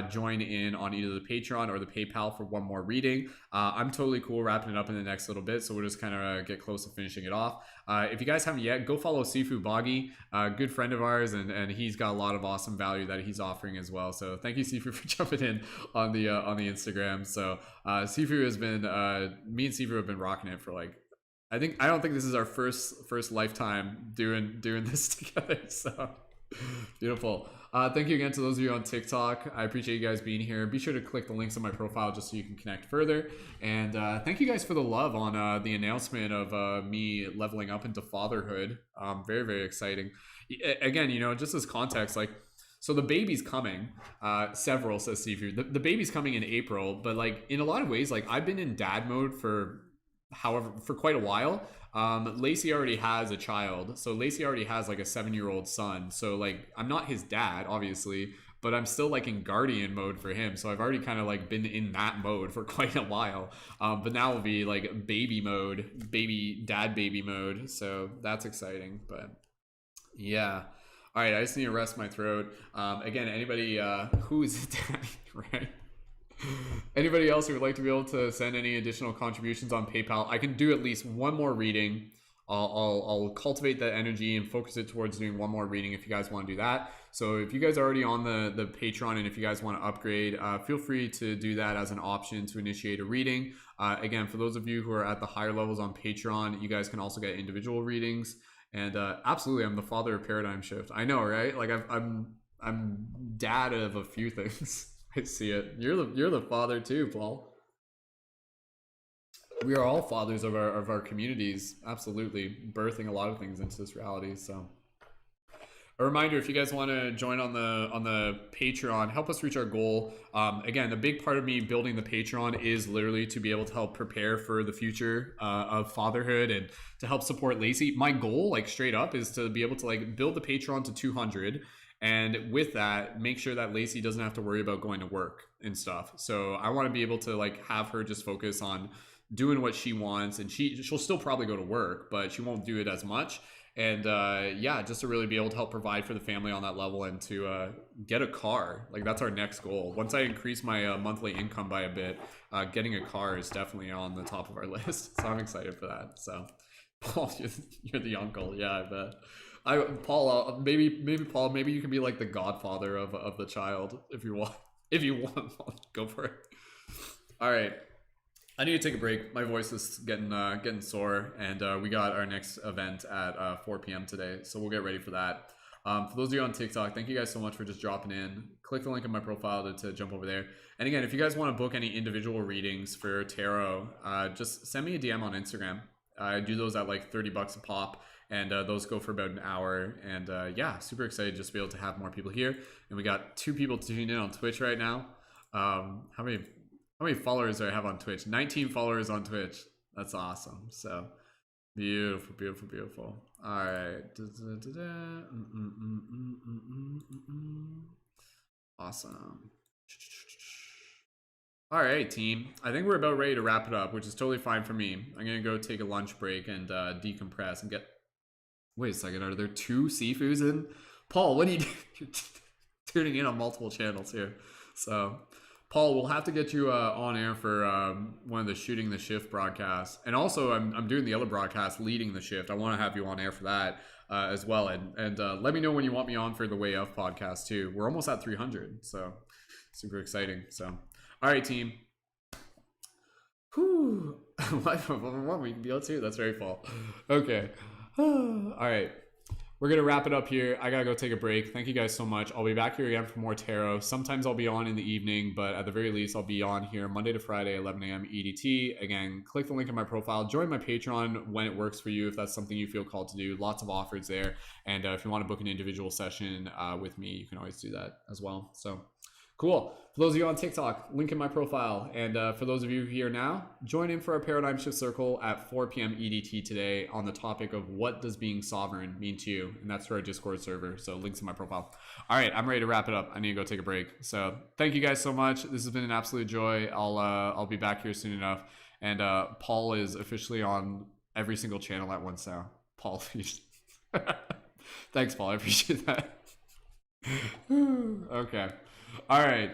join in on either the Patreon or the PayPal for one more reading. I'm totally cool wrapping it up in the next little bit, so we'll just kind of get close to finishing it off. If you guys haven't yet, go follow Sifu Boggy, a good friend of ours, and he's got a lot of awesome value that he's offering as well. So thank you, Sifu, for jumping in on the Instagram. So Sifu has been, me and Sifu have been rocking it for like, I don't think this is our first lifetime doing this together. So beautiful. Thank you again to those of you on TikTok. I appreciate you guys being here. Be sure to click the links on my profile just so you can connect further. And thank you guys for the love on the announcement of me leveling up into fatherhood. Very, very exciting. Again, you know, just as context, like, so the baby's coming, several, says Sifu. The baby's coming in April, but like in a lot of ways, like I've been in dad mode for quite a while. Lacey already has a child, so Lacey already has like a 7-year-old son, so like I'm not his dad obviously, but I'm still like in guardian mode for him, so I've already kind of like been in that mode for quite a while. But now will be like baby mode, baby mode, so that's exciting. But yeah, all right, I just need to rest my throat. Again, anybody who is it, daddy, right? Anybody else who would like to be able to send any additional contributions on PayPal, I can do at least one more reading. I'll cultivate that energy and focus it towards doing one more reading if you guys want to do that. So if you guys are already on the Patreon, and if you guys want to upgrade, feel free to do that as an option to initiate a reading. Again, for those of you who are at the higher levels on Patreon, you guys can also get individual readings. And absolutely, I'm the father of Paradigm Shift. I know, right? Like I'm dad of a few things. I see it. You're the father too, Paul. We are all fathers of our communities, absolutely, birthing a lot of things into this reality. So a reminder, if you guys want to join on the Patreon, help us reach our goal. Again, a big part of me building the Patreon is literally to be able to help prepare for the future of fatherhood and to help support Lacey. My goal, like straight up, is to be able to like build the Patreon to 200. And with that, make sure that Lacey doesn't have to worry about going to work and stuff. So I want to be able to like have her just focus on doing what she wants, and she'll still probably go to work, but she won't do it as much. And yeah, just to really be able to help provide for the family on that level, and to get a car. Like that's our next goal. Once I increase my monthly income by a bit, getting a car is definitely on the top of our list. So I'm excited for that. So Paul, you're the uncle. Yeah, I bet. Paul, maybe Paul, maybe you can be like the godfather of the child if you want. If you want, go for it. All right. I need to take a break. My voice is getting sore, and we got our next event at 4 p.m. today, so we'll get ready for that. For those of you on TikTok, thank you guys so much for just dropping in. Click the link in my profile to jump over there. And again, if you guys want to book any individual readings for tarot, just send me a DM on Instagram. I do those at like $30 a pop, and those go for about an hour. And yeah, super excited just to be able to have more people here. And we got 2 people tuning in on Twitch right now. How many followers do I have on Twitch? 19 followers on Twitch. That's awesome. So beautiful, beautiful, beautiful. All right. Awesome. All right, team. I think we're about ready to wrap it up, which is totally fine for me. I'm going to go take a lunch break and decompress and get... Wait a second. Are there 2 Sifus in? Paul, what are you doing? Tuning in on multiple channels here. So... Paul, we'll have to get you on air for one of the Shooting the Shift broadcasts. And also, I'm doing the other broadcast, Leading the Shift. I want to have you on air for that as well. And let me know when you want me on for the Way Of podcast, too. We're almost at 300, so super exciting. So, all right, team. Whew. What we can be able to? That's very full. Okay. All right. We're going to wrap it up here. I got to go take a break. Thank you guys so much. I'll be back here again for more tarot. Sometimes I'll be on in the evening, but at the very least, I'll be on here Monday to Friday, 11 a.m. EDT. Again, click the link in my profile. Join my Patreon when it works for you, if that's something you feel called to do. Lots of offers there. And if you want to book an individual session with me, you can always do that as well. So cool. For those of you on TikTok, link in my profile. And for those of you here now, join in for our Paradigm Shift Circle at 4 p.m. EDT today on the topic of what does being sovereign mean to you? And that's for our Discord server. So links in my profile. All right, I'm ready to wrap it up. I need to go take a break. So thank you guys so much. This has been an absolute joy. I'll be back here soon enough. And Paul is officially on every single channel at once now. Paul, thanks, Paul. I appreciate that. Okay. All right.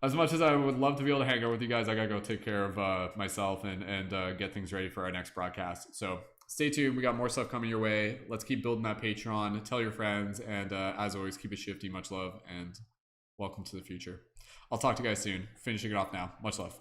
As much as I would love to be able to hang out with you guys, I gotta go take care of myself and get things ready for our next broadcast. So stay tuned. We got more stuff coming your way. Let's keep building that Patreon. Tell your friends. And as always, keep it shifty. Much love and welcome to the future. I'll talk to you guys soon. Finishing it off now. Much love.